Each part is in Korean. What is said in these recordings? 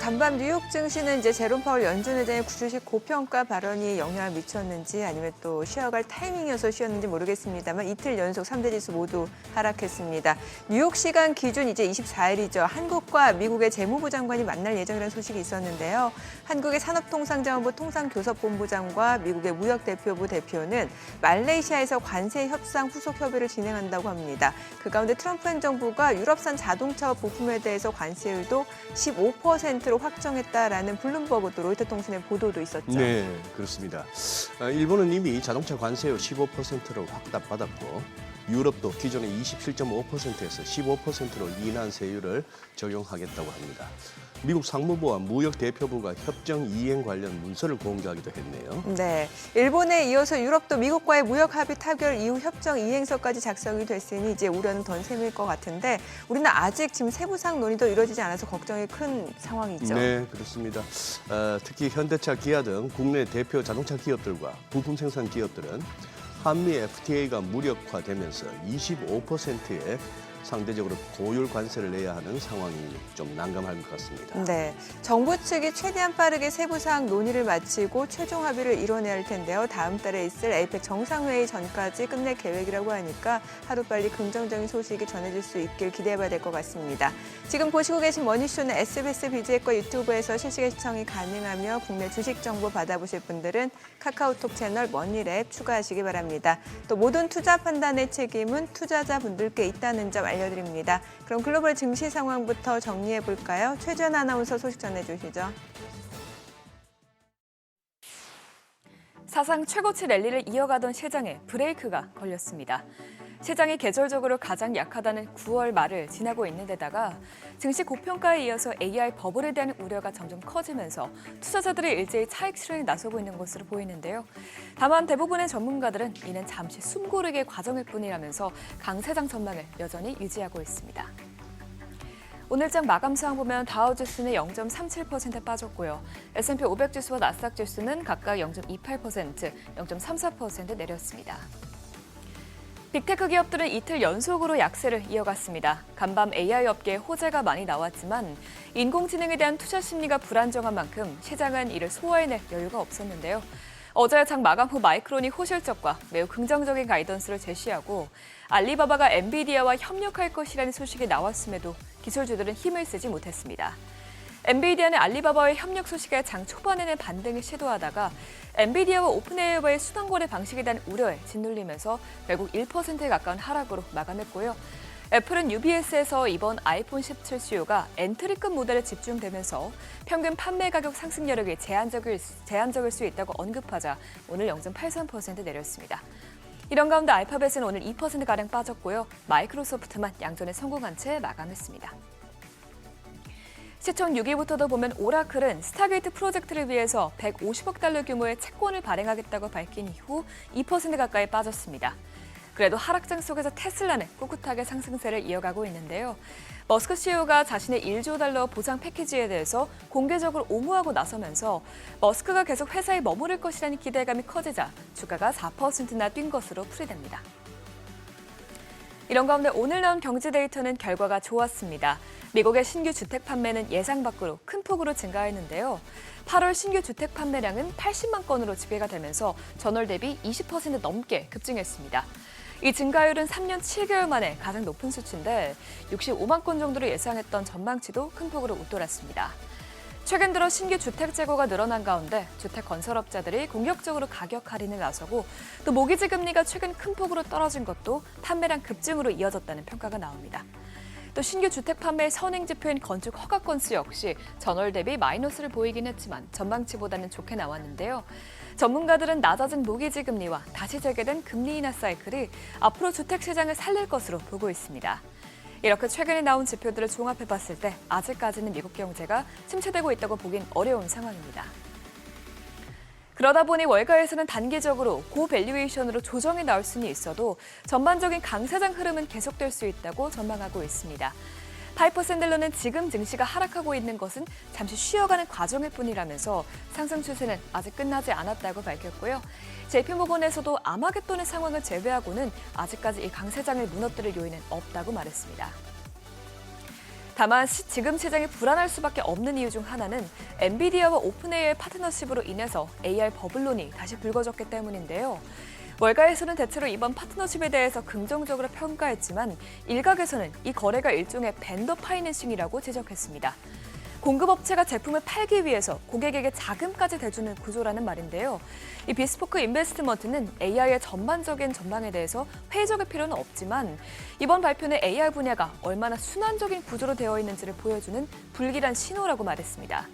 간밤 뉴욕 증시는 이제 제롬 파월 연준 의장의 주식 고평가 발언이 영향을 미쳤는지 아니면 또 쉬어갈 타이밍이어서 쉬었는지 모르겠습니다만 이틀 연속 3대 지수 모두 하락했습니다. 뉴욕 시간 기준 이제 24일이죠. 한국과 미국의 재무부 장관이 만날 예정이라는 소식이 있었는데요. 한국의 산업통상자원부 통상교섭본부장과 미국의 무역대표부 대표는 말레이시아에서 관세 협상 후속 협의를 진행한다고 합니다. 그 가운데 트럼프 행정부가 유럽산 자동차와 부품에 대해서 관세율도 15%로 확정했다라는 블룸버그 또 로이터 통신의 보도도 있었죠. 네, 그렇습니다. 일본은 이미 자동차 관세율 15%로 확답받았고 유럽도 기존의 27.5%에서 15%로 인한 세율을 적용하겠다고 합니다. 미국 상무부와 무역대표부가 협정 이행 관련 문서를 공개하기도 했네요. 네, 일본에 이어서 유럽도 미국과의 무역 합의 타결 이후 협정 이행서까지 작성이 됐으니 이제 우려는 더 셈일 것 같은데 우리는 아직 지금 세부상 논의도 이루어지지 않아서 걱정이 큰 상황이죠. 네, 그렇습니다. 특히 현대차, 기아 등 국내 대표 자동차 기업들과 부품 생산 기업들은 한미 FTA가 무력화되면서 25%의 상대적으로 고율 관세를 내야 하는 상황이 좀 난감할 것 같습니다. 네, 정부 측이 최대한 빠르게 세부사항 논의를 마치고 최종 합의를 이뤄내야 할 텐데요. 다음 달에 있을 에이펙 정상회의 전까지 끝낼 계획이라고 하니까 하루빨리 긍정적인 소식이 전해질 수 있길 기대해봐야 될 것 같습니다. 지금 보시고 계신 머니쇼는 SBS BG과 유튜브에서 실시간 시청이 가능하며 국내 주식 정보 받아보실 분들은 카카오톡 채널 머니랩 추가하시기 바랍니다. 또 모든 투자 판단의 책임은 투자자분들께 있다는 점 알려드립니다. 그럼 글로벌 증시 상황부터 정리해 볼까요? 최주연 아나운서 소식 전해주시죠. 사상 최고치 랠리를 이어가던 시장에 브레이크가 걸렸습니다. 시장이 계절적으로 가장 약하다는 9월 말을 지나고 있는 데다가 증시 고평가에 이어서 AI 버블에 대한 우려가 점점 커지면서 투자자들이 일제히 차익 실현에 나서고 있는 것으로 보이는데요. 다만 대부분의 전문가들은 이는 잠시 숨고르기의 과정일 뿐이라면서 강세장 전망을 여전히 유지하고 있습니다. 오늘장 마감 상황 보면 다우지수는 0.37% 빠졌고요. S&P 500 지수와 나스닥 지수는 각각 0.28%, 0.34% 내렸습니다. 빅테크 기업들은 이틀 연속으로 약세를 이어갔습니다. 간밤 AI 업계에 호재가 많이 나왔지만 인공지능에 대한 투자 심리가 불안정한 만큼 시장은 이를 소화해낼 여유가 없었는데요. 어제 장 마감 후 마이크론이 호실적과 매우 긍정적인 가이던스를 제시하고 알리바바가 엔비디아와 협력할 것이라는 소식이 나왔음에도 기술주들은 힘을 쓰지 못했습니다. 엔비디아는 알리바바와의 협력 소식에 장 초반에는 반등을 시도하다가 엔비디아와 오픈AI와의 순환거래 방식에 대한 우려에 짓눌리면서 결국 1%에 가까운 하락으로 마감했고요. 애플은 UBS에서 이번 아이폰 17 수요가 엔트리급 모델에 집중되면서 평균 판매 가격 상승 여력이 제한적일 수 있다고 언급하자 오늘 0.83% 내렸습니다. 이런 가운데 알파벳은 오늘 2%가량 빠졌고요. 마이크로소프트만 양전에 성공한 채 마감했습니다. 시총 6위부터도 보면 오라클은 스타게이트 프로젝트를 위해서 150억 달러 규모의 채권을 발행하겠다고 밝힌 이후 2% 가까이 빠졌습니다. 그래도 하락장 속에서 테슬라는 꿋꿋하게 상승세를 이어가고 있는데요. 머스크 CEO가 자신의 1조 달러 보상 패키지에 대해서 공개적으로 옹호하고 나서면서 머스크가 계속 회사에 머무를 것이라는 기대감이 커지자 주가가 4%나 뛴 것으로 풀이됩니다. 이런 가운데 오늘 나온 경제 데이터는 결과가 좋았습니다. 미국의 신규 주택 판매는 예상 밖으로 큰 폭으로 증가했는데요. 8월 신규 주택 판매량은 80만 건으로 집계가 되면서 전월 대비 20% 넘게 급증했습니다. 이 증가율은 3년 7개월 만에 가장 높은 수치인데 65만 건 정도로 예상했던 전망치도 큰 폭으로 웃돌았습니다. 최근 들어 신규 주택 재고가 늘어난 가운데 주택 건설업자들이 공격적으로 가격 할인을 나서고 또 모기지 금리가 최근 큰 폭으로 떨어진 것도 판매량 급증으로 이어졌다는 평가가 나옵니다. 또 신규 주택 판매의 선행 지표인 건축 허가 건수 역시 전월 대비 마이너스를 보이긴 했지만 전망치보다는 좋게 나왔는데요. 전문가들은 낮아진 모기지 금리와 다시 재개된 금리 인하 사이클이 앞으로 주택 시장을 살릴 것으로 보고 있습니다. 이렇게 최근에 나온 지표들을 종합해봤을 때 아직까지는 미국 경제가 침체되고 있다고 보긴 어려운 상황입니다. 그러다 보니 월가에서는 단기적으로 고밸류에이션으로 조정이 나올 수는 있어도 전반적인 강세장 흐름은 계속될 수 있다고 전망하고 있습니다. 파이퍼 샌들러는 지금 증시가 하락하고 있는 것은 잠시 쉬어가는 과정일 뿐이라면서 상승 추세는 아직 끝나지 않았다고 밝혔고요. JP모건에서도 아마겟돈의 상황을 제외하고는 아직까지 이 강세장을 무너뜨릴 요인은 없다고 말했습니다. 다만 지금 시장이 불안할 수밖에 없는 이유 중 하나는 엔비디아와 오픈AI의 파트너십으로 인해서 AI 버블론이 다시 불거졌기 때문인데요. 월가에서는 대체로 이번 파트너십에 대해서 긍정적으로 평가했지만 일각에서는 이 거래가 일종의 벤더 파이낸싱이라고 지적했습니다. 공급업체가 제품을 팔기 위해서 고객에게 자금까지 대주는 구조라는 말인데요. 이 비스포크 인베스트먼트는 AI의 전반적인 전망에 대해서 회의적일 필요는 없지만 이번 발표는 AI 분야가 얼마나 순환적인 구조로 되어 있는지를 보여주는 불길한 신호라고 말했습니다.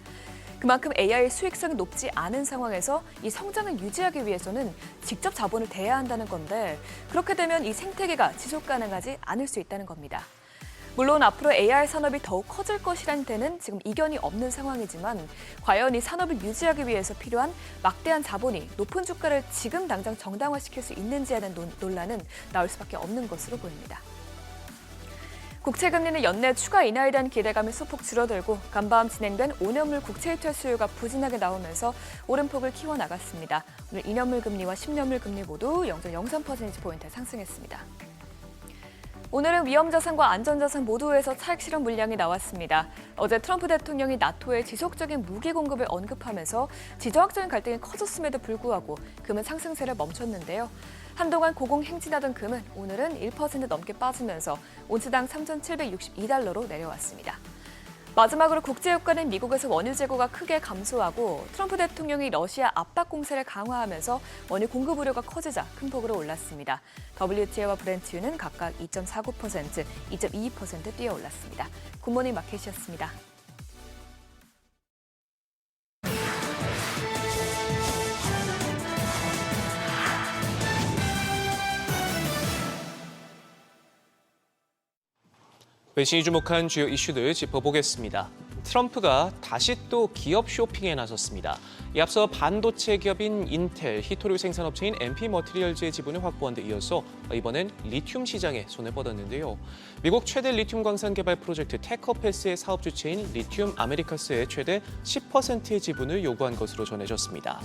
그만큼 AI의 수익성이 높지 않은 상황에서 이 성장을 유지하기 위해서는 직접 자본을 대야 한다는 건데 그렇게 되면 이 생태계가 지속 가능하지 않을 수 있다는 겁니다. 물론 앞으로 AI 산업이 더욱 커질 것이라는 데는 지금 이견이 없는 상황이지만 과연 이 산업을 유지하기 위해서 필요한 막대한 자본이 높은 주가를 지금 당장 정당화시킬 수 있는지에 대한 논란은 나올 수밖에 없는 것으로 보입니다. 국채금리는 연내 추가 인하에 대한 기대감이 소폭 줄어들고 간밤 진행된 5년물 국채 이탈 수요가 부진하게 나오면서 오름폭을 키워나갔습니다. 오늘 2년물 금리와 10년물 금리 모두 0.03%포인트 상승했습니다. 오늘은 위험자산과 안전자산 모두에서 차익 실현 물량이 나왔습니다. 어제 트럼프 대통령이 나토의 지속적인 무기 공급을 언급하면서 지정학적인 갈등이 커졌음에도 불구하고 금은 상승세를 멈췄는데요. 한동안 고공행진하던 금은 오늘은 1% 넘게 빠지면서 온스당 3,762달러로 내려왔습니다. 마지막으로 국제유가는 미국에서 원유 재고가 크게 감소하고 트럼프 대통령이 러시아 압박 공세를 강화하면서 원유 공급 우려가 커지자 큰 폭으로 올랐습니다. WTI와 브렌트유는 각각 2.49%, 2.22% 뛰어올랐습니다. 굿모닝 마켓이었습니다. 외신이 주목한 주요 이슈들 짚어보겠습니다. 트럼프가 다시 또 기업 쇼핑에 나섰습니다. 앞서 반도체 기업인 인텔, 히토류 생산업체인 MP 머티리얼즈의 지분을 확보한 데 이어서 이번엔 리튬 시장에 손을 뻗었는데요. 미국 최대 리튬 광산 개발 프로젝트 테커패스의 사업 주체인 리튬 아메리카스의 최대 10%의 지분을 요구한 것으로 전해졌습니다.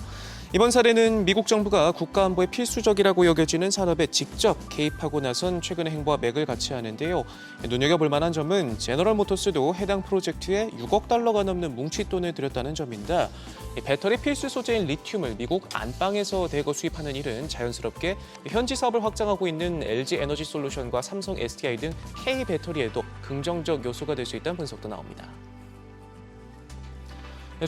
이번 사례는 미국 정부가 국가 안보에 필수적이라고 여겨지는 산업에 직접 개입하고 나선 최근의 행보와 맥을 같이 하는데요. 눈여겨볼 만한 점은 제너럴 모터스도 해당 프로젝트에 6억 달러가 넘는 뭉칫돈을 들였다는 점인데 배터리 필수 소재인 리튬을 미국 안방에서 대거 수입하는 일은 자연스럽게 현지 사업을 확장하고 있는 LG 에너지 솔루션과 삼성 SDI 등 K 배터리에도 긍정적 요소가 될 수 있다는 분석도 나옵니다.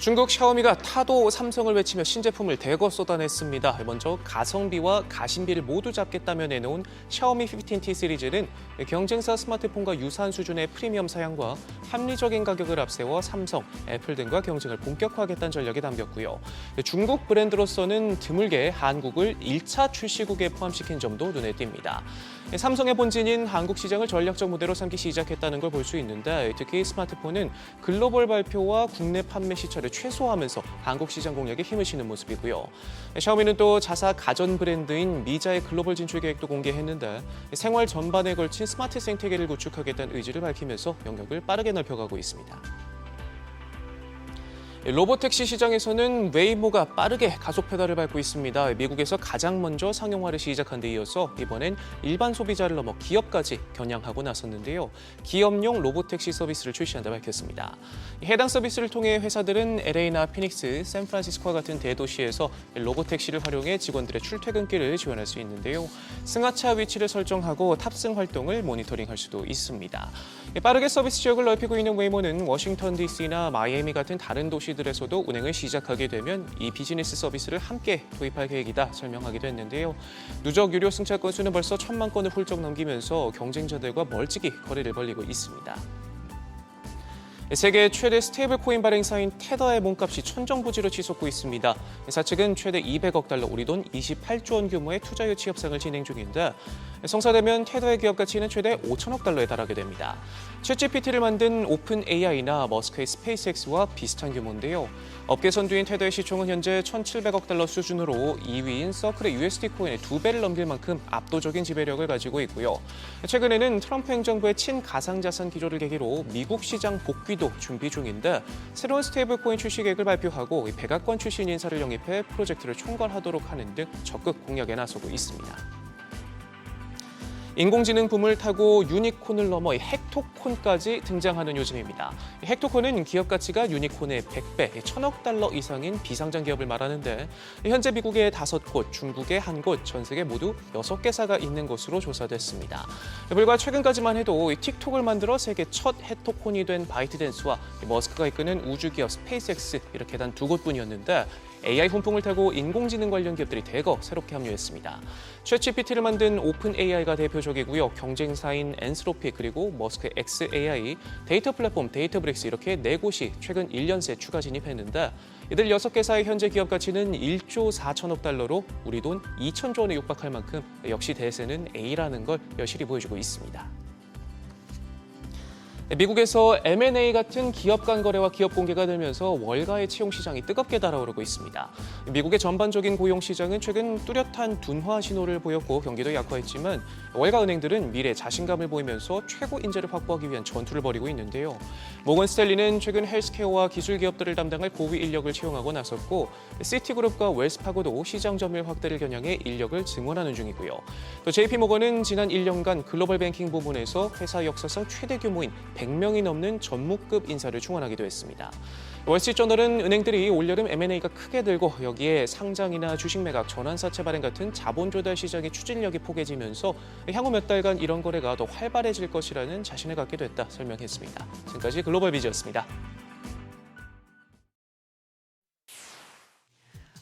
중국 샤오미가 타도 삼성을 외치며 신제품을 대거 쏟아냈습니다. 먼저 가성비와 가심비를 모두 잡겠다며 내놓은 샤오미 15T 시리즈는 경쟁사 스마트폰과 유사한 수준의 프리미엄 사양과 합리적인 가격을 앞세워 삼성, 애플 등과 경쟁을 본격화하겠다는 전략이 담겼고요. 중국 브랜드로서는 드물게 한국을 1차 출시국에 포함시킨 점도 눈에 띕니다. 삼성의 본진인 한국 시장을 전략적 무대로 삼기 시작했다는 걸 볼 수 있는데 특히 스마트폰은 글로벌 발표와 국내 판매 시차를 최소화하면서 한국 시장 공략에 힘을 실는 모습이고요. 샤오미는 또 자사 가전 브랜드인 미자의 글로벌 진출 계획도 공개했는데 생활 전반에 걸친 스마트 생태계를 구축하겠다는 의지를 밝히면서 영역을 빠르게 넓혀가고 있습니다. 로보택시 시장에서는 웨이모가 빠르게 가속 페달을 밟고 있습니다. 미국에서 가장 먼저 상용화를 시작한 데 이어서 이번엔 일반 소비자를 넘어 기업까지 겨냥하고 나섰는데요. 기업용 로보택시 서비스를 출시한다 밝혔습니다. 해당 서비스를 통해 회사들은 LA나 피닉스, 샌프란시스코와 같은 대도시에서 로보택시를 활용해 직원들의 출퇴근길을 지원할 수 있는데요. 승하차 위치를 설정하고 탑승 활동을 모니터링할 수도 있습니다. 빠르게 서비스 지역을 넓히고 있는 웨이모는 워싱턴 DC나 마이애미 같은 다른 도시들에서도 운행을 시작하게 되면 이 비즈니스 서비스를 함께 도입할 계획이다 설명하기도 했는데요. 누적 유료 승차 건수는 벌써 1,000만 건을 훌쩍 넘기면서 경쟁자들과 멀찍이 거리를 벌리고 있습니다. 세계 최대 스테이블 코인 발행사인 테더의 몸값이 천정부지로 치솟고 있습니다. 회사 측은 최대 200억 달러, 우리 돈 28조 원 규모의 투자 유치 협상을 진행 중인데 성사되면 테더의 기업 가치는 최대 5천억 달러에 달하게 됩니다. 챗GPT를 만든 오픈 AI나 머스크의 스페이스X와 비슷한 규모인데요. 업계 선두인 테더의 시총은 현재 1,700억 달러 수준으로 2위인 서클의 USD 코인의 2배를 넘길 만큼 압도적인 지배력을 가지고 있고요. 최근에는 트럼프 행정부의 친가상자산 기조를 계기로 미국 시장 복귀도 준비 중인데 새로운 스테이블 코인 출시 계획을 발표하고 백악관 출신 인사를 영입해 프로젝트를 총괄하도록 하는 등 적극 공략에 나서고 있습니다. 인공지능 붐을 타고 유니콘을 넘어 헥토콘까지 등장하는 요즘입니다. 헥토콘은 기업 가치가 유니콘의 100배, 1,000억 달러 이상인 비상장 기업을 말하는데 현재 미국의 5곳, 중국의 1곳, 전 세계 모두 6개사가 있는 것으로 조사됐습니다. 불과 최근까지만 해도 틱톡을 만들어 세계 첫 헥토콘이 된 바이트댄스와 머스크가 이끄는 우주기업 스페이스X 이렇게 단 2곳뿐이었는데 AI 훈풍을 타고 인공지능 관련 기업들이 대거 새롭게 합류했습니다. 챗GPT를 만든 오픈 AI가 대표적이고요. 경쟁사인 엔스로피 그리고 머스크의 xAI, 데이터 플랫폼 데이터브릭스 이렇게 4곳이 최근 1년 새 추가 진입했는데 이들 6개사의 현재 기업 가치는 1조 4천억 달러로 우리 돈 2천조 원에 육박할 만큼 역시 대세는 A라는 걸 여실히 보여주고 있습니다. 미국에서 M&A 같은 기업 간 거래와 기업 공개가 되면서 월가의 채용 시장이 뜨겁게 달아오르고 있습니다. 미국의 전반적인 고용 시장은 최근 뚜렷한 둔화 신호를 보였고 경기도 약화했지만 월가 은행들은 미래 자신감을 보이면서 최고 인재를 확보하기 위한 전투를 벌이고 있는데요. 모건 스탠리는 최근 헬스케어와 기술 기업들을 담당할 고위 인력을 채용하고 나섰고 시티그룹과 웰스파고도 시장 점유율 확대를 겨냥해 인력을 증원하는 중이고요. 또 JP모건은 지난 1년간 글로벌 뱅킹 부문에서 회사 역사상 최대 규모인 100명이 넘는 전무급 인사를 충원하기도 했습니다. 월스트리트저널은 은행들이 올여름 M&A가 크게 들고 여기에 상장이나 주식 매각, 전환사채 발행 같은 자본 조달 시장의 추진력이 포개지면서 향후 몇 달간 이런 거래가 더 활발해질 것이라는 자신을 갖게 됐다 설명했습니다. 지금까지 글로벌 비즈였습니다.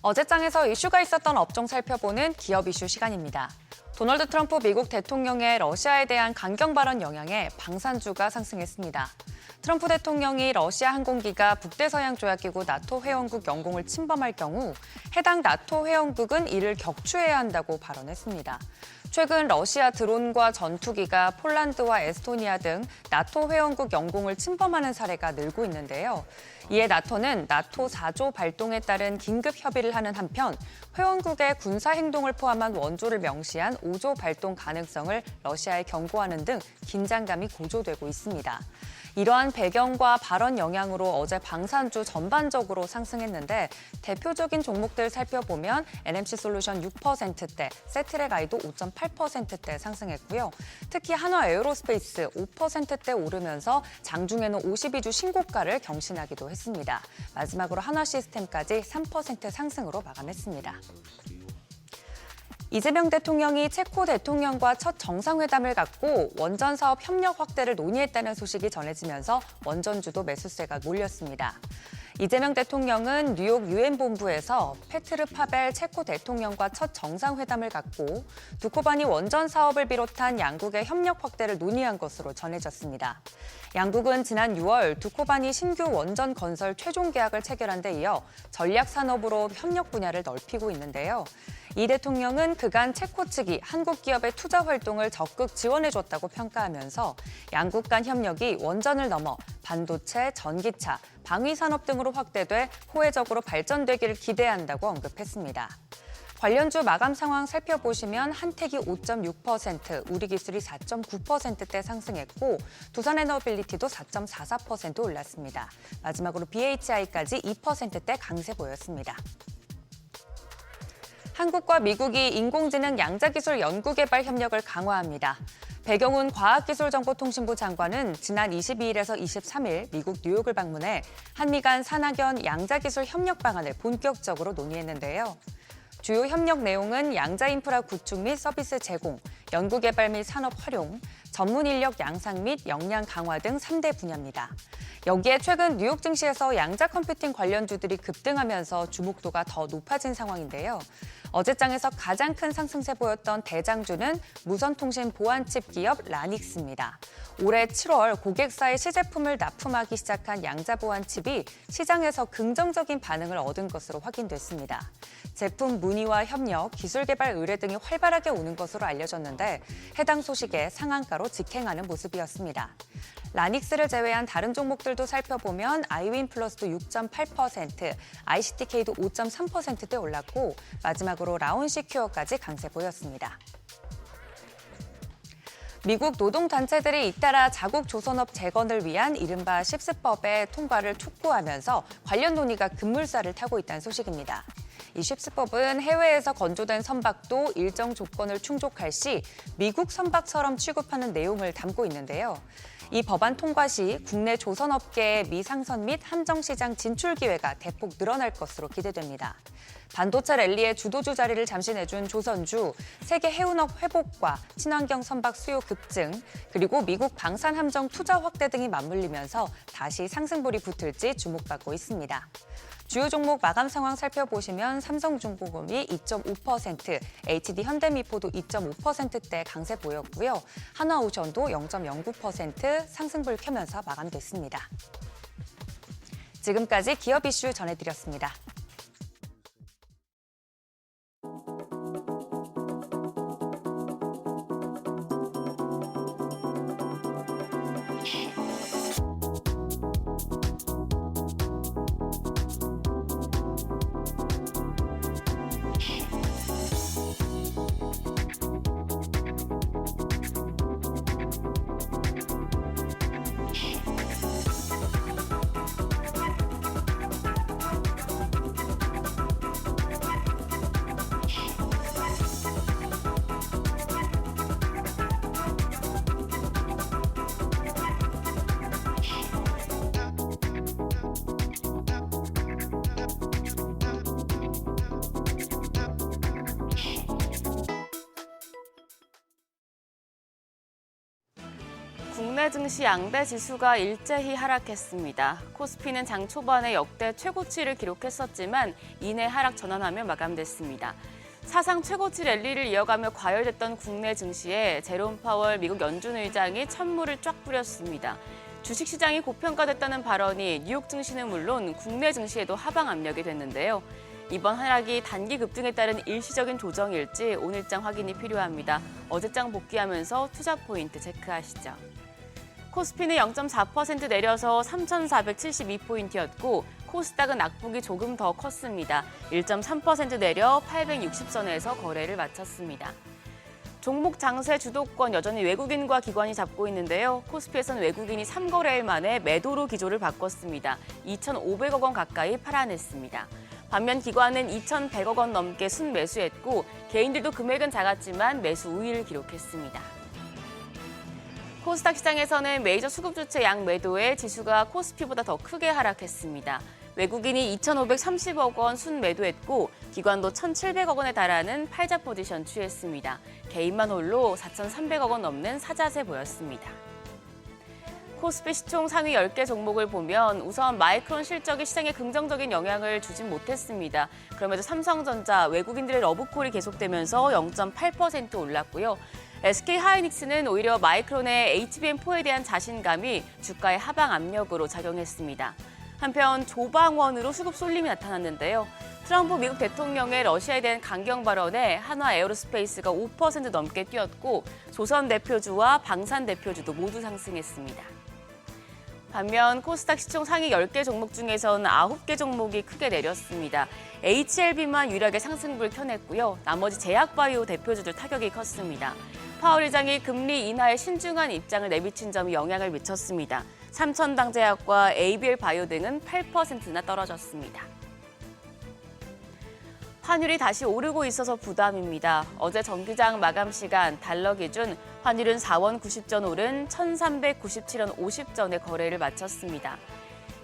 어제장에서 이슈가 있었던 업종 살펴보는 기업 이슈 시간입니다. 도널드 트럼프 미국 대통령의 러시아에 대한 강경 발언 영향에 방산주가 상승했습니다. 트럼프 대통령이 러시아 항공기가 북대서양 조약기구 나토 회원국 영공을 침범할 경우 해당 나토 회원국은 이를 격추해야 한다고 발언했습니다. 최근 러시아 드론과 전투기가 폴란드와 에스토니아 등 나토 회원국 영공을 침범하는 사례가 늘고 있는데요. 이에 나토는 나토 4조 발동에 따른 긴급 협의를 하는 한편 회원국의 군사 행동을 포함한 원조를 명시한 5조 발동 가능성을 러시아에 경고하는 등 긴장감이 고조되고 있습니다. 이러한 배경과 발언 영향으로 어제 방산주 전반적으로 상승했는데 대표적인 종목들 살펴보면 NMC솔루션 6%대, 세트랙아이도 5.8%대 상승했고요. 특히 한화에어로스페이스 5%대 오르면서 장중에는 52주 신고가를 경신하기도 했습니다. 마지막으로 한화시스템까지 3% 상승으로 마감했습니다. 이재명 대통령이 체코 대통령과 첫 정상회담을 갖고 원전 사업 협력 확대를 논의했다는 소식이 전해지면서 원전주도 매수세가 몰렸습니다. 이재명 대통령은 뉴욕 유엔 본부에서 페트르 파벨 체코 대통령과 첫 정상회담을 갖고 두코바니 원전 사업을 비롯한 양국의 협력 확대를 논의한 것으로 전해졌습니다. 양국은 지난 6월 두코바니 신규 원전 건설 최종 계약을 체결한 데 이어 전략 산업으로 협력 분야를 넓히고 있는데요. 이 대통령은 그간 체코 측이 한국 기업의 투자 활동을 적극 지원해줬다고 평가하면서 양국 간 협력이 원전을 넘어 반도체, 전기차, 방위산업 등으로 확대돼 호혜적으로 발전되기를 기대한다고 언급했습니다. 관련주 마감 상황 살펴보시면 한택이 5.6%, 우리기술이 4.9%대 상승했고 두산에너빌리티도 4.44% 올랐습니다. 마지막으로 BHI까지 2%대 강세 보였습니다. 한국과 미국이 인공지능 양자기술 연구개발 협력을 강화합니다. 배경훈 과학기술정보통신부 장관은 지난 22일에서 23일 미국 뉴욕을 방문해 한미 간 산학연 양자기술 협력 방안을 본격적으로 논의했는데요. 주요 협력 내용은 양자 인프라 구축 및 서비스 제공, 연구개발 및 산업 활용, 전문 인력 양상 및 역량 강화 등 3대 분야입니다. 여기에 최근 뉴욕 증시에서 양자 컴퓨팅 관련주들이 급등하면서 주목도가 더 높아진 상황인데요. 어제장에서 가장 큰 상승세 보였던 대장주는 무선통신 보안칩 기업 라닉스입니다. 올해 7월 고객사의 시제품을 납품하기 시작한 양자 보안칩이 시장에서 긍정적인 반응을 얻은 것으로 확인됐습니다. 제품 문의와 협력, 기술 개발 의뢰 등이 활발하게 오는 것으로 알려졌는데 해당 소식에 상한가로 직행하는 모습이었습니다. 라닉스를 제외한 다른 종목들도 살펴보면 아이윈플러스도 6.8%, ICTK도 5.3%대 올랐고 마지막으로 라온시큐어까지 강세 보였습니다. 미국 노동단체들이 잇따라 자국 조선업 재건을 위한 이른바 십스법의 통과를 촉구하면서 관련 논의가 급물살을 타고 있다는 소식입니다. 이 쉽스법은 해외에서 건조된 선박도 일정 조건을 충족할 시 미국 선박처럼 취급하는 내용을 담고 있는데요. 이 법안 통과 시 국내 조선업계의 미상선 및 한정시장 진출 기회가 대폭 늘어날 것으로 기대됩니다. 반도체 랠리의 주도주 자리를 잠시 내준 조선주, 세계 해운업 회복과 친환경 선박 수요 급증, 그리고 미국 방산 함정 투자 확대 등이 맞물리면서 다시 상승불이 붙을지 주목받고 있습니다. 주요 종목 마감 상황 살펴보시면 삼성중공업이 2.5%, HD 현대미포도 2.5%대 강세 보였고요. 한화오션도 0.09% 상승불 켜면서 마감됐습니다. 지금까지 기업 이슈 전해드렸습니다. 국내 증시 양대 지수가 일제히 하락했습니다. 코스피는 장 초반에 역대 최고치를 기록했었지만 이내 하락 전환하며 마감됐습니다. 사상 최고치 랠리를 이어가며 과열됐던 국내 증시에 제롬 파월 미국 연준 의장이 찬물을 쫙 뿌렸습니다. 주식시장이 고평가됐다는 발언이 뉴욕 증시는 물론 국내 증시에도 하방 압력이 됐는데요. 이번 하락이 단기 급등에 따른 일시적인 조정일지 오늘장 확인이 필요합니다. 어제장 복귀하면서 투자 포인트 체크하시죠. 코스피는 0.4% 내려서 3,472포인트였고 코스닥은 낙폭이 조금 더 컸습니다. 1.3% 내려 860선에서 거래를 마쳤습니다. 종목 장세 주도권 여전히 외국인과 기관이 잡고 있는데요. 코스피에서는 외국인이 3거래일 만에 매도로 기조를 바꿨습니다. 2,500억 원 가까이 팔아냈습니다. 반면 기관은 2,100억 원 넘게 순매수했고 개인들도 금액은 작았지만 매수 우위를 기록했습니다. 코스닥 시장에서는 메이저 수급주체 양매도에 지수가 코스피보다 더 크게 하락했습니다. 외국인이 2,530억 원 순매도했고 기관도 1,700억 원에 달하는 팔자 포지션 취했습니다. 개인만 홀로 4,300억 원 넘는 사자세 보였습니다. 코스피 시총 상위 10개 종목을 보면 우선 마이크론 실적이 시장에 긍정적인 영향을 주진 못했습니다. 그럼에도 삼성전자, 외국인들의 러브콜이 계속되면서 0.8% 올랐고요. SK하이닉스는 오히려 마이크론의 HBM4에 대한 자신감이 주가의 하방 압력으로 작용했습니다. 한편 조방원으로 수급 쏠림이 나타났는데요. 트럼프 미국 대통령의 러시아에 대한 강경 발언에 한화 에어로스페이스가 5% 넘게 뛰었고 조선 대표주와 방산 대표주도 모두 상승했습니다. 반면 코스닥 시총 상위 10개 종목 중에서는 9개 종목이 크게 내렸습니다. HLB만 유일하게 상승불 켜냈고요. 나머지 제약바이오 대표주들 타격이 컸습니다. 파월 의장이 금리 인하에 신중한 입장을 내비친 점이 영향을 미쳤습니다. 삼천당제약과 ABL 바이오 등은 8%나 떨어졌습니다. 환율이 다시 오르고 있어서 부담입니다. 어제 정기장 마감 시간 달러 기준 환율은 4원 90전 오른 1,397원 50전에 거래를 마쳤습니다.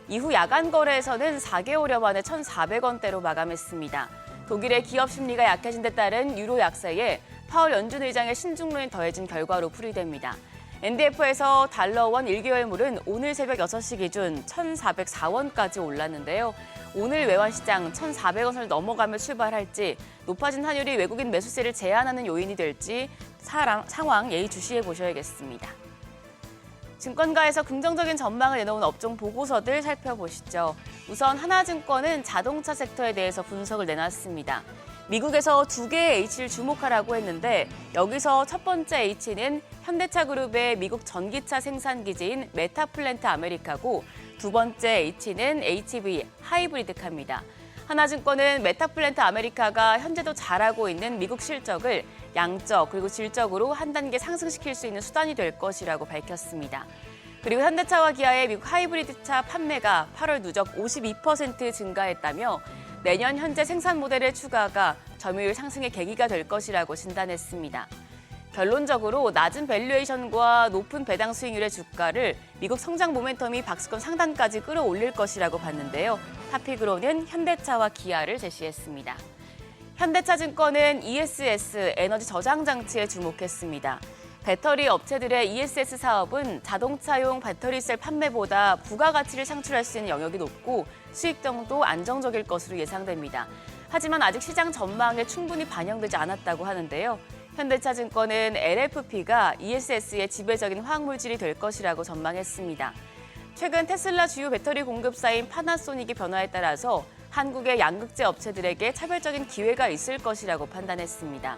이후 야간 거래에서는 4개월여 만에 1,400원대로 마감했습니다. 독일의 기업 심리가 약해진 데 따른 유로 약세에 파월 연준 의장의 신중론이 더해진 결과로 풀이됩니다. NDF에서 달러원 1개월물은 오늘 새벽 6시 기준 1,404원까지 올랐는데요. 오늘 외환시장 1,400원을 넘어가며 출발할지 높아진 환율이 외국인 매수세를 제한하는 요인이 될지 상황 예의주시해 보셔야겠습니다. 증권가에서 긍정적인 전망을 내놓은 업종 보고서들 살펴보시죠. 우선 하나증권은 자동차 섹터에 대해서 분석을 내놨습니다. 미국에서 2개의 H를 주목하라고 했는데 여기서 첫 번째 H는 현대차 그룹의 미국 전기차 생산 기지인 메타플랜트 아메리카고 두 번째 H는 HV, 하이브리드카입니다. 하나증권은 메타플랜트 아메리카가 현재도 잘하고 있는 미국 실적을 양적 그리고 질적으로 한 단계 상승시킬 수 있는 수단이 될 것이라고 밝혔습니다. 그리고 현대차와 기아의 미국 하이브리드차 판매가 8월 누적 52% 증가했다며 내년 현재 생산 모델의 추가가 점유율 상승의 계기가 될 것이라고 진단했습니다. 결론적으로 낮은 밸류에이션과 높은 배당 수익률의 주가를 미국 성장 모멘텀이 박스권 상단까지 끌어올릴 것이라고 봤는데요. 탑픽으로는 현대차와 기아를 제시했습니다. 현대차증권은 ESS 에너지 저장 장치에 주목했습니다. 배터리 업체들의 ESS 사업은 자동차용 배터리셀 판매보다 부가가치를 창출할 수 있는 영역이 높고 수익성도 안정적일 것으로 예상됩니다. 하지만 아직 시장 전망에 충분히 반영되지 않았다고 하는데요. 현대차증권은 LFP가 ESS의 지배적인 화학물질이 될 것이라고 전망했습니다. 최근 테슬라 주요 배터리 공급사인 파나소닉의 변화에 따라서 한국의 양극재 업체들에게 차별적인 기회가 있을 것이라고 판단했습니다.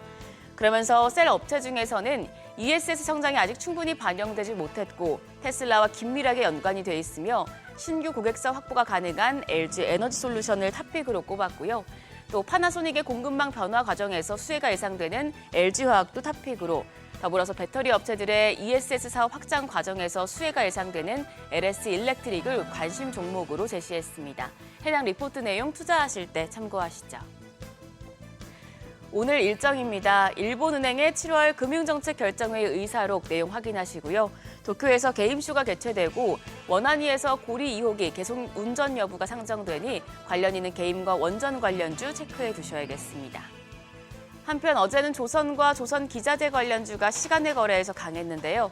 그러면서 셀 업체 중에서는 ESS 성장이 아직 충분히 반영되지 못했고 테슬라와 긴밀하게 연관이 돼 있으며 신규 고객사 확보가 가능한 LG 에너지솔루션을 탑픽으로 꼽았고요. 또 파나소닉의 공급망 변화 과정에서 수혜가 예상되는 LG화학도 탑픽으로, 더불어서 배터리 업체들의 ESS 사업 확장 과정에서 수혜가 예상되는 LS 일렉트릭을 관심 종목으로 제시했습니다. 해당 리포트 내용 투자하실 때 참고하시죠. 오늘 일정입니다. 일본은행의 7월 금융정책 결정회의 의사록 내용 확인하시고요. 도쿄에서 게임쇼가 개최되고 원안위에서 고리 2호기 계속 운전 여부가 상정되니 관련 있는 게임과 원전 관련주 체크해 두셔야겠습니다. 한편 어제는 조선과 조선기자재 관련주가 시간의 거래에서 강했는데요.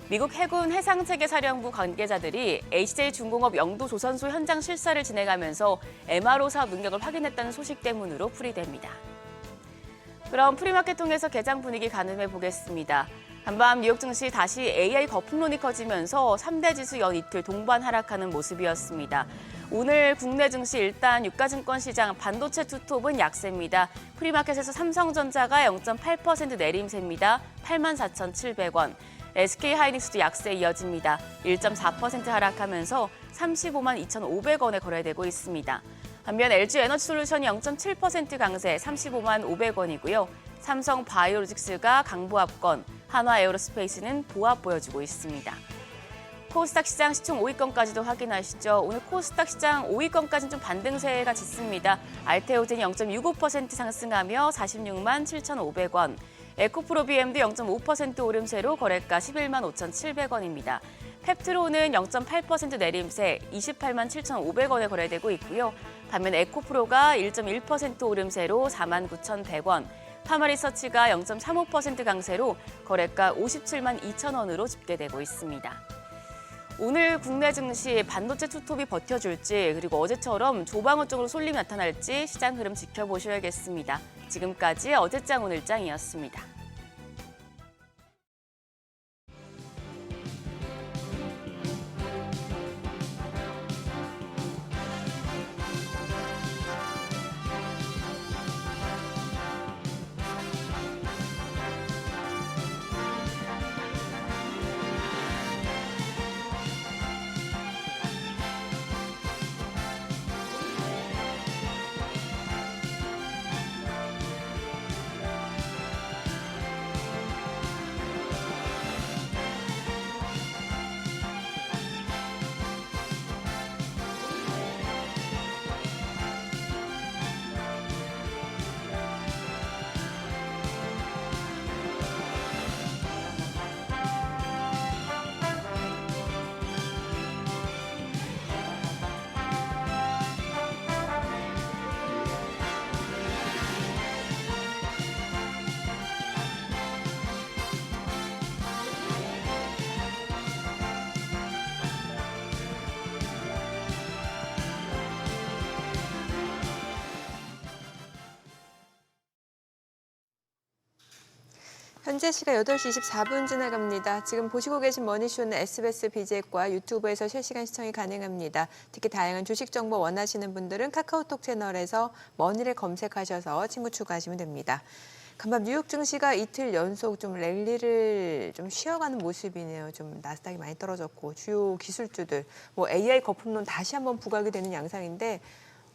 미국 해군 해상체계사령부 관계자들이 HJ중공업 영도조선소 현장 실사를 진행하면서 MRO 사업 능력을 확인했다는 소식 때문으로 풀이됩니다. 그럼 프리마켓 통해서 개장 분위기 가늠해 보겠습니다. 간밤 뉴욕 증시 다시 AI 거품론이 커지면서 3대 지수 연 이틀 동반 하락하는 모습이었습니다. 오늘 국내 증시 일단 유가증권 시장 반도체 투톱은 약세입니다. 프리마켓에서 삼성전자가 0.8% 내림세입니다. 84,700원. SK하이닉스도 약세 이어집니다. 1.4% 하락하면서 35만 2,500원에 거래되고 있습니다. 반면 LG 에너지솔루션이 0.7% 강세 35만 500원이고요. 삼성 바이오로직스가 강보합권, 한화 에어로스페이스는 보합 보여주고 있습니다. 코스닥 시장 시총 5위권까지도 확인하시죠. 오늘 코스닥 시장 5위권까지는 좀 반등세가 짙습니다. 알테오젠이 0.65% 상승하며 46만 7,500원. 에코프로비엠도 0.5% 오름세로 거래가 11만 5,700원입니다. 펩트로는 0.8% 내림세 28만 7,500원에 거래되고 있고요. 반면 에코프로가 1.1% 오름세로 4만 9,100원, 파마리서치가 0.35% 강세로 거래가 57만 2천원으로 집계되고 있습니다. 오늘 국내 증시 반도체 투톱이 버텨줄지 그리고 어제처럼 조방어 쪽으로 쏠림이 나타날지 시장 흐름 지켜보셔야겠습니다. 지금까지 어제장 오늘장이었습니다. 현재 시각 8시 24분 지나갑니다. 지금 보시고 계신 머니쇼는 SBS BJ과 유튜브에서 실시간 시청이 가능합니다. 특히 다양한 주식 정보 원하시는 분들은 카카오톡 채널에서 머니를 검색하셔서 친구 추가하시면 됩니다. 간밤 뉴욕 증시가 이틀 연속 좀 랠리를 좀 쉬어가는 모습이네요. 좀 나스닥이 많이 떨어졌고 주요 기술주들, AI 거품론 다시 한번 부각이 되는 양상인데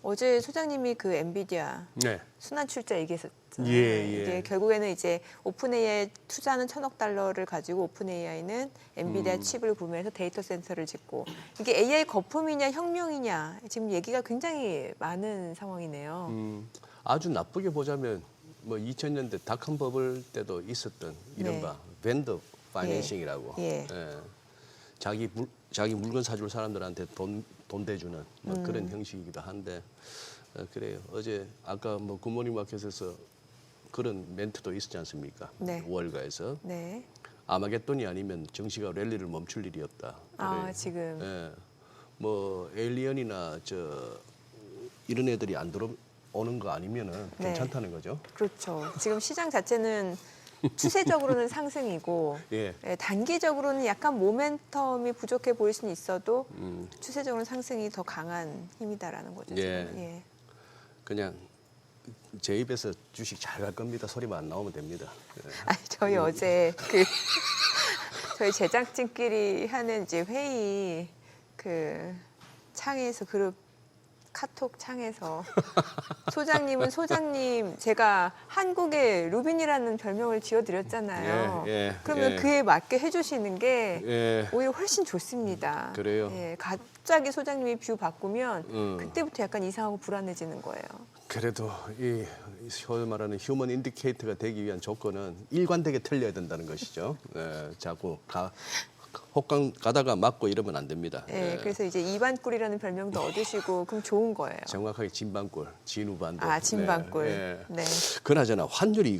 어제 소장님이 그 엔비디아 네. 순환 출자 얘기했었잖아요. 예. 이게 결국에는 이제 오픈AI 투자는 $1,000억 가지고 오픈AI는 엔비디아 칩을 구매해서 데이터 센터를 짓고 이게 AI 거품이냐 혁명이냐 지금 얘기가 굉장히 많은 상황이네요. 아주 나쁘게 보자면 뭐 2000년대 닷컴 버블 때도 있었던 이른바 벤더 파이낸싱이라고 예. 자기 물건 사줄 사람들한테 돈 대주는 뭐 그런 형식이기도 한데 그래요. 어제 아까 뭐 굿모닝 마켓에서 그런 멘트도 있었지 않습니까? 네. 월가에서 네. 아마겟돈이 아니면 정시가 랠리를 멈출 일이 없다. 아 그래요. 지금 예. 뭐 에일리언이나 이런 애들이 안 들어오는 거 아니면은 네. 괜찮다는 거죠. 그렇죠. 지금 시장 자체는 추세적으로는 상승이고 예. 단기적으로는 약간 모멘텀이 부족해 보일 수는 있어도 추세적으로는 상승이 더 강한 힘이다라는 거죠. 예. 지금. 예. 그냥 제 입에서 주식 잘 갈 겁니다. 소리만 안 나오면 됩니다. 예. 아니, 저희 어제 저희 제작진끼리 하는 이제 회의 창에서 그룹 카톡 창에서 소장님은 소장님 제가 한국의 루빈이라는 별명을 지어드렸잖아요. 예, 그러면 예. 그에 맞게 해주시는 게 예. 오히려 훨씬 좋습니다. 그래요? 예, 갑자기 소장님이 뷰 바꾸면 그때부터 약간 이상하고 불안해지는 거예요. 그래도 이 소위 말하는 휴먼 인디케이터가 되기 위한 조건은 일관되게 틀려야 된다는 것이죠. 예, 자꾸 혹강 가다가 맞고 이러면 안 됩니다. 예, 예. 그래서 이제 이반꿀이라는 별명도 얻으시고 그럼 좋은 거예요. 정확하게 진반골, 진우반도. 아, 진반꿀. 네. 네. 그나저나 환율이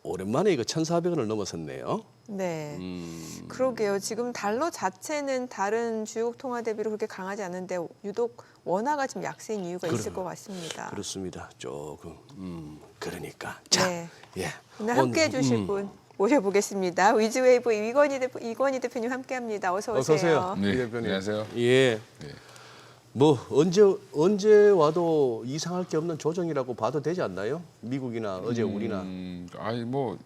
오랜만에 1,400원을 넘어섰네요. 네. 그러게요. 지금 달러 자체는 다른 주요국 통화 대비로 그렇게 강하지 않은데 유독 원화가 지금 약세인 이유가 있을 것 같습니다. 그렇습니다. 조금 그러니까 자, 네. 예. 오늘 함께해 주실 분 모셔보겠습니다. 위즈웨이브 이건희 대표님 함께합니다. 어서 오세요. 어서 오세요. 네, 이 대표님. 안녕하세요. 예. 뭐 언제 와도 이상할 게 없는 조정이라고 봐도 되지 않나요? 미국이나 어제 우리나. 아니 뭐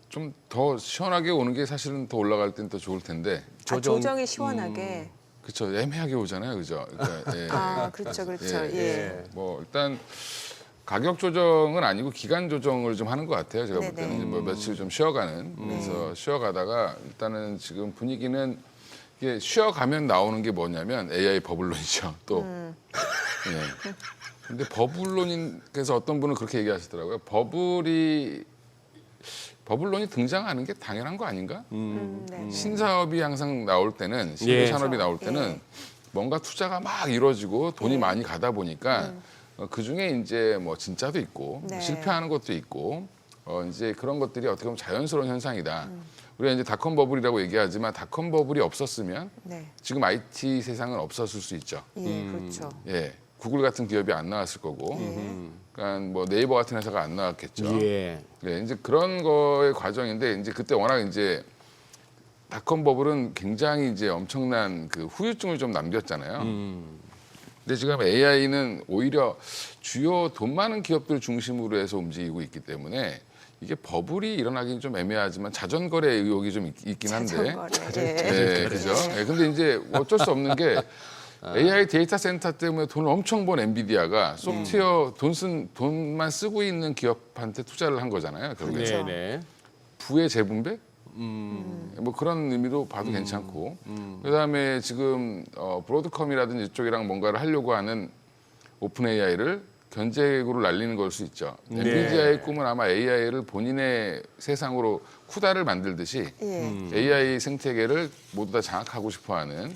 좀 더 시원하게 오는 게 사실은 더 올라갈 땐 더 좋을 텐데. 조정이 시원하게. 그렇죠. 애매하게 오잖아요, 그죠? 그러니까, 예. 아, 그렇죠. 예. 뭐 일단 가격 조정은 아니고 기간 조정을 좀 하는 것 같아요. 제가 볼 네네. 때는 뭐 며칠 좀 쉬어가는. 그래서 쉬어가다가 일단은 지금 분위기는 이게 쉬어가면 나오는 게 뭐냐면 AI 버블론이죠. 또. 예. 근데 버블론인께서 어떤 분은 그렇게 얘기하시더라고요. 버블론이 등장하는 게 당연한 거 아닌가? 네. 신사업이 항상 나올 때는 신규 산업이 나올 때는 뭔가 투자가 막 이루어지고 돈이 많이 가다 보니까 그 중에 이제 뭐 진짜도 있고 네. 실패하는 것도 있고 이제 그런 것들이 어떻게 보면 자연스러운 현상이다. 우리가 이제 닷컴 버블이라고 얘기하지만 닷컴 버블이 없었으면 네. 지금 IT 세상은 없었을 수 있죠. 예, 그렇죠. 예, 구글 같은 기업이 안 나왔을 거고, 그러니까 뭐 네이버 같은 회사가 안 나왔겠죠. 예. 네, 이제 그런 거의 과정인데 이제 그때 워낙 이제 닷컴 버블은 굉장히 이제 엄청난 그 후유증을 좀 남겼잖아요. 근데 지금 AI는 오히려 주요 돈 많은 기업들 중심으로 해서 움직이고 있기 때문에 이게 버블이 일어나기는 좀 애매하지만 자전거래 의혹이 좀 있긴 한데. 자전거래. 네, 그죠. 네, 근데 이제 어쩔 수 없는 게 AI 데이터 센터 때문에 돈을 엄청 번 엔비디아가 소프트웨어 돈만 쓰고 있는 기업한테 투자를 한 거잖아요. 결국에. 그렇죠. 네네. 부의 재분배? 뭐 그런 의미로 봐도 괜찮고. 그다음에 지금 브로드컴이라든지 이쪽이랑 뭔가를 하려고 하는 오픈 AI를 견제구를 날리는 걸 수 있죠. 네. 엔비디아의 꿈은 아마 AI를 본인의 세상으로 쿠다를 만들듯이 예. AI 생태계를 모두 다 장악하고 싶어하는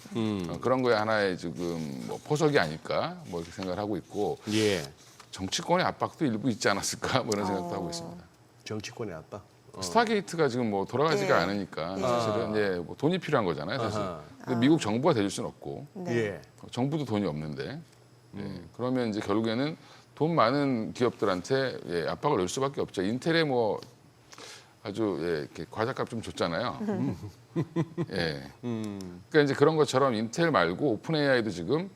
그런 거에 하나의 지금 뭐 포석이 아닐까 뭐 이렇게 생각을 하고 있고 예. 정치권의 압박도 일부 있지 않았을까 뭐 이런 생각도 하고 있습니다. 정치권의 압박. 스타게이트가 지금 뭐 돌아가지가 예. 않으니까 사실은 뭐 돈이 필요한 거잖아요. 사실. 아하. 근데 미국 정부가 대줄 수는 없고 네. 예. 정부도 돈이 없는데 그러면 이제 결국에는 돈 많은 기업들한테 압박을 넣을 수밖에 없죠. 인텔에 뭐 아주 이렇게 과자값 좀 줬잖아요. 예. 그러니까 이제 그런 것처럼 인텔 말고 오픈 AI도 지금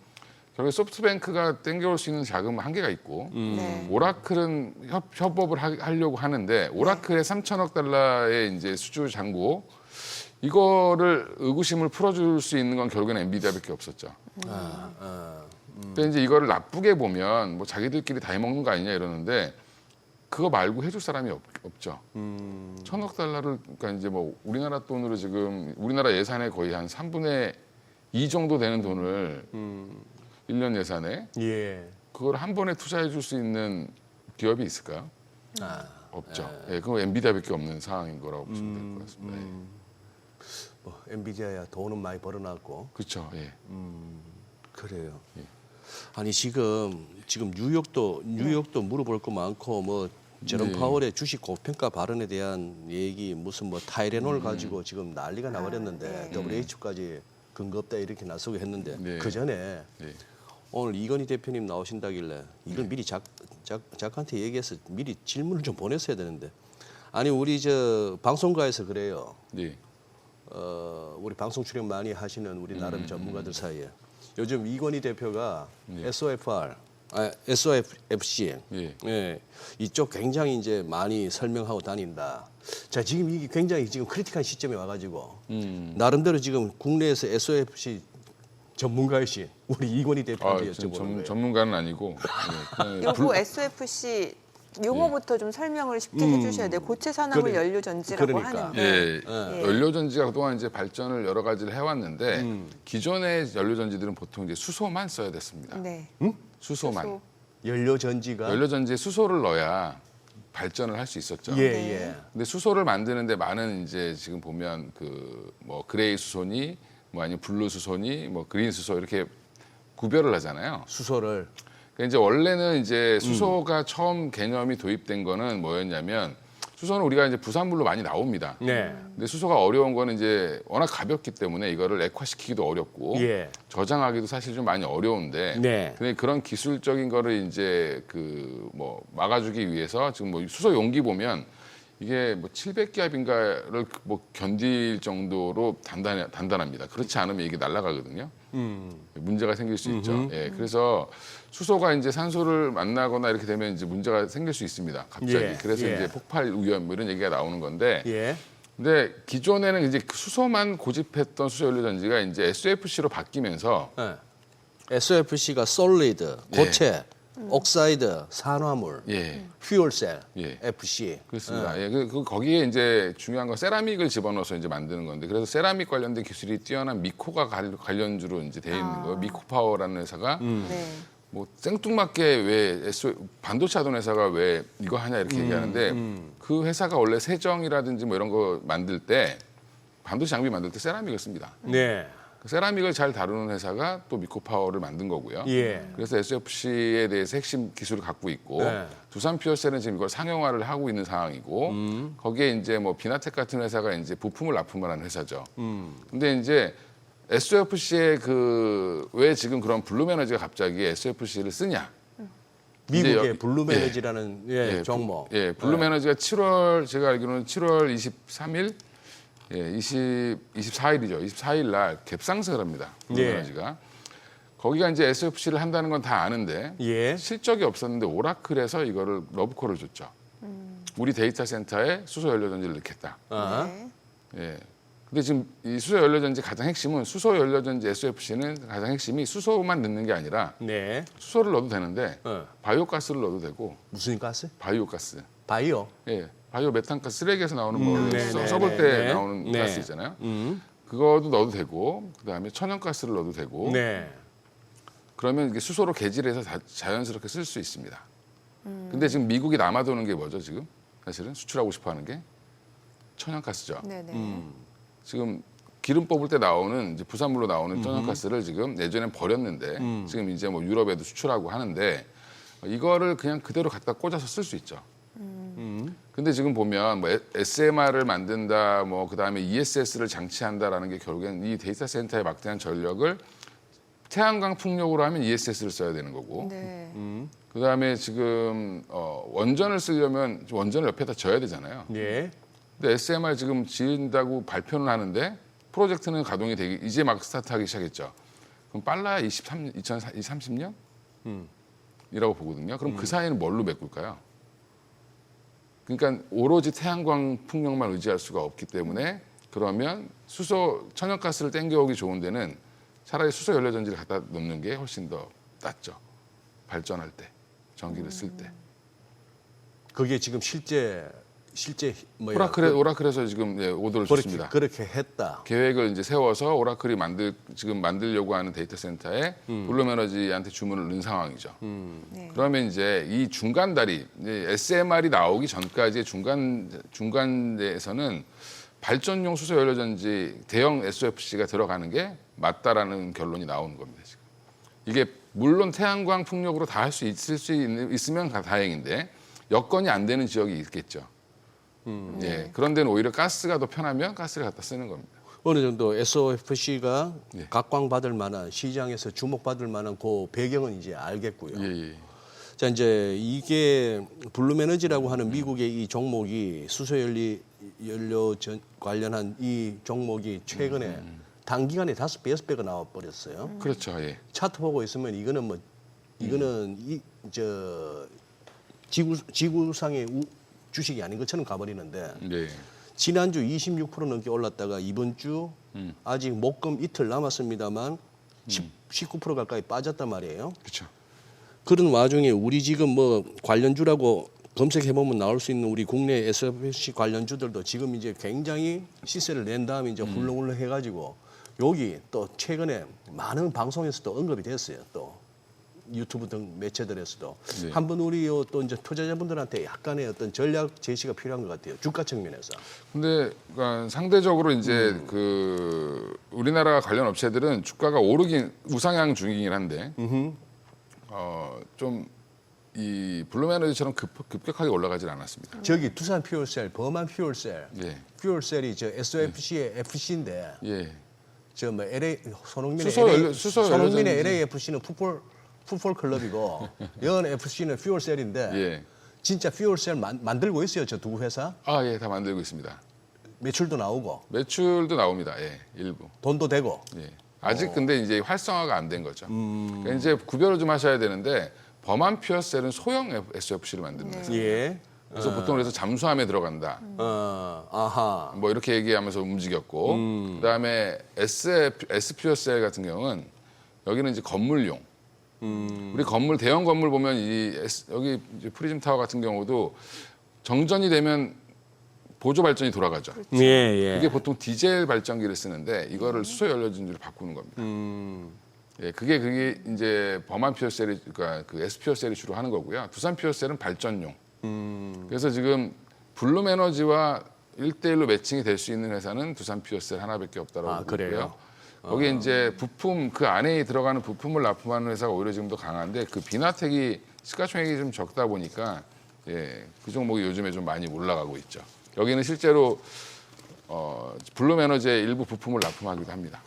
결국 소프트뱅크가 땡겨올 수 있는 자금 한계가 있고 네. 오라클은 협업을 하려고 하는데 오라클의 3천억 달러의 이제 수주 잔고 이거를 의구심을 풀어줄 수 있는 건 결국에는 엔비디아밖에 없었죠. 근데 이제 이거를 나쁘게 보면 뭐 자기들끼리 다 해먹는 거 아니냐 이러는데 그거 말고 해줄 사람이 없죠. 1,000억 달러를 그러니까 이제 뭐 우리나라 돈으로 지금 우리나라 예산의 거의 한 3분의 2 정도 되는 돈을 1년 예산에 예. 그걸 한 번에 투자해 줄 수 있는 기업이 있을까요? 없죠. 예, 그거 엔비디아밖에 없는 상황인 거라고 보시면 될 것 같습니다. 예. 뭐 엔비디아야 돈은 많이 벌어놨고. 그렇죠. 예. 그래요. 예. 아니 지금 뉴욕도 물어볼 거 많고 뭐 제롬 네. 파월의 주식 고평가 발언에 대한 얘기 무슨 뭐 타이레놀 가지고 지금 난리가 나버렸는데 WHO까지 근거 없다 이렇게 나서고 했는데 네. 그 전에 예. 오늘 이건희 대표님 나오신다길래 이걸 미리 작가한테 얘기해서 미리 질문을 좀 보냈어야 되는데 아니 우리 저 방송가에서 그래요. 예. 우리 방송 출연 많이 하시는 우리 나름 전문가들 사이에 요즘 이건희 대표가 SOFC 예. 이쪽 굉장히 이제 많이 설명하고 다닌다. 자 지금 이게 굉장히 지금 크리티컬 시점에 와가지고 나름대로 지금 국내에서 SOFC 전문가이신 우리 이건희 대표한테 여쭤보는 거예요. 전문가는 아니고 예, 그냥 요거 SOFC 용어부터 좀 설명을 쉽게 해주셔야 돼요. 고체 산화물 그래. 연료 전지라고 그러니까. 하는데. 예, 연료 전지가 그동안 이제 발전을 여러 가지를 해왔는데 기존의 연료 전지들은 보통 이제 수소만 써야 됐습니다. 네. 수소만. 수소. 연료 전지가 연료 전지에 수소를 넣어야 발전을 할 수 있었죠. 예. 근데 수소를 만드는데 많은 이제 지금 보면 그 뭐 그레이 수소니 뭐 아니면 블루 수소니 뭐 그린 수소 이렇게 구별을 하잖아요. 수소를 그러니까 이제 원래는 이제 수소가 처음 개념이 도입된 거는 뭐였냐면 수소는 우리가 이제 부산물로 많이 나옵니다. 네. 근데 수소가 어려운 거는 이제 워낙 가볍기 때문에 이거를 액화시키기도 어렵고 예. 저장하기도 사실 좀 많이 어려운데 네. 근데 그런 기술적인 거를 이제 그 뭐 막아주기 위해서 지금 뭐 수소 용기 보면 이게 뭐 700기압인가를 뭐 견딜 정도로 단단합니다. 그렇지 않으면 이게 날아가거든요. 문제가 생길 수 있죠. 예, 그래서 수소가 이제 산소를 만나거나 이렇게 되면 이제 문제가 생길 수 있습니다. 갑자기. 예, 그래서 예. 이제 폭발 위험 뭐 이런 얘기가 나오는 건데. 예. 근데 기존에는 이제 그 수소만 고집했던 수소 연료 전지가 이제 SOFC로 바뀌면서 SOFC가 솔리드, 고체, 옥사이드, 산화물, 예. 퓨얼셀, 예. FC. 그렇습니다. 예, 거기에 이제 중요한 건 세라믹을 집어넣어서 이제 만드는 건데 그래서 세라믹 관련된 기술이 뛰어난 미코가 관련주로 이제 돼 있는 거예요. 미코파워라는 회사가 네. 뭐 생뚱맞게 왜 반도체 하던 회사가 왜 이거 하냐 이렇게 얘기하는데 그 회사가 원래 세정이라든지 뭐 이런 거 만들 때 반도체 장비 만들 때 세라믹을 씁니다. 네. 그 세라믹을 잘 다루는 회사가 또 미코파워를 만든 거고요. 예. 그래서 SOFC에 대해서 핵심 기술을 갖고 있고 네. 두산 퓨어셀은 지금 이걸 상용화를 하고 있는 상황이고 거기에 이제 뭐 비나텍 같은 회사가 이제 부품을 납품을 하는 회사죠. 근데 이제 SOFC의 그 왜 지금 그런 블룸에너지가 갑자기 SOFC를 쓰냐? 미국의 여기- 블룸에너지라는 종목. 블룸에너지가 7월 제가 알기로는 7월 23일 24일이죠. 24일 날 갭상승을 합니다. 블룸에너지가. 거기가 이제 SOFC를 한다는 건 다 아는데 예. 실적이 없었는데 오라클에서 이거를 러브콜을 줬죠. 우리 데이터 센터에 수소 연료 전지를 넣겠다. 네. 예. 근데 지금 이 수소 연료 전지 가장 핵심은 수소 연료 전지 SOFC는 가장 핵심이 수소만 넣는 게 아니라 네. 수소를 넣어도 되는데 어. 바이오가스를 넣어도 되고 무슨 가스? 바이오가스. 바이오. 예. 바이오 메탄가스 쓰레기에서 나오는 뭐 네, 썩을 네, 때 네. 나오는 네. 가스 있잖아요. 그거도 넣어도 되고 그다음에 천연가스를 넣어도 되고 네. 그러면 이게 수소로 개질해서 자연스럽게 쓸 수 있습니다. 근데 지금 미국이 남아도는 게 뭐죠 지금? 사실은 수출하고 싶어하는 게 천연가스죠. 네네. 지금 기름 뽑을 때 나오는 이제 부산물로 나오는 천연가스를 지금 예전엔 버렸는데 지금 이제 뭐 유럽에도 수출하고 하는데 이거를 그냥 그대로 갖다 꽂아서 쓸 수 있죠. 근데 지금 보면 뭐 SMR을 만든다, 뭐 그다음에 ESS를 장치한다라는 게 결국엔 이 데이터 센터의 막대한 전력을 태양광 풍력으로 하면 ESS를 써야 되는 거고, 네. 그다음에 지금 원전을 쓰려면 원전을 옆에다 져야 되잖아요. 예. 근데 SMR 지금 지은다고 발표는 하는데 프로젝트는 가동이 되기 이제 막 스타트하기 시작했죠. 그럼 빨라야 2030년? 이라고 보거든요. 그럼 그 사이에는 뭘로 메꿀까요? 그러니까 오로지 태양광 풍력만 의지할 수가 없기 때문에 그러면 수소 천연가스를 땡겨오기 좋은 데는 차라리 수소 연료 전지를 갖다 놓는 게 훨씬 더 낮죠. 발전할 때, 전기를 쓸 때. 그게 지금 실제 뭐야? 오라클에서 지금 오더를 줬습니다. 그렇게 했다. 계획을 이제 세워서 오라클이 지금 만들려고 하는 데이터 센터에 블룸에너지한테 주문을 넣은 상황이죠. 네. 그러면 이제 이 중간 다리, SMR이 나오기 전까지의 중간에서는 발전용 수소 연료전지 대형 SOFC가 들어가는 게 맞다라는 결론이 나오는 겁니다. 지금 이게 물론 태양광 풍력으로 다 할 수 있으면 다행인데 여건이 안 되는 지역이 있겠죠. 예, 그런 데는 오히려 가스가 더 편하면 가스를 갖다 쓰는 겁니다. 어느 정도 SOFC가 예. 각광받을 만한 시장에서 주목받을 만한 그 배경은 이제 알겠고요. 예. 자, 이제 이게 블룸에너지라고 하는 미국의 이 종목이 수소연료 관련한 이 종목이 최근에 단기간에 5배, 6배가 나와 버렸어요. 그렇죠. 예. 차트 보고 있으면 이거는 지구상의 주식이 아닌 것처럼 가버리는데 네. 지난주 26% 넘게 올랐다가 이번 주 아직 목금 이틀 남았습니다만 19% 가까이 빠졌단 말이에요. 그렇죠. 그런 와중에 우리 지금 뭐 관련주라고 검색해보면 나올 수 있는 우리 국내 SFC 관련주들도 지금 이제 굉장히 시세를 낸 다음에 이제 훌렁훌렁 해가지고 여기 또 최근에 많은 방송에서도 언급이 됐어요. 또 유튜브 등 매체들에서도 네. 한번 우리 또 이제 투자자분들한테 약간의 어떤 전략 제시가 필요한 것 같아요. 주가 측면에서. 근데 그러니까 상대적으로 이제 그 우리나라 관련 업체들은 주가가 오르긴 우상향 중이긴 한데 좀 이 블룸에너지처럼 급격하게 올라가질 않았습니다. 저기 두산 퓨얼셀, 범한 퓨얼셀, 예. 퓨얼셀이 저 SOFC의 FC인데 예. 저 뭐 LA 손흥민의 수소 손흥민의 연료전지. LAFC는 풋볼 클럽이고 연 FC는 퓨얼셀인데 예. 진짜 퓨얼셀 만들고 있어요. 저 두 회사 예, 다 만들고 있습니다. 매출도 나오고 매출도 나옵니다. 예, 일부. 돈도 되고. 예. 아직 근데 이제 활성화가 안 된 거죠. 그러니까 이제 구별을 좀 하셔야 되는데 범한 퓨어셀은 소형 SOFC를 만드는 거예요. 예. 그래서 보통 그래서 잠수함에 들어간다. 아하. 뭐 이렇게 얘기하면서 움직였고 그다음에 S 퓨어셀 같은 경우는 여기는 이제 건물용. 우리 대형 건물 보면 여기 이제 프리즘 타워 같은 경우도 정전이 되면 보조 발전이 돌아가죠. 예. 그게 보통 디젤 발전기를 쓰는데 이거를 수소 연료전지로 바꾸는 겁니다. 예, 그게 이제 범한 퓨어셀이 그러니까 그 S 퓨어셀이 주로 하는 거고요. 두산 퓨어셀은 발전용. 그래서 지금 블룸에너지와 1대1로 매칭이 될 수 있는 회사는 두산 퓨어셀 하나밖에 없다라고 보고 그래요? 있고요. 거기에 이제 부품 그 안에 들어가는 부품을 납품하는 회사가 오히려 지금 더 강한데 그 비나텍이 시가총액이 좀 적다 보니까 그 종목이 요즘에 좀 많이 올라가고 있죠. 여기는 실제로 블룸에너지의 일부 부품을 납품하기도 합니다.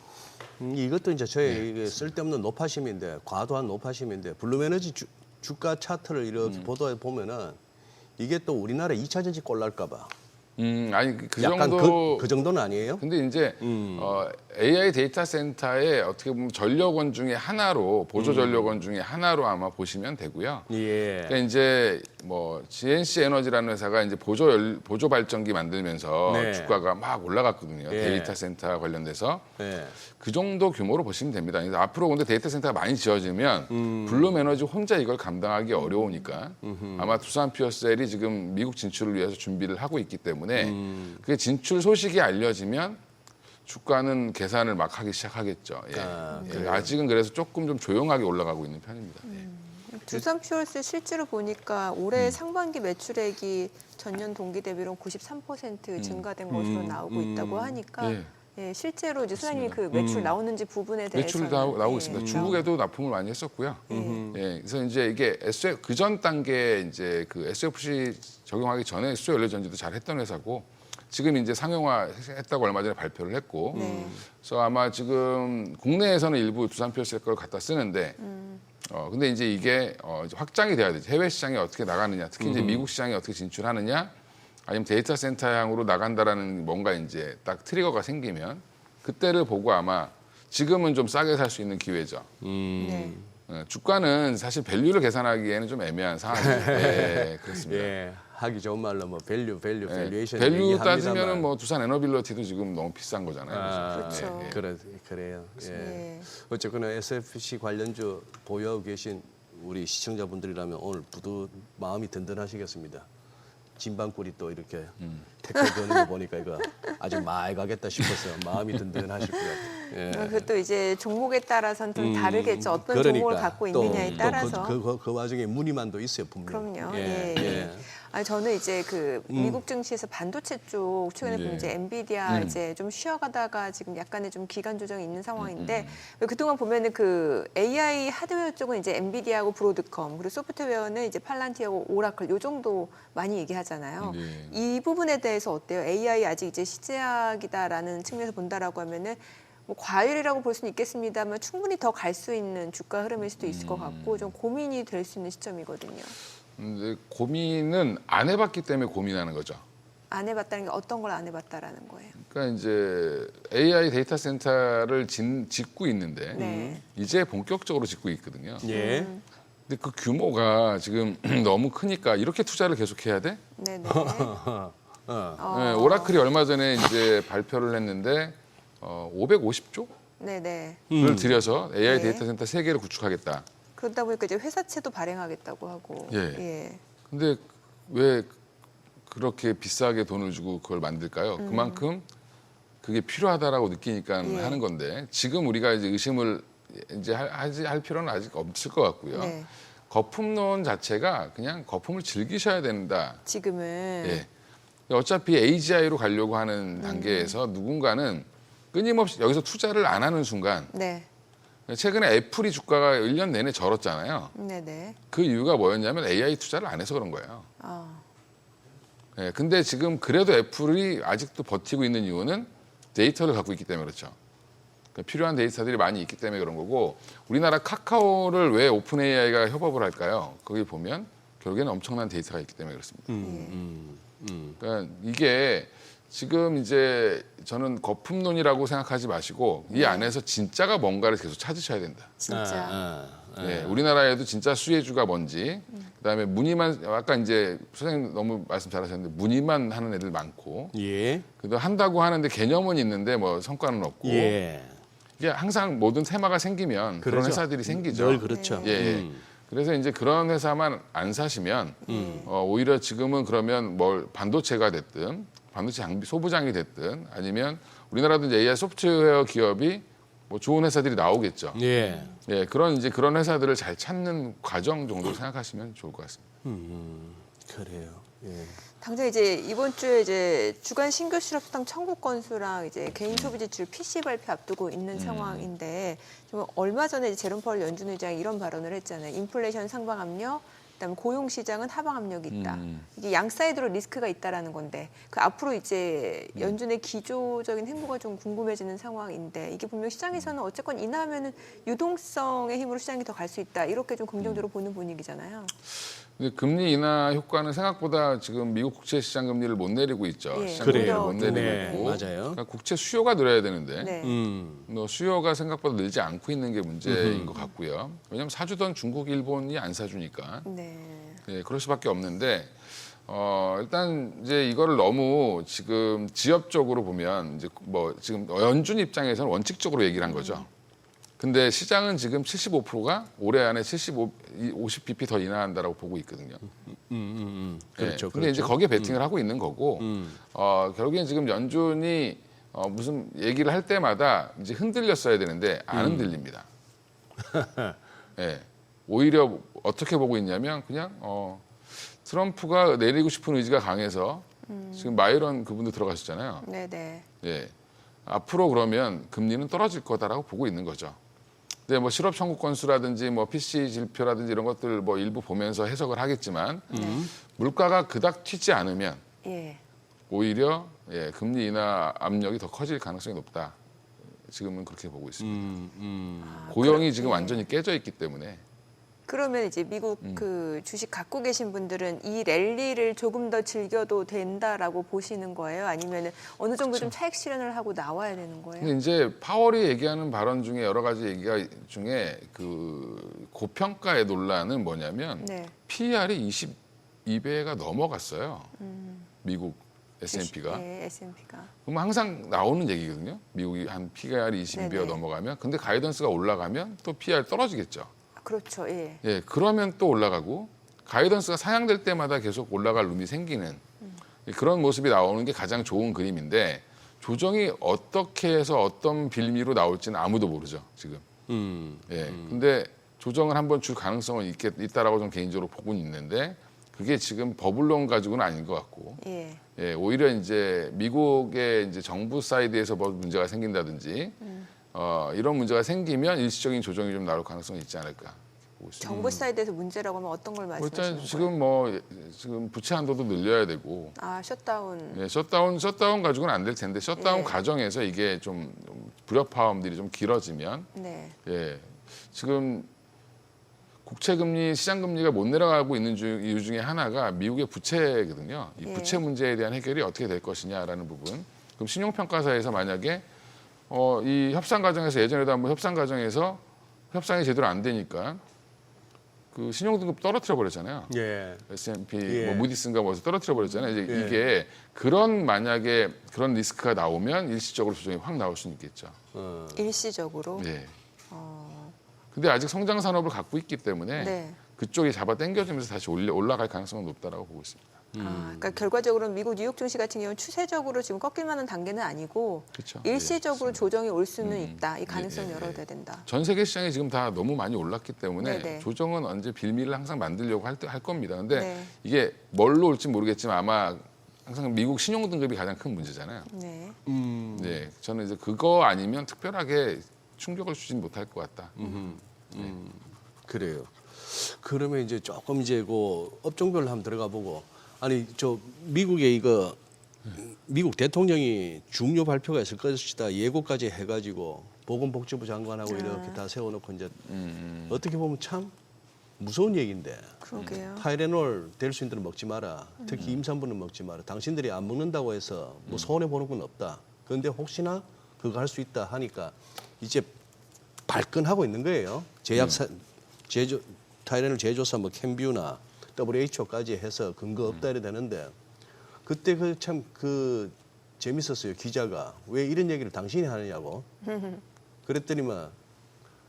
이것도 이제 저의 이게 쓸데없는 노파심인데 과도한 노파심인데 블룸에너지 주가 차트를 이렇게 보도해 보면은 이게 또 우리나라 2차 전지 꼴날까 봐. 아니 그 약간 정도 그 정도는 아니에요? 근데 이제 AI 데이터 센터의 어떻게 보면 전력원 중에 하나로 보조 전력원 중에 하나로 아마 보시면 되고요. 예. 그러니까 이제 뭐 GNC 에너지라는 회사가 이제 보조 발전기 만들면서 네. 주가가 막 올라갔거든요. 예. 데이터 센터 관련돼서 예. 그 정도 규모로 보시면 됩니다. 그래서 앞으로 근데 데이터 센터가 많이 지어지면 블룸 에너지 혼자 이걸 감당하기 어려우니까 아마 두산 퓨어셀이 지금 미국 진출을 위해서 준비를 하고 있기 때문에 그 진출 소식이 알려지면 주가는 계산을 막 하기 시작하겠죠. 예. 아직은 그래서 조금 좀 조용하게 올라가고 있는 편입니다. 두산 퓨얼스 실제로 보니까 올해 상반기 매출액이 전년 동기 대비로 93% 증가된 것으로 나오고 있다고 하니까 실제로 이제 소장님이 그 매출 나오는지 부분에 대해서 매출 나오고 있습니다. 중국에도 납품을 많이 했었고요. 그래서 이제 이게 그전 단계 이제 그 SOFC 적용하기 전에 수소 연료전지도 잘 했던 회사고 지금 이제 상용화했다고 얼마 전에 발표를 했고 그래서 아마 지금 국내에서는 일부 두산 퓨어셀 걸 갖다 쓰는데 근데 이제 이게 이제 확장이 돼야 되죠. 해외 시장에 어떻게 나가느냐, 특히 이제 미국 시장에 어떻게 진출하느냐, 아니면 데이터 센터 향으로 나간다라는 뭔가 이제 딱 트리거가 생기면 그때를 보고 아마 지금은 좀 싸게 살 수 있는 기회죠. 네. 주가는 사실 밸류를 계산하기에는 좀 애매한 상황이에요. 네, 그렇습니다. 예, 하기 좋은 말로 뭐 밸류에이션 밸류 따지면은 뭐 두산 에너빌리티도 지금 너무 비싼 거잖아요. 그렇죠. 그래요. 예. 예. 어쨌거나 SFC 관련주 보유하고 계신 우리 시청자분들이라면 오늘 마음이 든든하시겠습니다. 진방꿀이 또 이렇게 태클 거는 거 보니까 이거 아주 많이 가겠다 싶어서 마음이 든든하실 것 같아요. 예. 그것도 이제 종목에 따라서는 좀 다르겠죠. 어떤 종목을 갖고 있느냐에 따라서. 그 와중에 무늬만도 있어요, 분명. 그럼요. 예. 아니, 저는 이제 그 미국 증시에서 반도체 쪽 최근에 보면 이제 엔비디아 이제 좀 쉬어가다가 지금 약간의 좀 기간 조정이 있는 상황인데 그동안 보면은 그 AI 하드웨어 쪽은 이제 엔비디아하고 브로드컴 그리고 소프트웨어는 이제 팔란티하고 오라클 요 정도 많이 얘기하잖아요. 이 부분에 대해서 어때요? AI 아직 이제 시작이다라는 측면에서 본다라고 하면은 뭐 과열이라고 볼 수는 있겠습니다만 충분히 더 갈 수 있는 주가 흐름일 수도 있을 것 같고 좀 고민이 될 수 있는 시점이거든요. 근데 고민은 안 해봤기 때문에 고민하는 거죠. 안 해봤다는 게 어떤 걸 안 해봤다라는 거예요? 그러니까 이제 AI 데이터 센터를 짓고 있는데 네. 이제 본격적으로 짓고 있거든요. 예. 근데 그 규모가 지금 너무 크니까 이렇게 투자를 계속해야 돼? 네네. 네, 오라클이 얼마 전에 이제 발표를 했는데 550조를 네네. 들여서 AI 네. 데이터 센터 3개를 구축하겠다. 그러다 보니까 이제 회사채도 발행하겠다고 하고. 예. 근데 왜 그렇게 비싸게 돈을 주고 그걸 만들까요? 그만큼 그게 필요하다라고 느끼니까 하는 건데 지금 우리가 이제 의심을 이제 할 필요는 아직 없을 것 같고요. 네. 거품론 자체가 그냥 거품을 즐기셔야 된다. 지금은. 예. 어차피 AGI로 가려고 하는 단계에서 누군가는 끊임없이 여기서 투자를 안 하는 순간 네. 최근에 애플이 주가가 1년 내내 절었잖아요. 네네. 그 이유가 뭐였냐면 AI 투자를 안 해서 그런 거예요. 예, 근데 지금 그래도 애플이 아직도 버티고 있는 이유는 데이터를 갖고 있기 때문에 그렇죠. 그러니까 필요한 데이터들이 많이 있기 때문에 그런 거고 우리나라 카카오를 왜 오픈 AI가 협업을 할까요? 거기 보면 결국에는 엄청난 데이터가 있기 때문에 그렇습니다. 그러니까 이게 지금 이제 저는 거품론이라고 생각하지 마시고 이 안에서 진짜가 뭔가를 계속 찾으셔야 된다. 진짜. 예, 우리나라에도 진짜 수혜주가 뭔지, 그다음에 문의만 아까 이제 선생님 너무 말씀 잘하셨는데 문의만 하는 애들 많고, 예. 그래도 한다고 하는데 개념은 있는데 뭐 성과는 없고, 예. 이게 항상 모든 테마가 생기면 그런 그렇죠. 회사들이 생기죠. 늘 그렇죠. 예. 그래서 이제 그런 회사만 안 사시면 오히려 지금은 그러면 뭘 반도체가 됐든 반도체 장비 소부장이 됐든 아니면 우리나라도 이제 AI 소프트웨어 기업이 뭐 좋은 회사들이 나오겠죠. 예. 예, 그런 회사들을 잘 찾는 과정 정도 생각하시면 좋을 것 같습니다. 그래요. 예. 당장 이제 이번 주에 이제 주간 신규 실업수당 청구 건수랑 이제 개인 소비 지출 PC 발표 앞두고 있는 상황인데 좀 얼마 전에 이제 제롬 파월 연준 의장이 이런 발언을 했잖아요. 인플레이션 상방 압력, 그다음에 고용 시장은 하방 압력이 있다. 이게 양 사이드로 리스크가 있다라는 건데 그 앞으로 이제 연준의 기조적인 행보가 좀 궁금해지는 상황인데 이게 분명 시장에서는 어쨌건 인하하면은 유동성의 힘으로 시장이 더 갈 수 있다. 이렇게 좀 긍정적으로 보는 분위기잖아요. 근데 금리 인하 효과는 생각보다 지금 미국 국채 시장 금리를 못 내리고 있죠. 예, 시장 금리를 그래요. 못 내리고 네, 있고. 맞아요. 그러니까 국채 수요가 늘어야 되는데 네. 수요가 생각보다 늘지 않고 있는 게 문제인 것 같고요. 왜냐하면 사주던 중국, 일본이 안 사주니까. 네. 네, 그럴 수밖에 없는데 일단 이제 이거를 너무 지금 지엽적으로 보면 이제 뭐 지금 연준 입장에서는 원칙적으로 얘기를 한 거죠. 근데 시장은 지금 75%가 올해 안에 50bp 더 인하한다라고 보고 있거든요. 그렇죠. 네, 근데 이제 거기에 베팅을 하고 있는 거고 결국엔 지금 연준이 무슨 얘기를 할 때마다 이제 흔들렸어야 되는데 안 흔들립니다. 네, 오히려 어떻게 보고 있냐면 그냥 트럼프가 내리고 싶은 의지가 강해서 지금 마이런 그분도 들어가셨잖아요. 네네. 예, 앞으로 그러면 금리는 떨어질 거다라고 보고 있는 거죠. 근데 뭐 실업 청구 건수라든지 뭐 PC 지표라든지 이런 것들 뭐 일부 보면서 해석을 하겠지만 물가가 그닥 튀지 않으면 예. 오히려 금리 인하 압력이 더 커질 가능성이 높다. 지금은 그렇게 보고 있습니다. 고용이 지금 완전히 깨져 있기 때문에 그러면 이제 미국 그 주식 갖고 계신 분들은 이 랠리를 조금 더 즐겨도 된다라고 보시는 거예요? 아니면 어느 정도 좀 차익 실현을 하고 나와야 되는 거예요? 근데 이제 파월이 얘기하는 발언 중에 여러 가지 얘기가 중에 그 고평가의 논란은 뭐냐면 네. PER이 22배가 넘어갔어요. 미국 S&P가. 네, S&P가. 그럼 항상 나오는 얘기거든요. 미국이 한 PER이 22배가 네네. 넘어가면 근데 가이던스가 올라가면 또 PER 떨어지겠죠. 그렇죠. 예. 예, 그러면 또 올라가고 가이던스가 상향될 때마다 계속 올라갈 룸이 생기는 그런 모습이 나오는 게 가장 좋은 그림인데 조정이 어떻게 해서 어떤 빌미로 나올지는 아무도 모르죠, 지금. 예. 근데 조정을 한번 줄 가능성은 있다라고 좀 개인적으로 보고는 있는데 그게 지금 버블론 가지고는 아닌 것 같고. 예. 예, 오히려 이제 미국의 이제 정부 사이드에서 뭐 문제가 생긴다든지 이런 문제가 생기면 일시적인 조정이 좀 나올 가능성이 있지 않을까 보고 있습니다. 정부 사이드에서 문제라고 하면 어떤 걸 말씀하시는 일단 거예요? 지금 부채 한도도 늘려야 되고 아, 셧다운. 예, 셧다운 가지고는 안 될 텐데 셧다운 예. 과정에서 이게 좀 불협화음들이 좀 길어지면 네. 예, 지금 국채금리, 시장금리가 못 내려가고 있는 이유 중에 하나가 미국의 부채거든요. 이 예. 부채 문제에 대한 해결이 어떻게 될 것이냐라는 부분. 그럼 신용평가사에서 만약에 이 협상 과정에서 예전에도 한번 협상 과정에서 협상이 제대로 안 되니까 그 신용등급 떨어뜨려 버렸잖아요. 예. S&P, 예. 뭐 무디스인가 뭐서 떨어뜨려 버렸잖아요. 이제 예. 이게 만약에 그런 리스크가 나오면 일시적으로 조정이 확 나올 수는 있겠죠. 일시적으로. 네. 어, 근데 아직 성장 산업을 갖고 있기 때문에 네. 그쪽이 잡아 당겨주면서 다시 올라갈 가능성은 높다라고 보고 있습니다. 아, 그러니까 결과적으로 미국 뉴욕 증시 같은 경우는 추세적으로 지금 꺾일 만한 단계는 아니고 그렇죠. 일시적으로 예, 조정이 올 수는 있다. 이 예, 가능성 예, 열어둬야 예. 된다. 전 세계 시장이 지금 다 너무 많이 올랐기 때문에 네네. 조정은 언제 빌미를 항상 만들려고 할 겁니다. 근데 네. 이게 뭘로 올지 모르겠지만 아마 항상 미국 신용 등급이 가장 큰 문제잖아요. 네. 네, 저는 이제 그거 아니면 특별하게 충격을 주진 못할 것 같다. 그래요. 그러면 이제 조금 이제 그 업종별로 한번 들어가 보고 아니 저 미국에 이거 미국 대통령이 중요 발표가 있을 것이다 예고까지 해가지고 보건복지부 장관하고 이렇게 다 세워놓고 이제 어떻게 보면 참 무서운 얘기인데 그러게요. 타이레놀 될 수 있는 대로 먹지 마라. 특히 임산부는 먹지 마라. 당신들이 안 먹는다고 해서 뭐 손해 보는 건 없다. 그런데 혹시나 그거 할 수 있다 하니까 이제 발끈하고 있는 거예요. 제약사 제조 타이레놀 제조사 뭐 캠뷰나 WHO까지 해서 근거 없다 이래 되는데 그때 그 참 그 재밌었어요. 기자가 왜 이런 얘기를 당신이 하느냐고. 그랬더니만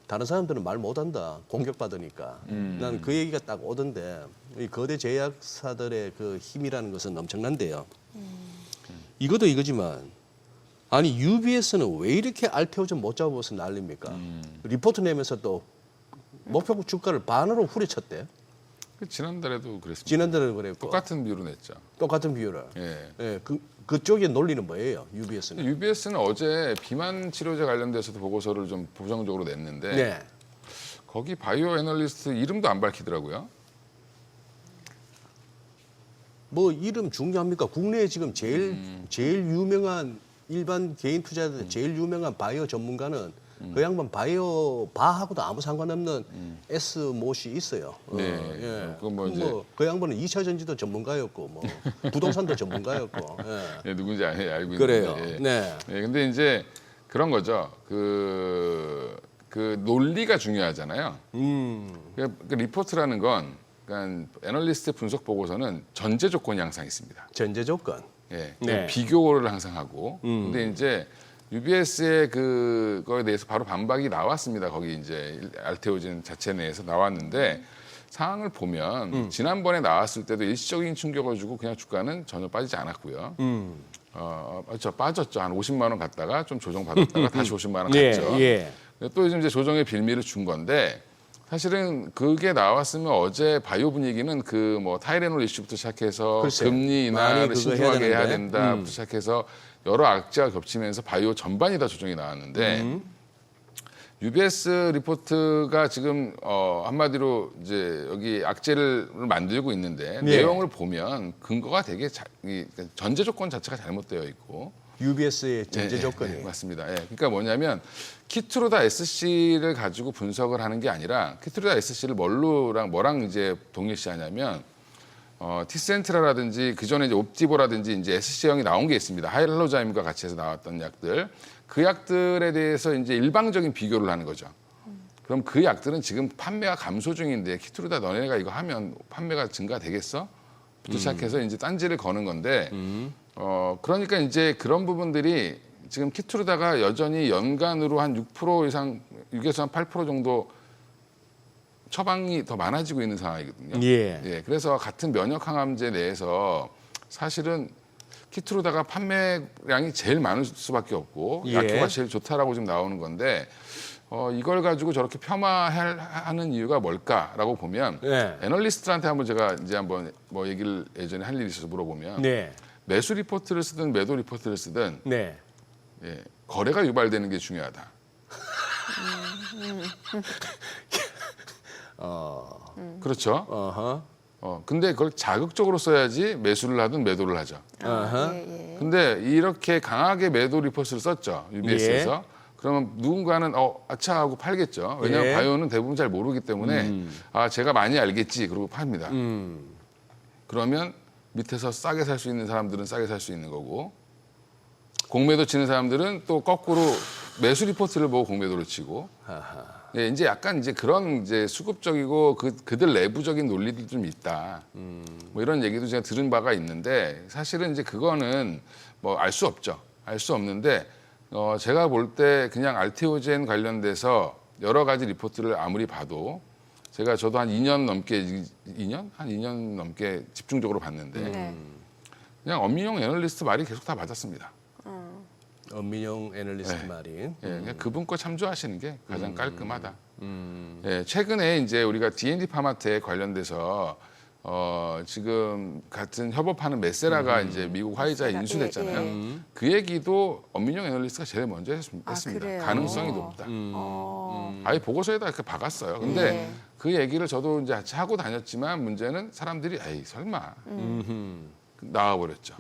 다른 사람들은 말 못한다. 공격받으니까. 난 그 얘기가 딱 오던데 이 거대 제약사들의 그 힘이라는 것은 엄청난데요. 이것도 이거지만 아니 UBS는 왜 이렇게 알테오전 못 잡아서 난립니까? 리포트 내면서 또 목표 주가를 반으로 후려쳤대. 지난달에도 그랬습니다. 지난달에 그랬고 똑같은 비율로 냈죠. 똑같은 비율을. 예. 예, 그쪽의 논리는 뭐예요? UBS는. UBS는 어제 비만 치료제 관련돼서도 보고서를 좀 부정적으로 냈는데 네. 거기 바이오 애널리스트 이름도 안 밝히더라고요. 뭐 이름 중요합니까? 국내에 지금 제일 유명한 일반 개인 투자자들 제일 유명한 바이오 전문가는 그 양반 바이오 바하고도 아무 상관없는 S 모씨 있어요. 네. 예. 그건 뭐 이제 그 양반은 2차 전지도 전문가였고 뭐 부동산도 전문가였고. 예. 예, 누군지 알고 그래요. 있는데. 예. 네. 예, 근데 이제 그런 거죠. 그 논리가 중요하잖아요. 그 리포트라는 건 그러니까 애널리스트 분석 보고서는 전제 조건이 항상 있습니다. 전제 조건. 예, 네. 비교를 항상 하고. 근데 이제 UBS의 그거에 대해서 바로 반박이 나왔습니다. 거기 이제 알테오진 자체 내에서 나왔는데 상황을 보면 지난번에 나왔을 때도 일시적인 충격을 주고 그냥 주가는 전혀 빠지지 않았고요. 빠졌죠. 한 50만 원 갔다가 좀 조정받았다가 다시 50만 원 갔죠. 예. 또 이제 조정의 빌미를 준 건데 사실은 그게 나왔으면 어제 바이오 분위기는 그 뭐 타이레놀 이슈부터 시작해서 글쎄, 금리 많이 인하를 그거 신중하게 해야 해야 된다부터 시작해서 여러 악재가 겹치면서 바이오 전반이 다 조정이 나왔는데 UBS 리포트가 지금 한마디로 이제 여기 악재를 만들고 있는데 내용을 보면 근거가 되게 전제 조건 자체가 잘못되어 있고 UBS의 전제 예, 조건이. 예, 맞습니다. 예, 그러니까 뭐냐면 키트루다 SC를 가지고 분석을 하는 게 아니라 키트루다 SC를 뭐랑 이제 동일시하냐면 티센트라라든지 그 전에 이제 옵티보라든지 이제 SC형이 나온 게 있습니다. 하이알로자임과 같이 해서 나왔던 약들. 그 약들에 대해서 이제 일방적인 비교를 하는 거죠. 그럼 그 약들은 지금 판매가 감소 중인데 키트루다 너네가 이거 하면 판매가 증가되겠어? 부터 시작해서 이제 딴지를 거는 건데 그러니까 이제 그런 부분들이 지금 키트루다가 여전히 연간으로 한 6% 이상 6에서 한 8% 정도 처방이 더 많아지고 있는 상황이거든요. 예. 그래서 같은 면역 항암제 내에서 사실은 키트루다가 판매량이 제일 많을 수밖에 없고 예. 약효가 제일 좋다라고 지금 나오는 건데 이걸 가지고 저렇게 폄하하는 이유가 뭘까라고 보면 네. 애널리스트한테 한번 제가 이제 한번 뭐 얘기를 예전에 할 일이 있어서 물어보면 네. 매수 리포트를 쓰든 매도 리포트를 쓰든 네. 예, 거래가 유발되는 게 중요하다. 그렇죠. 근데 그걸 자극적으로 써야지 매수를 하든 매도를 하죠. 예, 예. 근데 이렇게 강하게 매도 리포트를 썼죠. UBS에서. 그러면 누군가는 아차 하고 팔겠죠. 왜냐하면 예. 바이오는 대부분 잘 모르기 때문에 제가 많이 알겠지 그러고 팝니다. 그러면 밑에서 싸게 살 수 있는 사람들은 싸게 살 수 있는 거고 공매도 치는 사람들은 또 거꾸로 매수 리포트를 보고 공매도를 치고 예, 이제 약간 이제 그런 이제 수급적이고 그들 내부적인 논리들 좀 있다. 뭐 이런 얘기도 제가 들은 바가 있는데 사실은 이제 그거는 뭐 알 수 없죠. 알 수 없는데 제가 볼 때 그냥 알테오젠 관련돼서 여러 가지 리포트를 아무리 봐도 저도 한 2년 넘게 2년 넘게 집중적으로 봤는데 네. 그냥 엄민용 애널리스트 말이 계속 다 맞았습니다. 엄민용 애널리스트 네. 말이. 예, 그냥 그분 거 참조하시는 게 가장 깔끔하다. 예, 최근에 이제 우리가 D&D 파마텍 관련돼서 지금 같은 협업하는 메세라가 이제 미국 화이자에 메세라, 인수됐잖아요. 예, 그 얘기도 엄민용 애널리스트가 제일 먼저 했습니다. 그래요? 가능성이 높다. 아예 보고서에다 이렇게 박았어요. 근데 예. 그 얘기를 저도 이제 같이 하고 다녔지만 문제는 사람들이 에이 설마 나와버렸죠.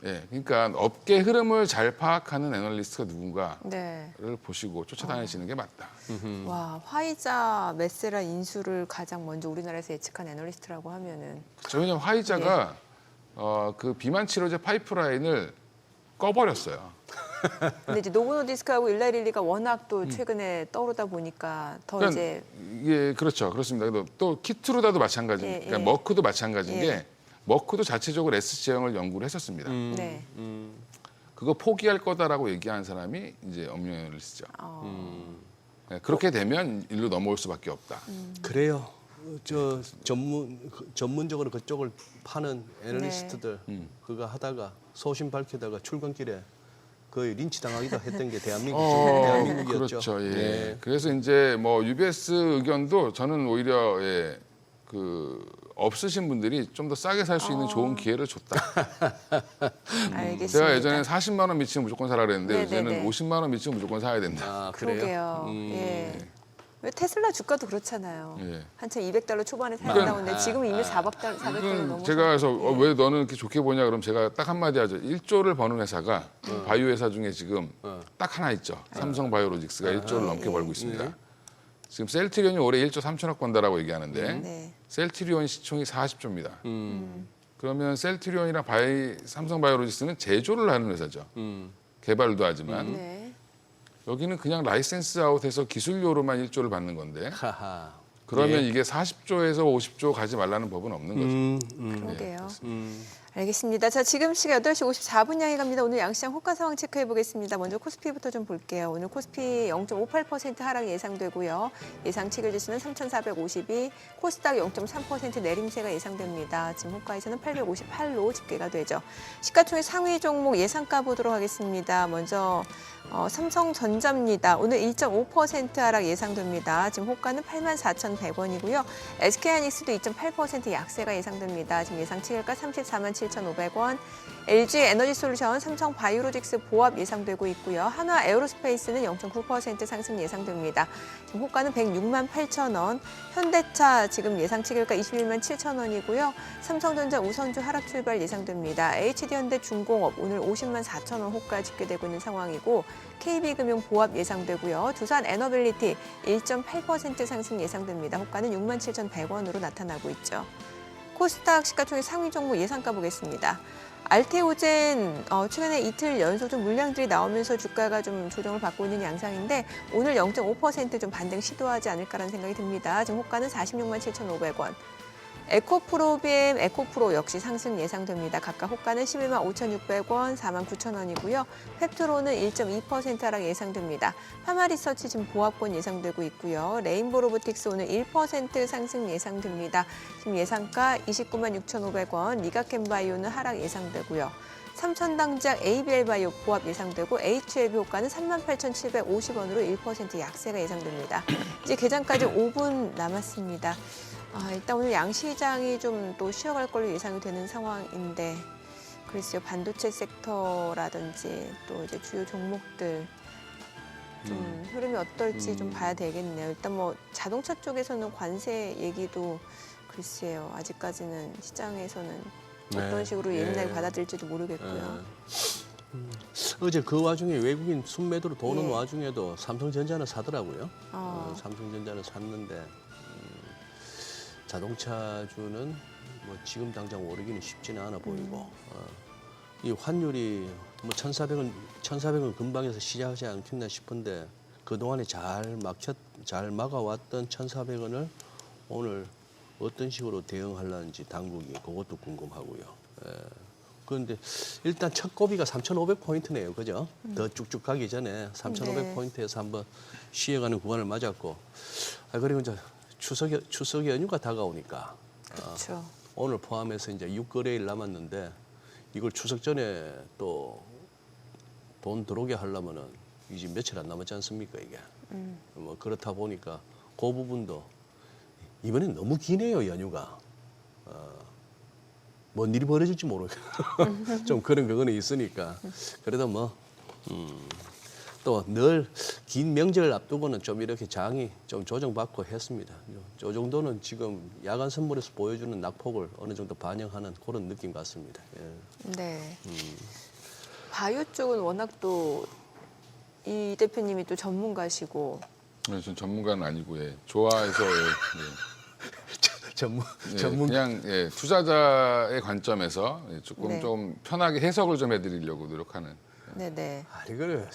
예, 그러니까 업계 흐름을 잘 파악하는 애널리스트가 누군가를 네. 보시고 쫓아다니시는 게 맞다. 와, 화이자 메세라 인수를 가장 먼저 우리나라에서 예측한 애널리스트라고 하면은 그렇죠. 왜냐면 화이자가 그 비만 치료제 파이프라인을 꺼버렸어요. 근데 이제 노보노디스크하고 일라릴리가 워낙 또 최근에 떠오르다 보니까 더 그러니까 이제 예, 그렇죠. 그렇습니다. 또 키트루다도 마찬가지. 예, 그러니까 예. 머크도 마찬가지인 예. 게 머크도 자체적으로 SC형을 연구를 했었습니다. 네. 그거 포기할 거다라고 얘기한 사람이 이제 엄민용 애널리스트죠. 네, 그렇게 되면 일로 넘어올 수밖에 없다. 그래요. 저 전문적으로 그쪽을 파는 애널리스트들 그거 하다가 소신 밝히다가 출근길에 거의 린치 당하기도 했던 게 대한민국이었죠. 그렇죠. 예. 네. 그래서 이제 뭐 UBS 의견도 저는 오히려 없으신 분들이 좀 더 싸게 살 수 있는 좋은 기회를 줬다. 알겠습니다. 제가 예전에 40만 원 미치면 무조건 사라 그랬는데 네네네. 요새는 50만 원 미치면 무조건 사야 된다. 아, 그래요? 그러게요. 예. 왜 테슬라 주가도 그렇잖아요. 예. 한참 $200 초반에 사야 그러니까- 된다고 했는데 지금 이미 400달러 이건 넘어서 제가 그래서 왜 너는 이렇게 좋게 보냐 그럼 제가 딱 한마디 하죠. 1조를 버는 회사가 바이오 회사 중에 지금 딱 하나 있죠. 삼성 바이오로직스가 1조를 넘게 벌고 있습니다. 지금 셀트리온이 올해 1조 3천억 번다라고 얘기하는데 네. 셀트리온 시총이 40조입니다. 그러면 셀트리온이랑 삼성 바이오로직스는 제조를 하는 회사죠. 개발도 하지만 네. 여기는 그냥 라이센스 아웃해서 기술료로만 1조를 받는 건데 하하. 그러면 예. 이게 40조에서 50조 가지 말라는 법은 없는 거죠. 그러게요. 알겠습니다. 자, 지금 시각 8시 54분 향해 갑니다. 오늘 양시장 호가 상황 체크해 보겠습니다. 먼저 코스피부터 좀 볼게요. 오늘 코스피 0.58% 하락 예상되고요. 예상 체결지수는 3,452, 코스닥 0.3% 내림세가 예상됩니다. 지금 호가에서는 858로 집계가 되죠. 시가총액 상위 종목 예상가 보도록 하겠습니다. 먼저 삼성전자입니다. 오늘 1.5% 하락 예상됩니다. 지금 호가는 84,100원이고요. SK하이닉스도 2.8% 약세가 예상됩니다. 지금 예상 치일가 347,500원. LG 에너지솔루션, 삼성바이오로직스 보합 예상되고 있고요. 한화 에어로스페이스는 0.9% 상승 예상됩니다. 지금 호가는 106만 8천 원. 현대차 지금 예상 치일가 21만 7천 원이고요. 삼성전자 우선주 하락 출발 예상됩니다. HD현대 중공업 오늘 50만 4천 원 호가 집계되고 있는 상황이고 KB금융 보합 예상되고요. 두산 에너빌리티 1.8% 상승 예상됩니다. 호가는 6만 7,100원으로 나타나고 있죠. 코스닥 시가총액 상위 종목 예상가 보겠습니다. 알테오젠 최근에 이틀 연속 좀 물량들이 나오면서 주가가 좀 조정을 받고 있는 양상인데 오늘 0.5% 좀 반등 시도하지 않을까라는 생각이 듭니다. 지금 호가는 46만 7,500원. 에코프로비엠, 에코프로 역시 상승 예상됩니다. 각각 호가는 11만 5,600원, 4만 9천 원이고요. 펩트로는 1.2% 하락 예상됩니다. 파마리서치 지금 보합권 예상되고 있고요. 레인보로보틱스 오늘 1% 상승 예상됩니다. 지금 예상가 29만 6,500원, 리가캠바이오는 하락 예상되고요. 삼천당작 ABL바이오 보합 예상되고 HLB 호가는 38,750원으로 1% 약세가 예상됩니다. 이제 개장까지 5분 남았습니다. 일단 오늘 양시장이 좀 또 쉬어갈 걸로 예상이 되는 상황인데 글쎄요, 반도체 섹터라든지 또 이제 주요 종목들 좀 흐름이 어떨지 좀 봐야 되겠네요. 일단 뭐 자동차 쪽에서는 관세 얘기도 글쎄요, 아직까지는 시장에서는 어떤 식으로 예민하게 받아들일지도 모르겠고요. 어제 그 와중에 외국인 순매도로 도는 예. 와중에도 삼성전자는 사더라고요. 삼성전자는 샀는데 자동차주는 뭐 지금 당장 오르기는 쉽지는 않아 보이고 이 환율이 뭐 1,400원 근방에서 시작하지 않겠나 싶은데 그동안에 잘 막아왔던 1,400원을 오늘 어떤 식으로 대응하려는지 당국이 그것도 궁금하고요. 그런데 일단 첫 고비가 3,500포인트네요. 그죠? 더 쭉쭉 가기 전에 3,500포인트에서 한번 쉬어가는 구간을 맞았고 그리고 이제 추석 연휴가 다가오니까 그렇죠. 오늘 포함해서 이제 6거래일 남았는데 이걸 추석 전에 또 돈 들어오게 하려면은 이제 며칠 안 남았지 않습니까 이게. 뭐 그렇다 보니까 그 부분도 이번엔 너무 기네요 연휴가. 뭔 일이 벌어질지 모르겠어요. 좀 그거는 있으니까. 그래도 뭐 또 늘 긴 명절을 앞두고는 좀 이렇게 장이 좀 조정받고 했습니다. 저 정도는 지금 야간 선물에서 보여주는 낙폭을 어느 정도 반영하는 그런 느낌 같습니다. 예. 네. 바이오 쪽은 워낙 또 이 대표님이 또 전문가시고 네, 전 전문가는 아니고 좋아해서 전문 그냥 투자자의 관점에서 조금 네. 좀 편하게 해석을 좀 해드리려고 노력하는. 네네. 이걸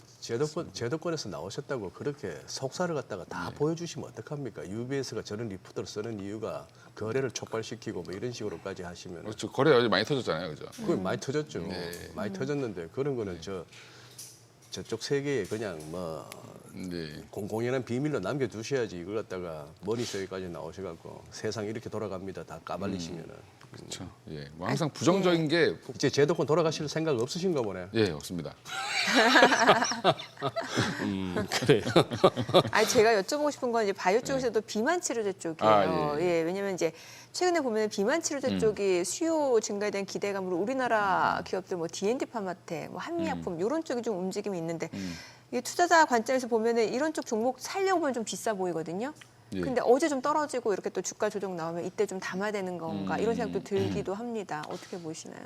제도권에서 나오셨다고 그렇게 속사를 갖다가 다 보여주시면 어떡합니까? UBS가 저런 리포트를 쓰는 이유가 거래를 촉발시키고 뭐 이런 식으로까지 하시면 그렇죠. 거래 어제 많이 터졌잖아요, 그죠? 그게 많이 터졌죠. 많이 터졌는데 그런 거는 저쪽 세계에 그냥 뭐 네. 공연한 비밀로 남겨두셔야지 이걸 갖다가 머릿속에까지 나오셔갖고 세상 이렇게 돌아갑니다. 다 까발리시면은. 그렇죠. 뭐 항상 부정적인 게 이제 제도권 돌아가실 생각 없으신가 보네. 없습니다. 그래요. 제가 여쭤보고 싶은 건 이제 바이오 쪽에서도 비만 치료제 쪽이에요. 예. 왜냐면 이제 최근에 보면 비만 치료제 쪽이 수요 증가에 대한 기대감으로 우리나라 기업들 뭐 D&D 파마텍, 뭐 한미약품 이런 쪽이 좀 움직임이 있는데 이게 투자자 관점에서 보면은 이런 쪽 종목 살려고 보면 좀 비싸 보이거든요. 예. 근데 어제 좀 떨어지고 이렇게 또 주가 조정 나오면 이때 좀 담아야 되는 건가 이런 생각도 들기도 합니다. 어떻게 보시나요?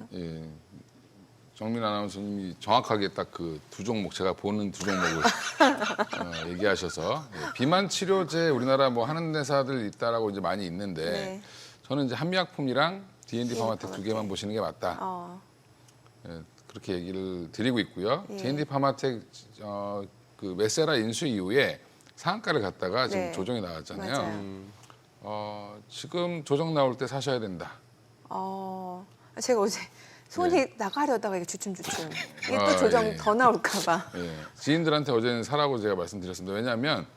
정민 아나운서님이 정확하게 딱 그 두 종목 제가 보는 두 종목을 얘기하셔서 비만 치료제 우리나라 뭐 하는 회사들 있다라고 이제 많이 있는데 네. 저는 이제 한미약품이랑 D&D 파마텍 두 개만 보시는 게 맞다. 그렇게 얘기를 드리고 있고요. 예. D&D 파마텍 그 메세라 인수 이후에 상한가를 갔다가 지금 네. 조정이 나왔잖아요. 맞아요. 지금 조정 나올 때 사셔야 된다. 제가 어제 손이 네. 나가려다가 이게 주춤주춤. 이게 또 아, 조정 예. 더 나올까 봐. 지인들한테 어제는 사라고 제가 말씀드렸습니다. 왜냐하면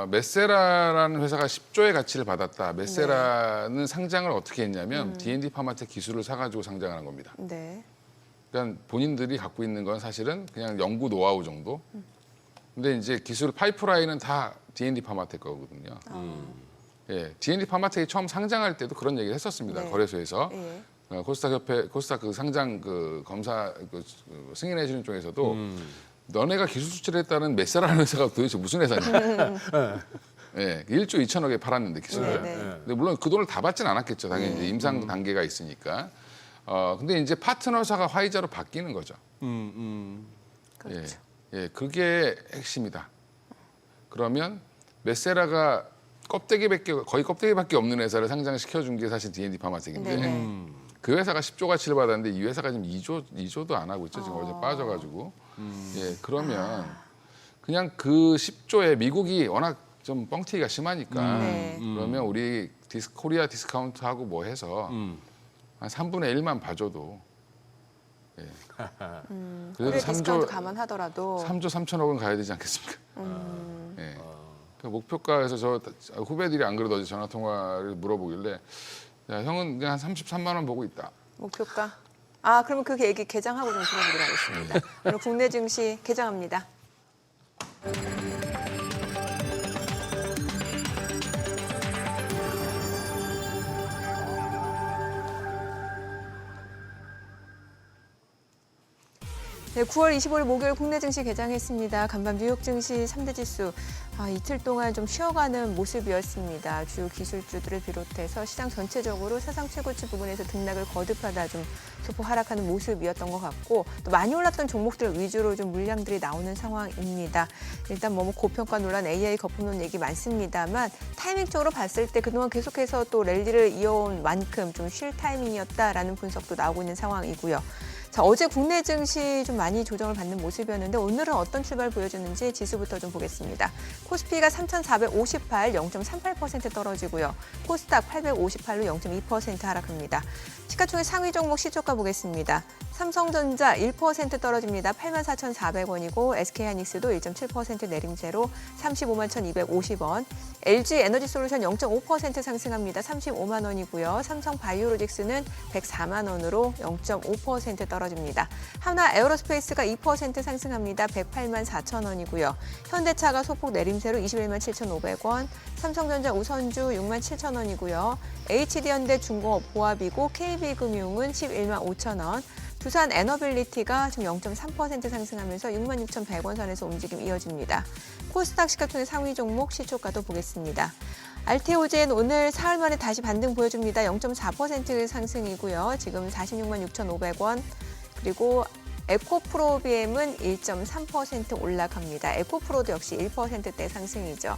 메세라라는 회사가 10조의 가치를 받았다. 메세라는 상장을 어떻게 했냐면 D&D 파마텍 기술을 사가지고 상장을 한 겁니다. 네. 그러니까 본인들이 갖고 있는 건 사실은 그냥 연구 노하우 정도. 근데 이제 기술 파이프라인은 다 D&D 파마텍 거거든요. 예, D&D 파마텍이 처음 상장할 때도 그런 얘기를 했었습니다. 네. 거래소에서. 예. 코스닥 그 상장 그 검사 승인해 주는 쪽에서도 너네가 기술 수출했다는 메세라는 회사가 도대체 무슨 회사냐? 예, 1조 2천억에 팔았는데 기술을. 네, 네. 근데 물론 그 돈을 다 받진 않았겠죠. 당연히 이제 임상 단계가 있으니까. 근데 이제 파트너사가 화이자로 바뀌는 거죠. 그렇죠. 예, 그게 핵심이다. 그러면 메세라가 거의 껍데기밖에 없는 회사를 상장시켜 준 게 사실 D&D 파마텍인데 네네. 그 회사가 10조 가치를 받았는데 이 회사가 지금 2조도 안 하고 있죠. 지금 어제 빠져가지고. 예, 그러면 그냥 그 10조에 미국이 워낙 좀 뻥튀기가 심하니까 네. 그러면 우리 코리아 디스카운트하고 뭐 해서 한 3분의 1만 봐줘도 예. 그래도 코리아 디스카운트 감안하더라도 3조 3천억은 가야 되지 않겠습니까? 예. 그 목표가에서 저 후배들이 안 그래도 어제 전화 통화를 물어보길래 야, 형은 그냥 한 33만 원 보고 있다. 목표가. 그러면 그 얘기 개장하고 좀 들어보도록 하겠습니다. 오늘 국내 증시 개장합니다. 네, 9월 25일 목요일 국내 증시 개장했습니다. 간밤 뉴욕 증시 3대 지수 이틀 동안 좀 쉬어가는 모습이었습니다. 주요 기술주들을 비롯해서 시장 전체적으로 사상 최고치 부근에서 등락을 거듭하다 좀 소폭 하락하는 모습이었던 것 같고 또 많이 올랐던 종목들 위주로 좀 물량들이 나오는 상황입니다. 일단 뭐 고평가 논란, AI 거품론 얘기 많습니다만 타이밍적으로 봤을 때 그동안 계속해서 또 랠리를 이어온 만큼 좀 쉴 타이밍이었다라는 분석도 나오고 있는 상황이고요. 자, 어제 국내 증시 좀 많이 조정을 받는 모습이었는데 오늘은 어떤 출발 보여주는지 지수부터 좀 보겠습니다. 코스피가 3,458, 0.38% 떨어지고요. 코스닥 858로 0.2% 하락합니다. 시가총액 상위 종목 시초가 보겠습니다. 삼성전자 1% 떨어집니다. 84,400원이고 SK하이닉스도 1.7% 내림세로 35만 1,250원. LG에너지솔루션 0.5% 상승합니다. 35만 원이고요. 삼성바이오로직스는 104만 원으로 0.5% 떨어집니다. 하나 에어로스페이스가 2% 상승합니다. 108만 4천 원이고요. 현대차가 소폭 내림세로 21만 7,500원. 삼성전자 우선주 6만 7천 원이고요. HD현대 중공업 보합이고 KB금융은 11만 5천 원. 두산 에너빌리티가 지금 0.3% 상승하면서 6만 6,100원 선에서 움직임 이어집니다. 코스닥 시가총액 상위 종목 시초가도 보겠습니다. 알테오젠 오늘 사흘 만에 다시 반등 보여줍니다. 0.4% 상승이고요. 지금 46만 6,500원. 그리고 에코프로비엠은 1.3% 올라갑니다. 에코프로도 역시 1%대 상승이죠.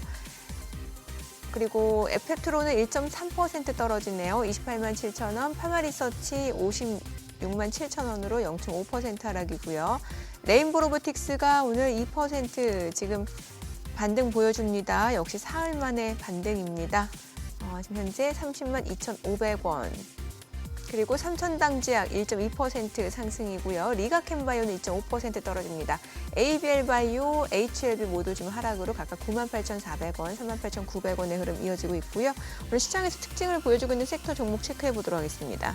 그리고 에펙트로는 1.3% 떨어지네요. 28만 7천 원. 파마리서치 56만 7천 원으로 0.5% 하락이고요. 레인보로보틱스가 오늘 2% 지금 반등 보여줍니다. 역시 사흘 만에 반등입니다. 지금 현재 30만 2,500원. 그리고 삼천당제약 1.2% 상승이고요. 리가캠바이오는 2.5% 떨어집니다. ABL바이오, HLB 모두 지금 하락으로 각각 98,400원, 38,900원의 흐름 이어지고 있고요. 오늘 시장에서 특징을 보여주고 있는 섹터 종목 체크해 보도록 하겠습니다.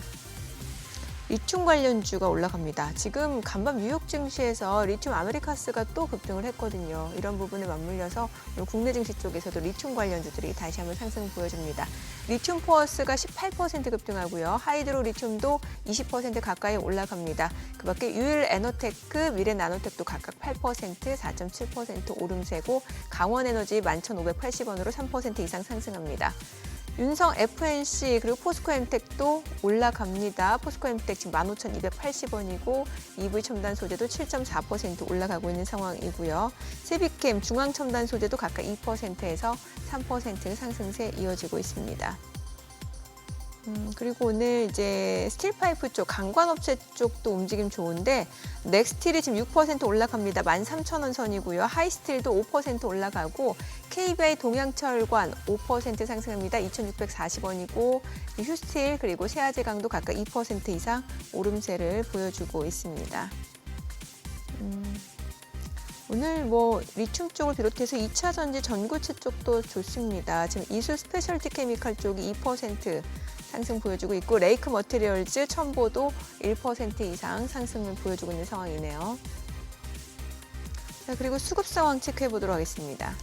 리튬 관련주가 올라갑니다. 지금 간밤 뉴욕 증시에서 리튬 아메리카스가 또 급등을 했거든요. 이런 부분에 맞물려서 오늘 국내 증시 쪽에서도 리튬 관련주들이 다시 한번 상승 보여줍니다. 리튬 포어스가 18% 급등하고요. 하이드로 리튬도 20% 가까이 올라갑니다. 그밖에 유일 에너테크, 미래 나노텍도 각각 8%, 4.7% 오름세고 강원에너지 11,580원으로 3% 이상 상승합니다. 윤성 FNC 그리고 포스코엠텍도 올라갑니다. 포스코엠텍 지금 15,280원이고 EV 첨단 소재도 7.4% 올라가고 있는 상황이고요. 세비캠 중앙 첨단 소재도 각각 2%에서 3% 상승세 이어지고 있습니다. 그리고 오늘 이제 스틸 파이프 쪽, 강관업체 쪽도 움직임 좋은데 넥스틸이 지금 6% 올라갑니다. 13,000원 선이고요. 하이스틸도 5% 올라가고 KBI 동양철관 5% 상승합니다. 2,640원이고 휴스틸 그리고 세아제강도 각각 2% 이상 오름세를 보여주고 있습니다. 오늘 뭐 리튬 쪽을 비롯해서 2차 전지 전고체 쪽도 좋습니다. 지금 이수 스페셜티 케미칼 쪽이 2%, 상승 보여주고 있고 레이크 머티리얼즈 첨보도 1% 이상 상승을 보여주고 있는 상황이네요. 자, 그리고 수급 상황 체크해 보도록 하겠습니다.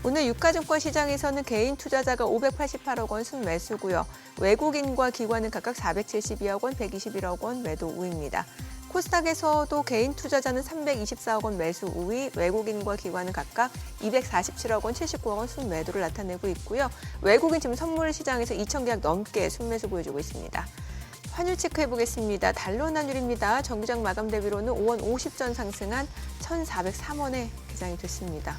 오늘 유가증권 시장에서는 개인 투자자가 588억 원 순매수고요. 외국인과 기관은 각각 472억 원, 121억 원 매도 우위입니다. 코스닥에서도 개인 투자자는 324억 원 매수 우위, 외국인과 기관은 각각 247억 원, 79억 원 순매도를 나타내고 있고요. 외국인 지금 선물 시장에서 2천 계약 넘게 순매수 보여주고 있습니다. 환율 체크해 보겠습니다. 달러 환율입니다. 정기장 마감 대비로는 5원 50전 상승한 1,403원에 개장이 됐습니다.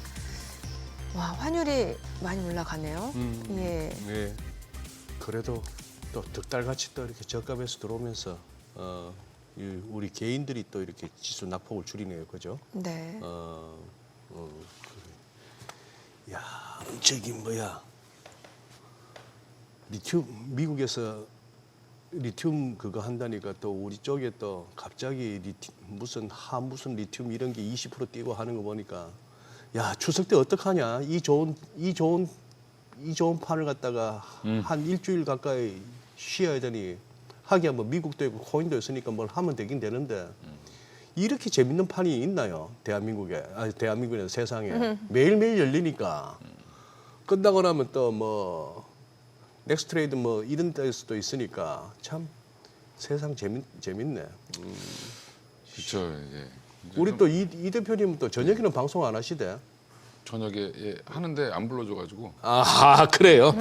와, 환율이 많이 올라가네요. 예. 네. 그래도 또 득달같이 또 이렇게 저값에서 들어오면서 우리 개인들이 또 이렇게 지수 낙폭을 줄이네요, 그죠? 네. 그래. 야, 저기 뭐야? 리튬 미국에서 리튬 그거 한다니까 또 우리 쪽에 또 갑자기 무슨 리튬 이런 게 20% 뛰고 하는 거 보니까 야, 추석 때 어떡하냐? 이 좋은 판을 갖다가 한 일주일 가까이 쉬어야 되니 하기야 뭐 미국도 있고 코인도 있으니까 뭘 하면 되긴 되는데 이렇게 재밌는 판이 있나요? 대한민국에 세상에 매일매일 열리니까 끝나고 나면 또 뭐 넥스트레이드 뭐 이런 데서도 있으니까 참 세상 재밌네. 그렇죠. 이제 우리 또 이 대표님은 또 저녁에는 방송 안 하시대? 저녁에 하는데 안 불러줘가지고 아, 그래요?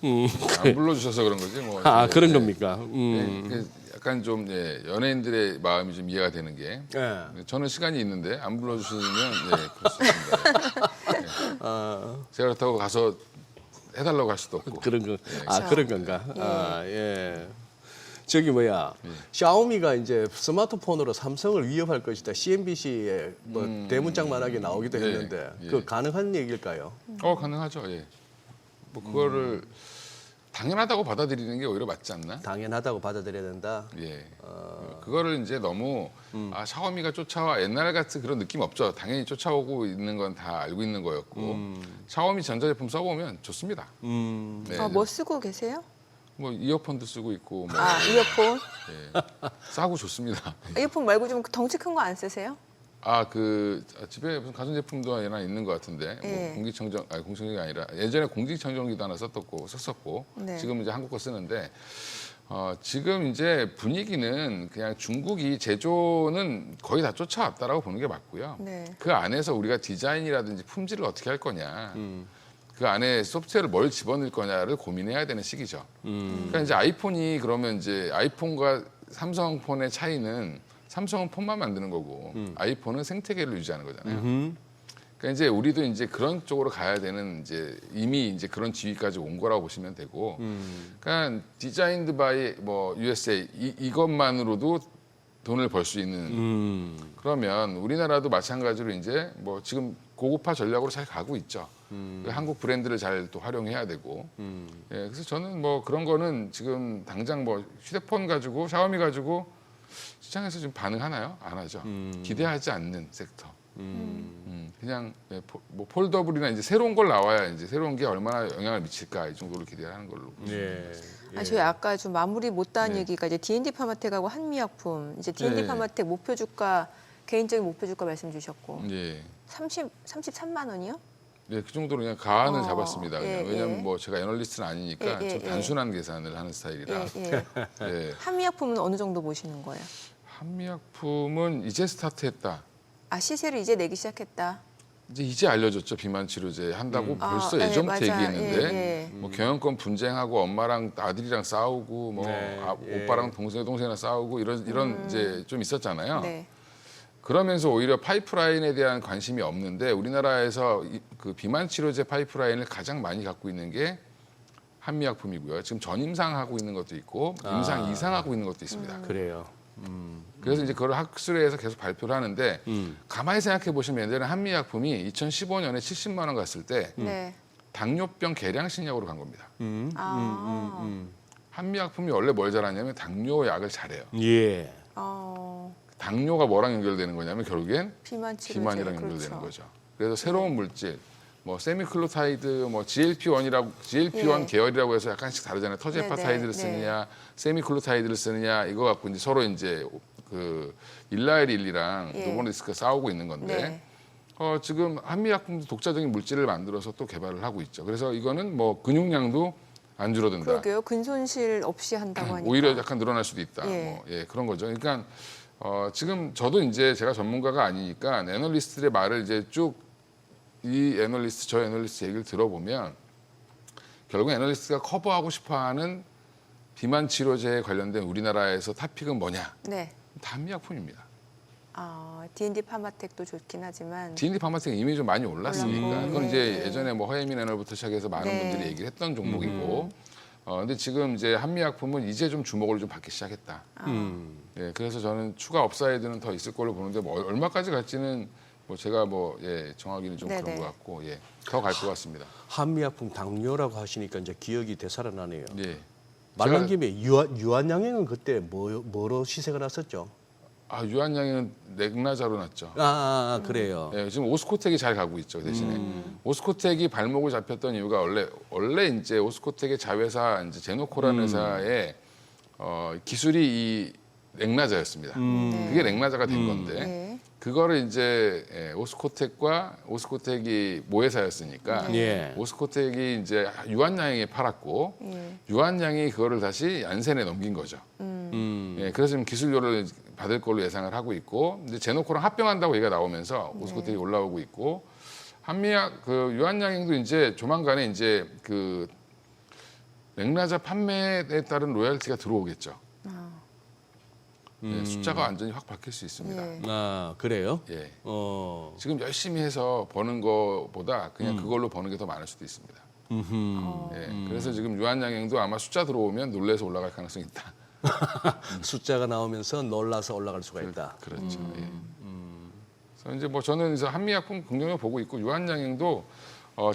안 불러주셔서 그런 거지 뭐. 아, 이제, 그런 겁니까? 약간 좀 연예인들의 마음이 좀 이해가 되는 게 예. 저는 시간이 있는데 안 불러주시면 그럴 수 있습니다. 제가 그렇다고 가서 해달라고 할 수도 없고. 그런 거. 아, 그런 건가? 아, 예. 저기 뭐야? 예. 샤오미가 이제 스마트폰으로 삼성을 위협할 것이다. CNBC에 뭐 대문짝만하게 나오기도 예, 했는데 예. 그 가능한 얘기일까요? 가능하죠. 예. 뭐 그거를 당연하다고 받아들이는 게 오히려 맞지 않나? 당연하다고 받아들여야 된다. 예. 그거를 이제 너무 샤오미가 쫓아와 옛날 같은 그런 느낌 없죠. 당연히 쫓아오고 있는 건 다 알고 있는 거였고 샤오미 전자제품 써보면 좋습니다. 네. 뭐 쓰고 계세요? 뭐 이어폰도 쓰고 있고 뭐 이어폰? 예. 싸고 좋습니다. 이어폰 말고 좀 덩치 큰 거 안 쓰세요? 집에 무슨 가전제품도 하나 있는 것 같은데 예. 공기청정기 아니라 예전에 공기청정기도 하나 썼었고 네. 지금 이제 한국 거 쓰는데 지금 이제 분위기는 그냥 중국이 제조는 거의 다 쫓아왔다라고 보는 게 맞고요. 네. 그 안에서 우리가 디자인이라든지 품질을 어떻게 할 거냐, 그 안에 소프트웨어를 뭘 집어넣을 거냐를 고민해야 되는 시기죠. 그러니까 이제 아이폰이 그러면 이제 아이폰과 삼성폰의 차이는 삼성은 폰만 만드는 거고 아이폰은 생태계를 유지하는 거잖아요. 그러니까 이제 우리도 이제 그런 쪽으로 가야 되는 이제 이미 이제 그런 지위까지 온 거라고 보시면 되고, 그러니까 디자인드 바이 뭐 USA 이것만으로도 돈을 벌 수 있는 그러면 우리나라도 마찬가지로 이제 뭐 지금 고급화 전략으로 잘 가고 있죠. 한국 브랜드를 잘 또 활용해야 되고. 예, 그래서 저는 뭐 그런 거는 지금 당장 뭐 휴대폰 가지고 샤오미 가지고 시장에서 좀 반응하나요? 안 하죠. 기대하지 않는 섹터. 그냥 뭐 폴더블이나 이제 새로운 걸 나와야 이제 새로운 게 얼마나 영향을 미칠까 이 정도로 기대하는 걸로. 예. 저희 아까 좀 마무리 못한 네. 얘기가 이제 D&D 파마텍하고 한미약품 이제 D&D 네. 파마텍 목표 주가 개인적인 목표 주가 말씀 주셨고 예. 33만 원이요? 네, 그 정도로 그냥 가안을 잡았습니다. 그냥. 예, 왜냐하면 예. 뭐 제가 애널리스트는 아니니까 예, 좀 예. 단순한 계산을 하는 스타일이라. 예. 예. 한미약품은 어느 정도 보시는 거예요? 한미약품은 이제 스타트했다. 시세를 이제 내기 시작했다. 이제 알려졌죠. 비만 치료제 한다고 벌써 예, 예전부터 맞아. 얘기했는데 예. 뭐 경영권 분쟁하고 엄마랑 아들이랑 싸우고 뭐 네, 예. 오빠랑 동생이랑 싸우고 이런 이제 좀 있었잖아요. 네. 그러면서 오히려 파이프라인에 대한 관심이 없는데 우리나라에서 그 비만 치료제 파이프라인을 가장 많이 갖고 있는 게 한미약품이고요. 지금 전임상 하고 있는 것도 있고 임상 이상 하고 있는 것도 있습니다. 그래요. 그래서 이제 그걸 학술에 해서 계속 발표를 하는데 가만히 생각해 보시면 예전에 한미약품이 2015년에 70만 원 갔을 때 네. 당뇨병 계량식약으로 간 겁니다. 아. 한미약품이 원래 뭘 잘하냐면 당뇨 약을 잘해요. 예. 당뇨가 뭐랑 연결되는 거냐면 결국엔 비만 치료제. 비만이랑 그렇죠. 연결되는 거죠. 그래서 새로운 물질, 뭐 세미클로타이드, 뭐 GLP-1 계열이라고 해서 약간씩 다르잖아요. 터제파타이드를 쓰느냐, 세미클로타이드를 쓰느냐 이거 갖고 이제 서로 이제 그 일라이릴리랑 노보노디스크가 싸우고 있는 건데 지금 한미약품도 독자적인 물질을 만들어서 또 개발을 하고 있죠. 그래서 이거는 뭐 근육량도 안 줄어든다. 그러게요. 근손실 없이 한다고 하니까. 오히려 약간 늘어날 수도 있다. 예. 뭐, 그런 거죠. 그러니까 지금 저도 이제 제가 전문가가 아니니까 애널리스트의 말을 이제 쭉 이 애널리스트, 저 애널리스트 얘기를 들어보면 결국 애널리스트가 커버하고 싶어하는 비만 치료제에 관련된 우리나라에서 탑픽은 뭐냐? 네. 다 한미약품입니다. D&D 파마텍도 좋긴 하지만 D&D 파마텍은 이미 좀 많이 올랐으니까 올랐고, 그건 이제 네. 예전에 뭐 허예민 애널부터 시작해서 많은 네. 분들이 얘기를 했던 종목이고 근데 지금 이제 한미약품은 이제 좀 주목을 좀 받기 시작했다. 그래서 저는 추가 업사이드는 더 있을 걸로 보는데 뭐 얼마까지 갈지는 뭐 제가 정하기는 좀 그런 네네. 것 같고 더 갈 것 같습니다. 한미약품 당뇨라고 하시니까 이제 기억이 되살아나네요. 예. 말난 제가- 김에 유한양행은 그때 뭐로 시세가 났었죠? 유한양은 넥나자로 났죠. 그래요. 지금 오스코텍이 잘 가고 있죠. 그 대신에 오스코텍이 발목을 잡혔던 이유가 원래 이제 오스코텍의 자회사 이제 제노코라는 회사의 기술이 이 넥나자였습니다. 그게 넥나자가 된 건데 네. 그거를 이제 오스코텍이 모회사였으니까 예. 오스코텍이 이제 유한양에게 팔았고 유한양이 그거를 다시 얀센에 넘긴 거죠. 그래서 지금 기술료를 받을 걸로 예상을 하고 있고 이제 제노코랑 합병한다고 얘기가 나오면서 오스코텍이 올라오고 있고 유한양행도 이제 조만간에 이제 그 넥나자 판매에 따른 로열티가 들어오겠죠. 숫자가 완전히 확 바뀔 수 있습니다. 그래요? 예. 어. 지금 열심히 해서 버는 거보다 그냥 그걸로 버는 게 더 많을 수도 있습니다. 그래서 지금 유한양행도 아마 숫자 들어오면 놀래서 올라갈 가능성이 있다. 숫자가 나오면서 놀라서 올라갈 수가 있다. 그렇죠. 그래서 이제 뭐 저는 이제 한미약품 긍정적으로 보고 있고 유한양행도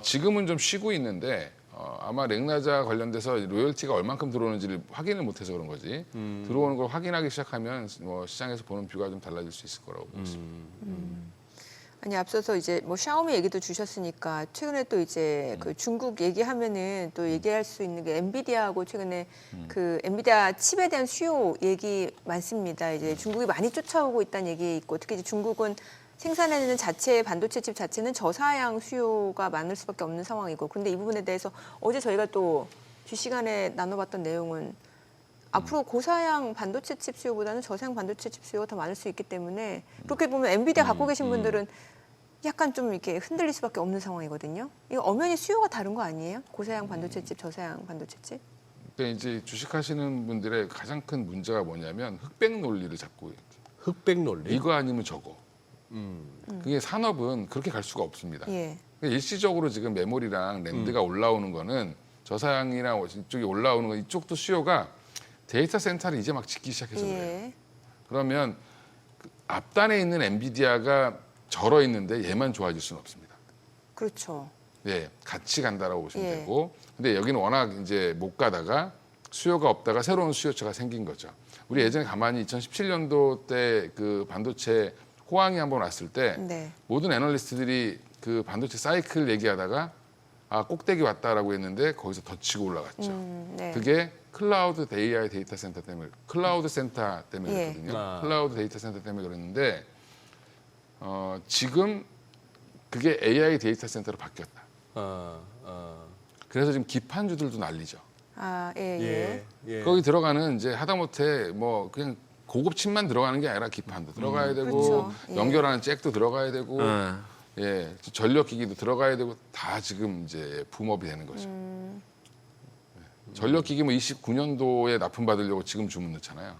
지금은 좀 쉬고 있는데 아마 렉나자 관련돼서 로열티가 얼만큼 들어오는지를 확인을 못해서 그런 거지. 들어오는 걸 확인하기 시작하면 뭐 시장에서 보는 뷰가 좀 달라질 수 있을 거라고 보고 있습니다. 아니 앞서서 이제 뭐 샤오미 얘기도 주셨으니까 최근에 또 이제 그 중국 얘기하면은 또 얘기할 수 있는 게 엔비디아하고 최근에 그 엔비디아 칩에 대한 수요 얘기 많습니다. 이제 중국이 많이 쫓아오고 있다는 얘기 있고 특히 이제 중국은 생산해내는 자체 반도체 칩 자체는 저사양 수요가 많을 수밖에 없는 상황이고 그런데 이 부분에 대해서 어제 저희가 또 뒷시간에 나눠봤던 내용은 앞으로 고사양 반도체 칩 수요보다는 저사양 반도체 칩 수요가 더 많을 수 있기 때문에 그렇게 보면 엔비디아 갖고 계신 분들은 약간 좀 이렇게 흔들릴 수밖에 없는 상황이거든요. 이거 엄연히 수요가 다른 거 아니에요? 고사양 반도체 칩, 저사양 반도체 칩? 근데 이제 주식하시는 분들의 가장 큰 문제가 뭐냐면 흑백 논리를 잡고 흑백 논리. 이거 아니면 저거. 그게 산업은 그렇게 갈 수가 없습니다. 예. 일시적으로 지금 메모리랑 랜드가 올라오는 거는 저사양이나 이쪽이 올라오는 거 이쪽도 수요가 데이터 센터를 이제 막 짓기 시작해서 그래요. 예. 그러면 그 앞단에 있는 엔비디아가 절어 있는데 얘만 좋아질 수는 없습니다. 그렇죠. 같이 간다라고 보시면 예. 되고, 근데 여기는 워낙 이제 못 가다가 수요가 없다가 새로운 수요처가 생긴 거죠. 우리 예전에 가만히 2017년도 때 그 반도체 호황이 한번 왔을 때 네. 모든 애널리스트들이 그 반도체 사이클 얘기하다가 꼭대기 왔다라고 했는데 거기서 더 치고 올라갔죠. 네. 그게 클라우드 AI 데이터 센터 때문에 클라우드 센터 때문에 예. 그랬거든요. 클라우드 데이터 센터 때문에 그랬는데 지금 그게 AI 데이터 센터로 바뀌었다. 그래서 지금 기판주들도 난리죠. 예. 거기 들어가는 이제 하다못해 뭐 그냥 고급 칩만 들어가는 게 아니라 기판도 들어가야 되고 그렇죠. 예. 연결하는 잭도 들어가야 되고 전력기기도 들어가야 되고 다 지금 이제 붐업이 되는 거죠. 전력기기 뭐 29년도에 납품받으려고 지금 주문 넣잖아요.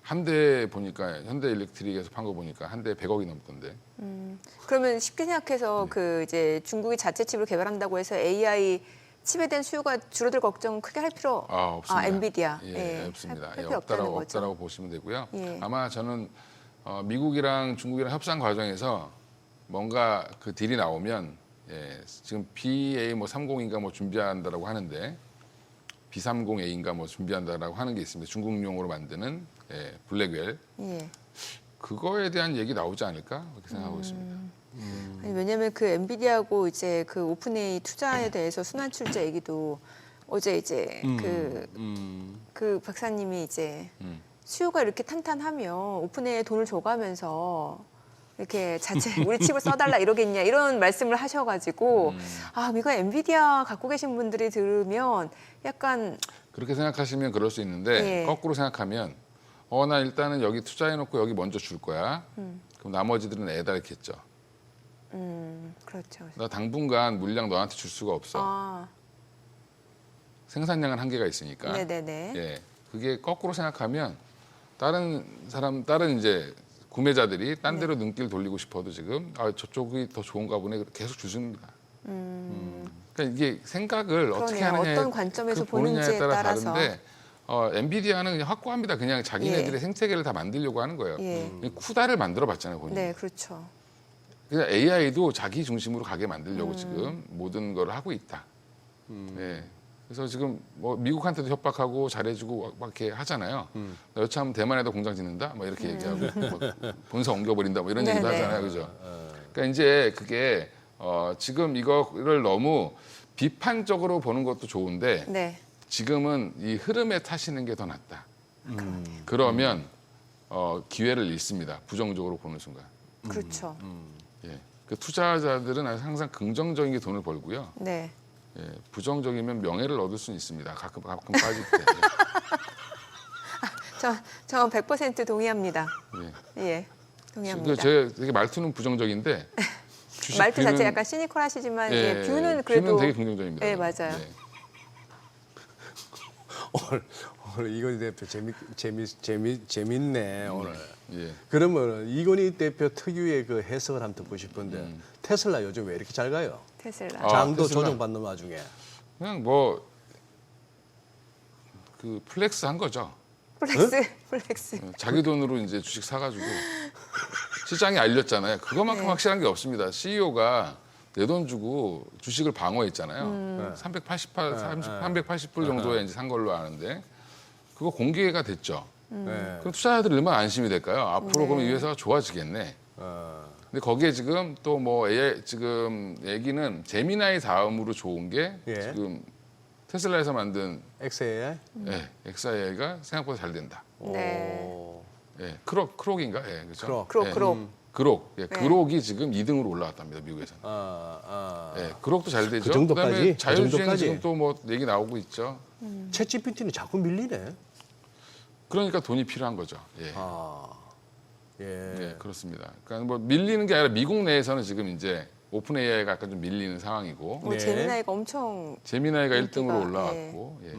한 대 보니까 현대일렉트릭에서 판 거 보니까 한 대 100억이 넘던데. 그러면 쉽게 생각해서 네. 그 이제 중국이 자체 칩을 개발한다고 해서 AI 칩에 대한 수요가 줄어들 걱정 크게 할 필요 없습니다. 엔비디아 없습니다. 할 필요 없다는 거죠. 없다라고 보시면 되고요. 예. 아마 저는 미국이랑 중국이랑 협상 과정에서 뭔가 그 딜이 나오면 지금 BA 뭐 30인가 뭐 준비한다라고 하는데 B30A인가 뭐 준비한다라고 하는 게 있습니다. 중국용으로 만드는 블랙웰 예. 그거에 대한 얘기 나오지 않을까 그렇게 생각하고 있습니다. 아니, 왜냐하면 그 엔비디아하고 이제 그 오픈AI 투자에 대해서 순환 출자 얘기도 어제 이제 그 박사님이 이제 수요가 이렇게 탄탄하면 오픈AI 돈을 줘가면서 이렇게 자체 우리 칩을 써달라 이러겠냐 이런 말씀을 하셔가지고 아 이거 엔비디아 갖고 계신 분들이 들으면 약간 그렇게 생각하시면 그럴 수 있는데 예. 거꾸로 생각하면 나 일단은 여기 투자해놓고 여기 먼저 줄 거야. 그럼 나머지들은 애달겠죠. 그렇죠. 나 당분간 물량 너한테 줄 수가 없어. 아 생산량은 한계가 있으니까. 네네네. 예, 그게 거꾸로 생각하면 다른 이제 구매자들이 딴 데로 눈길 돌리고 싶어도 지금 저쪽이 더 좋은가 보네 계속 주십니다. 그러니까 이게 생각을 어떻게 그러네요. 하느냐에 어떤 관점에서 그 보느냐에 보는지에 따라 따라서. 다른데 엔비디아는 그냥 확고합니다. 그냥 자기네들의 예. 생태계를 다 만들려고 하는 거예요. 예. 쿠다를 만들어 봤잖아요, 본인이. 네 그렇죠. 그냥 AI도 자기 중심으로 가게 만들려고 지금 모든 걸 하고 있다. 네. 그래서 지금 뭐 미국한테도 협박하고 잘해주고 막 이렇게 하잖아요. 나 여차하면 대만에다 공장 짓는다, 뭐 이렇게 얘기하고 뭐 본사 옮겨버린다, 뭐 이런 얘기도 네네. 하잖아요, 그죠? 그러니까 이제 그게 지금 이거를 너무 비판적으로 보는 것도 좋은데 네. 지금은 이 흐름에 타시는 게 더 낫다. 그러면 기회를 잃습니다. 부정적으로 보는 순간. 그렇죠. 예. 그 투자자들은 항상 긍정적인 게 돈을 벌고요. 네. 예. 부정적이면 명예를 얻을 수는 있습니다. 가끔 빠질 때. 저 100% 동의합니다. 예. 예. 동의합니다. 제 되게 말투는 부정적인데 주식 말투 자체 뷰는- 약간 시니컬하시지만 예, 예, 뷰는 그래도 되게 긍정적입니다. 네, 맞아요. 예. 오늘 이건희 대표 재밌네 오늘. 예. 그러면 이건희 대표 특유의 그 해석을 한번 듣고 싶은데 테슬라 요즘 왜 이렇게 잘 가요? 테슬라. 아, 장도 테슬라. 조정받는 와중에. 그냥 뭐 그 플렉스 한 거죠. 플렉스. 자기 돈으로 이제 주식 사가지고 시장에 알렸잖아요. 그거만큼 확실한 게 없습니다. CEO가 내 돈 주고 주식을 방어했잖아요. 380불 정도에 이제 산 걸로 아는데 그거 공개가 됐죠. 네. 그럼 투자자들이 얼마나 안심이 될까요? 앞으로 그러면 이 회사가 좋아지겠네. 근데 거기에 지금 또 뭐 AI 지금 얘기는 제미나이 다음으로 좋은 게 예. 지금 테슬라에서 만든 XAI? XAI가 생각보다 잘 된다. 네. 오. 예, 크록인가? 예, 그렇죠. 크록. 크록. 그록. 예, 네. 그록이 지금 2등으로 올라왔답니다, 미국에서는. 예, 그록도 잘 되죠. 그 정도까지? 그다음에 그 자율주행 정도까지? 지금 또 뭐 얘기 나오고 있죠. 챗 GPT는 자꾸 밀리네. 그러니까 돈이 필요한 거죠. 예. 예. 예, 그렇습니다. 그러니까 뭐 밀리는 게 아니라 미국 내에서는 지금 이제 오픈 AI가 약간 좀 밀리는 상황이고 뭐 네. 제미나이가 엄청 제미나이가 인기가, 1등으로 올라왔고 예.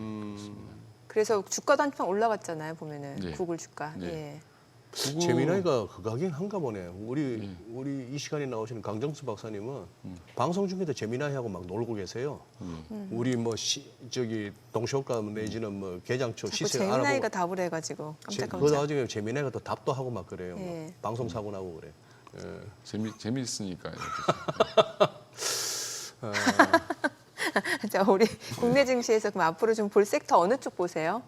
그래서 주가도 한편 올라갔잖아요. 보면은 예. 구글 주가. 예. 예. 구글- 재미나이가 그거긴 한가 보네. 우리 이 시간에 나오시는 강정수 박사님은 방송 중에도 재미나이하고 막 놀고 계세요. 우리 뭐 동시효과 내지는 뭐 개장초 자꾸 시세 제미나이가 알아보고 답을 해가지고 그거 깜짝깜짝. 나중에 재미나이가 또 답도 하고 막 그래요. 막 예. 방송 사고 나고 그래. 재미있으니까. 자, 우리 국내 증시에서 그럼 앞으로 좀 볼 섹터 어느 쪽 보세요?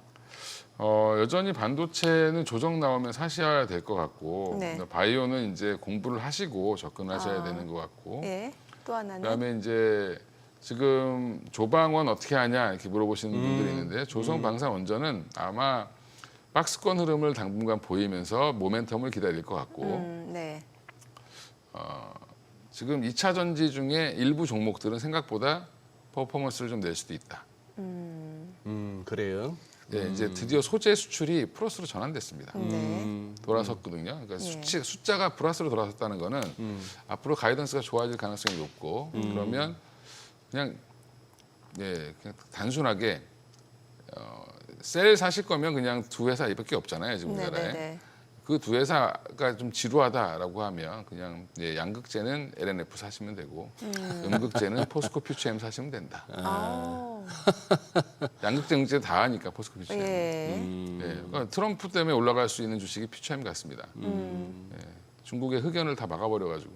여전히 반도체는 조정 나오면 사셔야 될 것 같고 네. 바이오는 이제 공부를 하시고 접근하셔야 되는 것 같고 예. 또 하나는 그다음에 이제 지금 조방원 어떻게 하냐 이렇게 물어보시는 분들이 있는데 조선방사원전은 아마 박스권 흐름을 당분간 보이면서 모멘텀을 기다릴 것 같고 네. 지금 2차 전지 중에 일부 종목들은 생각보다 퍼포먼스를 좀 낼 수도 있다. 그래요. 네, 이제 드디어 소재 수출이 플러스로 전환됐습니다. 네. 돌아섰거든요. 그러니까 예. 숫자가 플러스로 돌아섰다는 거는 앞으로 가이던스가 좋아질 가능성이 높고 그러면 그냥 그냥 단순하게 셀 사실 거면 그냥 두 회사 이밖에 없잖아요, 지금 우리나라에. 네네네. 그 두 회사가 좀 지루하다라고 하면 그냥 양극재는 LNF 사시면 되고 음극재는 포스코 퓨처엠 사시면 된다. 아. 양극재, 음극재 다 하니까 포스코 퓨처엠. 예. 그러니까 트럼프 때문에 올라갈 수 있는 주식이 퓨처엠 같습니다. 중국의 흑연을 다 막아버려가지고.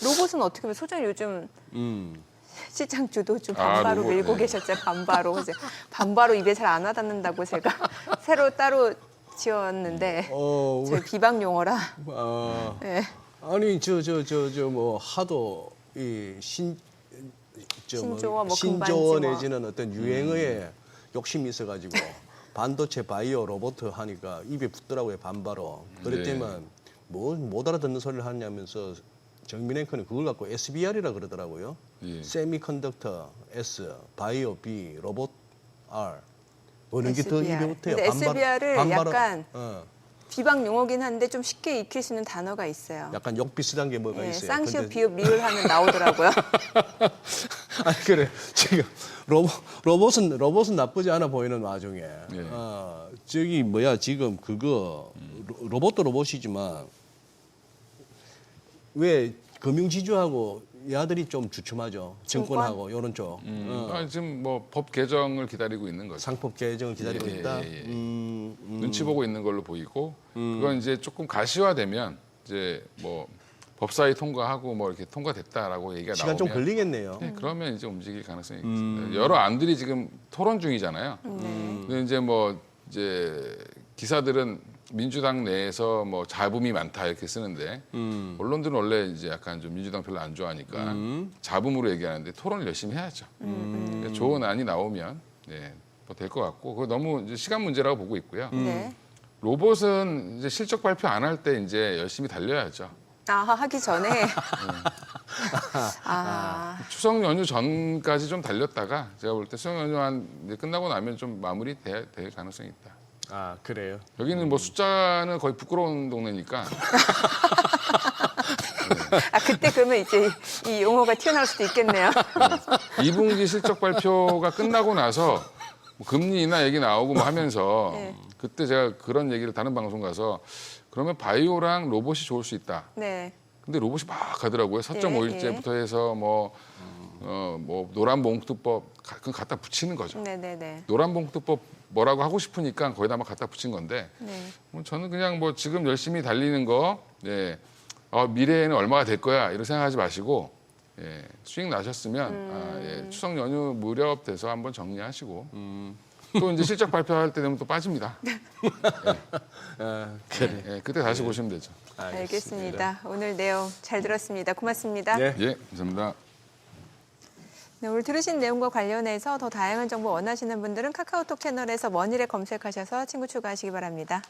로봇은 어떻게 보면 소장이 요즘 시장 주도 좀 아, 반바로 로봇, 밀고 네. 계셨죠. 반바로. 이제 반바로 입에 잘 안 와닿는다고 제가 새로 따로 지었는데 저희 비방 용어라. 예. 아니 뭐 하도 이 신조어, 뭐 신조어 금반지 뭐. 내지는 어떤 유행어에 욕심이 있어가지고 반도체, 바이오, 로봇 하니까 입에 붙더라고요 반바로. 그랬더니만 뭐 못 알아듣는 소리를 하냐면서 정민 앵커는 그걸 갖고 SBR이라 그러더라고요. 예. 세미컨덕터 S, 바이오 B, 로봇 R. 어느 게 더 입에 SBR. 붙어요? 근데 SBR을 약간 어, 비방 용어긴 한데 좀 쉽게 익힐 수 있는 단어가 있어요. 약간 욕 비슷한 게 뭐가 예, 있어요. 쌍시옷, 근데- 비읍, 리을 하면 나오더라고요. 아니 그래 지금 로봇은 나쁘지 않아 보이는 와중에 저기 뭐야 지금 그거 로봇도 로봇이지만 왜 금융지주하고 얘들이 좀 주춤하죠. 증권하고 이런 쪽 지금 뭐 법 개정을 기다리고 있는 거죠. 상법 개정을 기다리고 예, 있다. 예, 예. 눈치 보고 있는 걸로 보이고 그건 이제 조금 가시화되면 이제 뭐 법사위 통과하고 뭐 이렇게 통과됐다라고 얘기가 시간 나오면 좀 걸리겠네요. 네, 그러면 이제 움직일 가능성이 있습니다. 여러 안들이 지금 토론 중이잖아요. 근데 이제 뭐 이제 기사들은 민주당 내에서 뭐 잡음이 많다 이렇게 쓰는데 언론들은 원래 이제 약간 좀 민주당 별로 안 좋아하니까 잡음으로 얘기하는데 토론을 열심히 해야죠. 그러니까 좋은 안이 나오면 뭐 될 것 같고 그거 너무 이제 시간 문제라고 보고 있고요. 네. 로봇은 이제 실적 발표 안 할 때 이제 열심히 달려야죠. 하기 전에. 추석 연휴 전까지 좀 달렸다가 제가 볼 때 추석 연휴 이제 끝나고 나면 좀 마무리될 가능성이 있다. 아 그래요. 여기는 뭐 숫자는 거의 부끄러운 동네니까 그때 그러면 이제 이 용어가 튀어나올 수도 있겠네요. 2분기 실적 발표가 끝나고 나서 뭐 금리 인하 얘기 나오고 뭐 하면서 네. 그때 제가 그런 얘기를 다른 방송 가서 그러면 바이오랑 로봇이 좋을 수 있다. 네. 근데 로봇이 막 가더라고요. 4.5일제부터 해서 뭐 노란 봉투법 그건 갖다 붙이는 거죠. 네네네. 노란 봉투법 뭐라고 하고 싶으니까 거기다 막 갖다 붙인 건데 네. 뭐 저는 그냥 뭐 지금 열심히 달리는 거 미래에는 얼마가 될 거야 이렇게 생각하지 마시고 수익 나셨으면 추석 연휴 무렵 돼서 한번 정리하시고 또 이제 실적 발표할 때 되면 또 빠집니다. 그래. 그때 다시 보시면 되죠. 알겠습니다. 오늘 내용 잘 들었습니다. 고맙습니다. 네. 예, 감사합니다. 네, 오늘 들으신 내용과 관련해서 더 다양한 정보 원하시는 분들은 카카오톡 채널에서 원일에 검색하셔서 친구 추가하시기 바랍니다.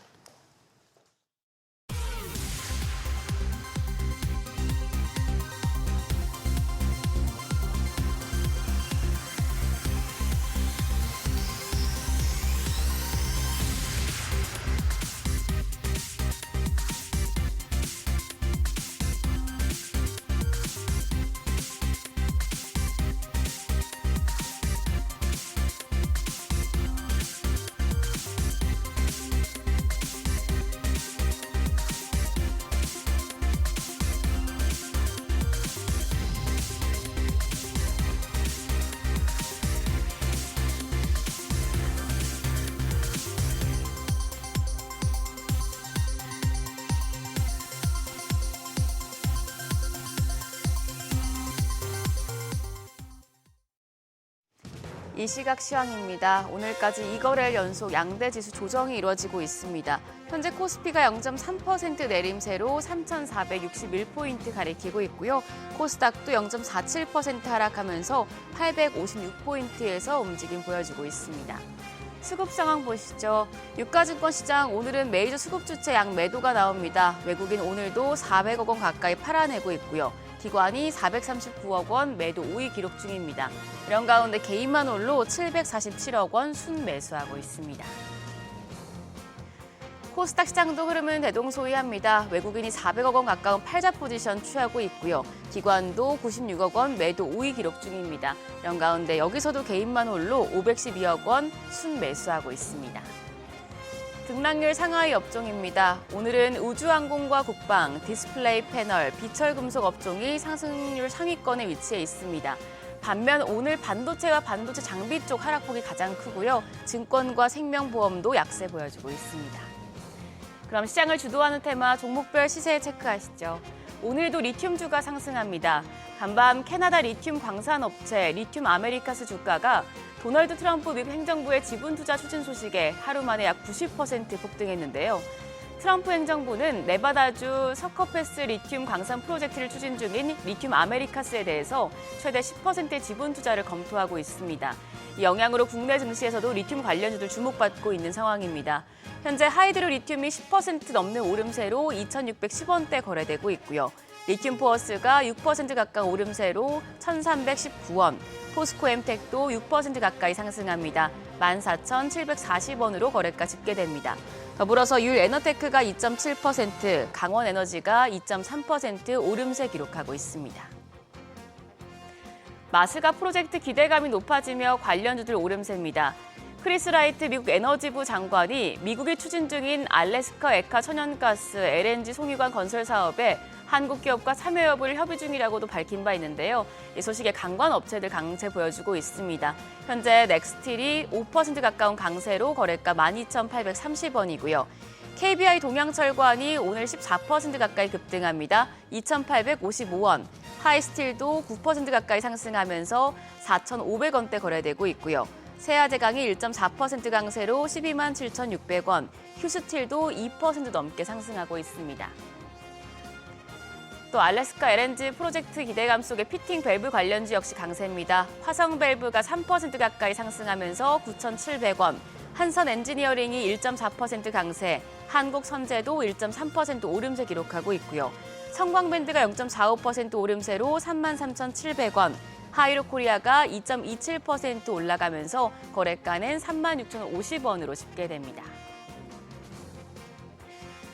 이 시각 시황입니다. 오늘까지 2거래일 연속 양대 지수 조정이 이루어지고 있습니다. 현재 코스피가 0.3% 내림세로 3,461포인트 가리키고 있고요. 코스닥도 0.47% 하락하면서 856포인트에서 움직임 보여주고 있습니다. 수급 상황 보시죠. 유가증권 시장 오늘은 메이저 수급 주체 양 매도가 나옵니다. 외국인 오늘도 400억 원 가까이 팔아내고 있고요. 기관이 439억 원 매도 우위 기록 중입니다. 이런 가운데 개인만 홀로 747억 원 순매수하고 있습니다. 코스닥 시장도 흐름은 대동소이합니다. 외국인이 400억 원 가까운 팔자 포지션 취하고 있고요. 기관도 96억 원 매도 우위 기록 중입니다. 이런 가운데 여기서도 개인만 홀로 512억 원 순매수하고 있습니다. 등락률 상하이 업종입니다. 오늘은 우주항공과 국방, 디스플레이 패널, 비철금속 업종이 상승률 상위권에 위치해 있습니다. 반면 오늘 반도체와 반도체 장비 쪽 하락폭이 가장 크고요. 증권과 생명보험도 약세 보여주고 있습니다. 그럼 시장을 주도하는 테마 종목별 시세 체크하시죠. 오늘도 리튬주가 상승합니다. 간밤 캐나다 리튬 광산업체 리튬 아메리카스 주가가 도널드 트럼프 미국 행정부의 지분 투자 추진 소식에 하루 만에 약 90% 폭등했는데요. 트럼프 행정부는 네바다주 서커패스 리튬 광산 프로젝트를 추진 중인 리튬 아메리카스에 대해서 최대 10%의 지분 투자를 검토하고 있습니다. 이 영향으로 국내 증시에서도 리튬 관련주들 주목받고 있는 상황입니다. 현재 하이드로 리튬이 10% 넘는 오름세로 2,610원대 거래되고 있고요. 리튬 포어스가 6% 가까운 오름세로 1,319원, 포스코 엠텍도 6% 가까이 상승합니다. 14,740원으로 거래가 집계됩니다. 더불어서 유일에너테크가 2.7%, 강원에너지가 2.3% 오름세 기록하고 있습니다. 마스가 프로젝트 기대감이 높아지며 관련주들 오름세입니다. 크리스 라이트 미국 에너지부 장관이 미국이 추진 중인 알래스카 액화 천연가스 LNG 송유관 건설 사업에 한국 기업과 참여 여부를 협의 중이라고도 밝힌 바 있는데요. 이 소식에 관관 업체들 강세 보여주고 있습니다. 현재 넥스틸이 5% 가까운 강세로 거래가 12,830원이고요. KBI 동양철관이 오늘 14% 가까이 급등합니다. 2,855원. 하이스틸도 9% 가까이 상승하면서 4,500원대 거래되고 있고요. 세아제강이 1.4% 강세로 12만 7,600원, 휴스틸도 2% 넘게 상승하고 있습니다. 또 알래스카 LNG 프로젝트 기대감 속에 피팅 밸브 관련주 역시 강세입니다. 화성 밸브가 3% 가까이 상승하면서 9,700원, 한선 엔지니어링이 1.4% 강세, 한국선제도 1.3% 오름세 기록하고 있고요. 성광밴드가 0.45% 오름세로 33,700원, 하이로코리아가 2.27% 올라가면서 거래가는 36,050원으로 집계됩니다.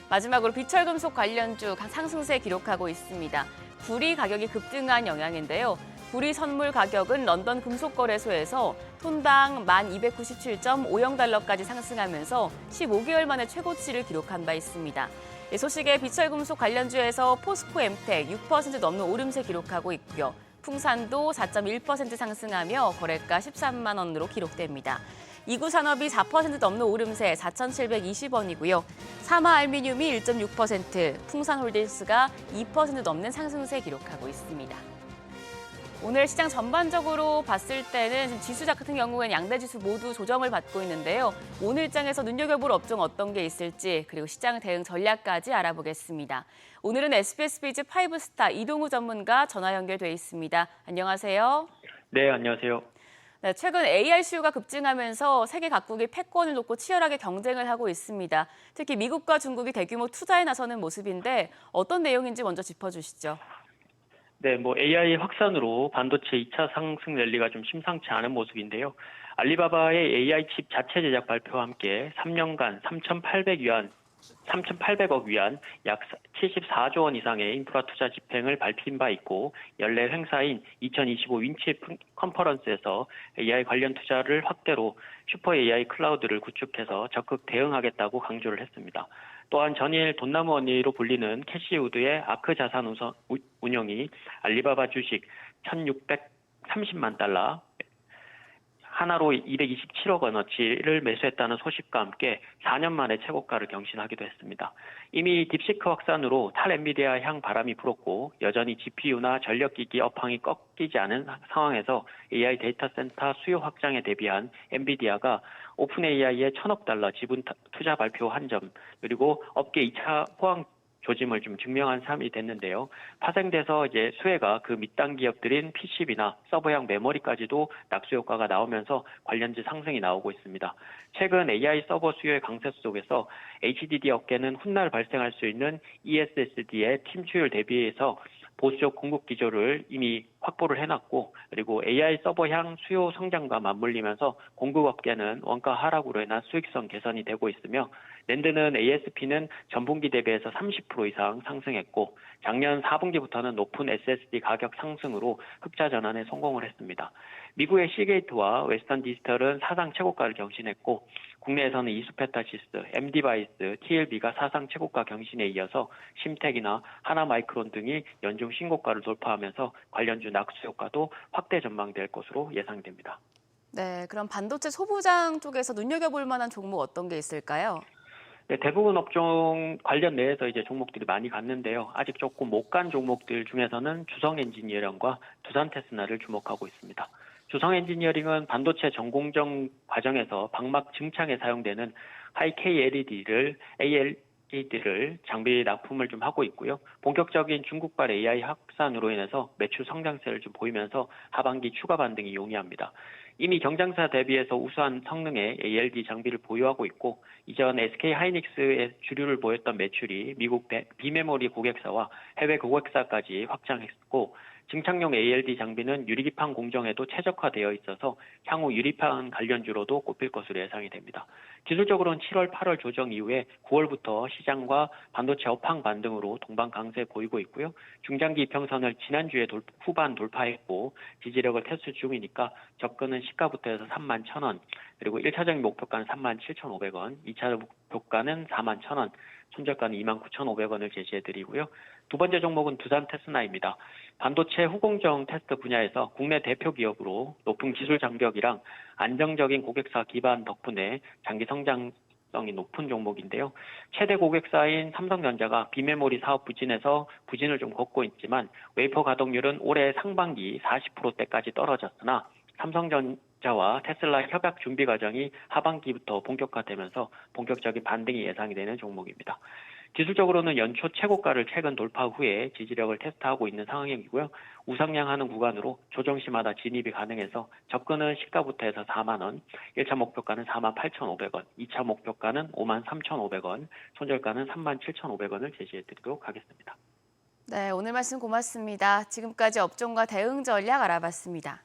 마지막으로 비철금속 관련주 상승세 기록하고 있습니다. 구리 가격이 급등한 영향인데요. 구리 선물 가격은 런던 금속거래소에서 톤당 1,297.50달러까지 상승하면서 15개월 만에 최고치를 기록한 바 있습니다. 이 소식에 비철금속 관련주에서 포스코 엠텍 6% 넘는 오름세 기록하고 있고요. 풍산도 4.1% 상승하며 거래가 13만 원으로 기록됩니다. 이구산업이 4% 넘는 오름세 4,720원이고요. 사마알미늄이 1.6%, 풍산홀딩스가 2% 넘는 상승세 기록하고 있습니다. 오늘 시장 전반적으로 봤을 때는 지수 같은 경우에는 양대 지수 모두 조정을 받고 있는데요. 오늘 장에서 눈여겨볼 업종 어떤 게 있을지 그리고 시장 대응 전략까지 알아보겠습니다. 오늘은 SBS 비즈 5스타 이동우 전문가 전화 연결돼 있습니다. 안녕하세요. 네, 안녕하세요. 네, 최근 AI 수요가 급증하면서 세계 각국이 패권을 놓고 치열하게 경쟁을 하고 있습니다. 특히 미국과 중국이 대규모 투자에 나서는 모습인데 어떤 내용인지 먼저 짚어주시죠. 네, AI 확산으로 반도체 2차 상승 랠리가 좀 심상치 않은 모습인데요. 알리바바의 AI 칩 자체 제작 발표와 함께 3년간 3,800억 위안 약 74조 원 이상의 인프라 투자 집행을 밝힌 바 있고 연례 행사인 2025 윈칩 컨퍼런스에서 AI 관련 투자를 확대로 슈퍼 AI 클라우드를 구축해서 적극 대응하겠다고 강조를 했습니다. 또한 전일 돈나무 언니로 불리는 캐시우드의 아크 자산 운영이 알리바바 주식 1,630만 달러, 하나로 227억 원어치를 매수했다는 소식과 함께 4년 만에 최고가를 경신하기도 했습니다. 이미 딥시크 확산으로 탈엔비디아 향 바람이 불었고 여전히 GPU나 전력기기 업황이 꺾이지 않은 상황에서 AI 데이터 센터 수요 확장에 대비한 엔비디아가 오픈 AI의 1,000억 달러 지분 투자 발표한 점, 그리고 업계 2차 호황 조짐을 좀 증명한 셈이 됐는데요. 파생돼서 이제 수혜가 그 밑단 기업들인 PCB나 서버형 메모리까지도 낙수 효과가 나오면서 관련주 상승이 나오고 있습니다. 최근 AI 서버 수요의 강세 속에서 HDD 업계는 훗날 발생할 수 있는 ESSD의 침투율 대비해서 보수적 공급 기조를 이미 확보를 해놨고, 그리고 AI 서버향 수요 성장과 맞물리면서 공급업계는 원가 하락으로 인한 수익성 개선이 되고 있으며, 낸드는 ASP는 전분기 대비해서 30% 이상 상승했고, 작년 4분기부터는 높은 SSD 가격 상승으로 흑자 전환에 성공을 했습니다. 미국의 시게이트와 웨스턴 디지털은 사상 최고가를 경신했고, 국내에서는 이수페타시스, MD바이스, TLB가 사상 최고가 경신에 이어서 심텍이나 하나마이크론 등이 연중 신고가를 돌파하면서 관련주 낙수 효과도 확대 전망될 것으로 예상됩니다. 네, 그럼 반도체 소부장 쪽에서 눈여겨볼 만한 종목 어떤 게 있을까요? 네, 대부분 업종 관련 내에서 이제 종목들이 많이 갔는데요. 아직 조금 못 간 종목들 중에서는 주성 엔지니어링과 두산 테스나를 주목하고 있습니다. 주성 엔지니어링은 반도체 전공정 과정에서 방막 증창에 사용되는 하이 K LED를 AI들을 장비 납품을 좀 하고 있고요. 본격적인 중국발 AI 확산으로 인해서 매출 성장세를 좀 보이면서 하반기 추가 반등이 용이합니다. 이미 경쟁사 대비해서 우수한 성능의 ALD 장비를 보유하고 있고 이전 SK 하이닉스의 주류를 보였던 매출이 미국 비메모리 고객사와 해외 고객사까지 확장했고 증착용 ALD 장비는 유리기판 공정에도 최적화되어 있어서 향후 유리판 관련주로도 꼽힐 것으로 예상이 됩니다. 기술적으로는 7월, 8월 조정 이후에 9월부터 시장과 반도체 업황 반등으로 동반 강세 보이고 있고요. 중장기 이평선을 지난주에 후반 돌파했고 지지력을 테스트 중이니까 접근은 시가부터 해서 31,000원, 그리고 1차적인 목표가는 37,500원, 2차 목표가는 41,000원, 손절가는 29,500원을 제시해드리고요. 두 번째 종목은 두산 테스나입니다. 반도체 후공정 테스트 분야에서 국내 대표 기업으로 높은 기술 장벽이랑 안정적인 고객사 기반 덕분에 장기 성장성이 높은 종목인데요. 최대 고객사인 삼성전자가 비메모리 사업 부진에서 부진을 좀 걷고 있지만 웨이퍼 가동률은 올해 상반기 40%대까지 떨어졌으나 삼성전자와 테슬라 협약 준비 과정이 하반기부터 본격화되면서 본격적인 반등이 예상이 되는 종목입니다. 기술적으로는 연초 최고가를 최근 돌파 후에 지지력을 테스트하고 있는 상황이고요. 우상향하는 구간으로 조정시마다 진입이 가능해서 접근은 시가부터 해서 4만 원, 1차 목표가는 48,500원, 2차 목표가는 53,500원, 손절가는 37,500원을 제시해드리도록 하겠습니다. 네, 오늘 말씀 고맙습니다. 지금까지 업종과 대응 전략 알아봤습니다.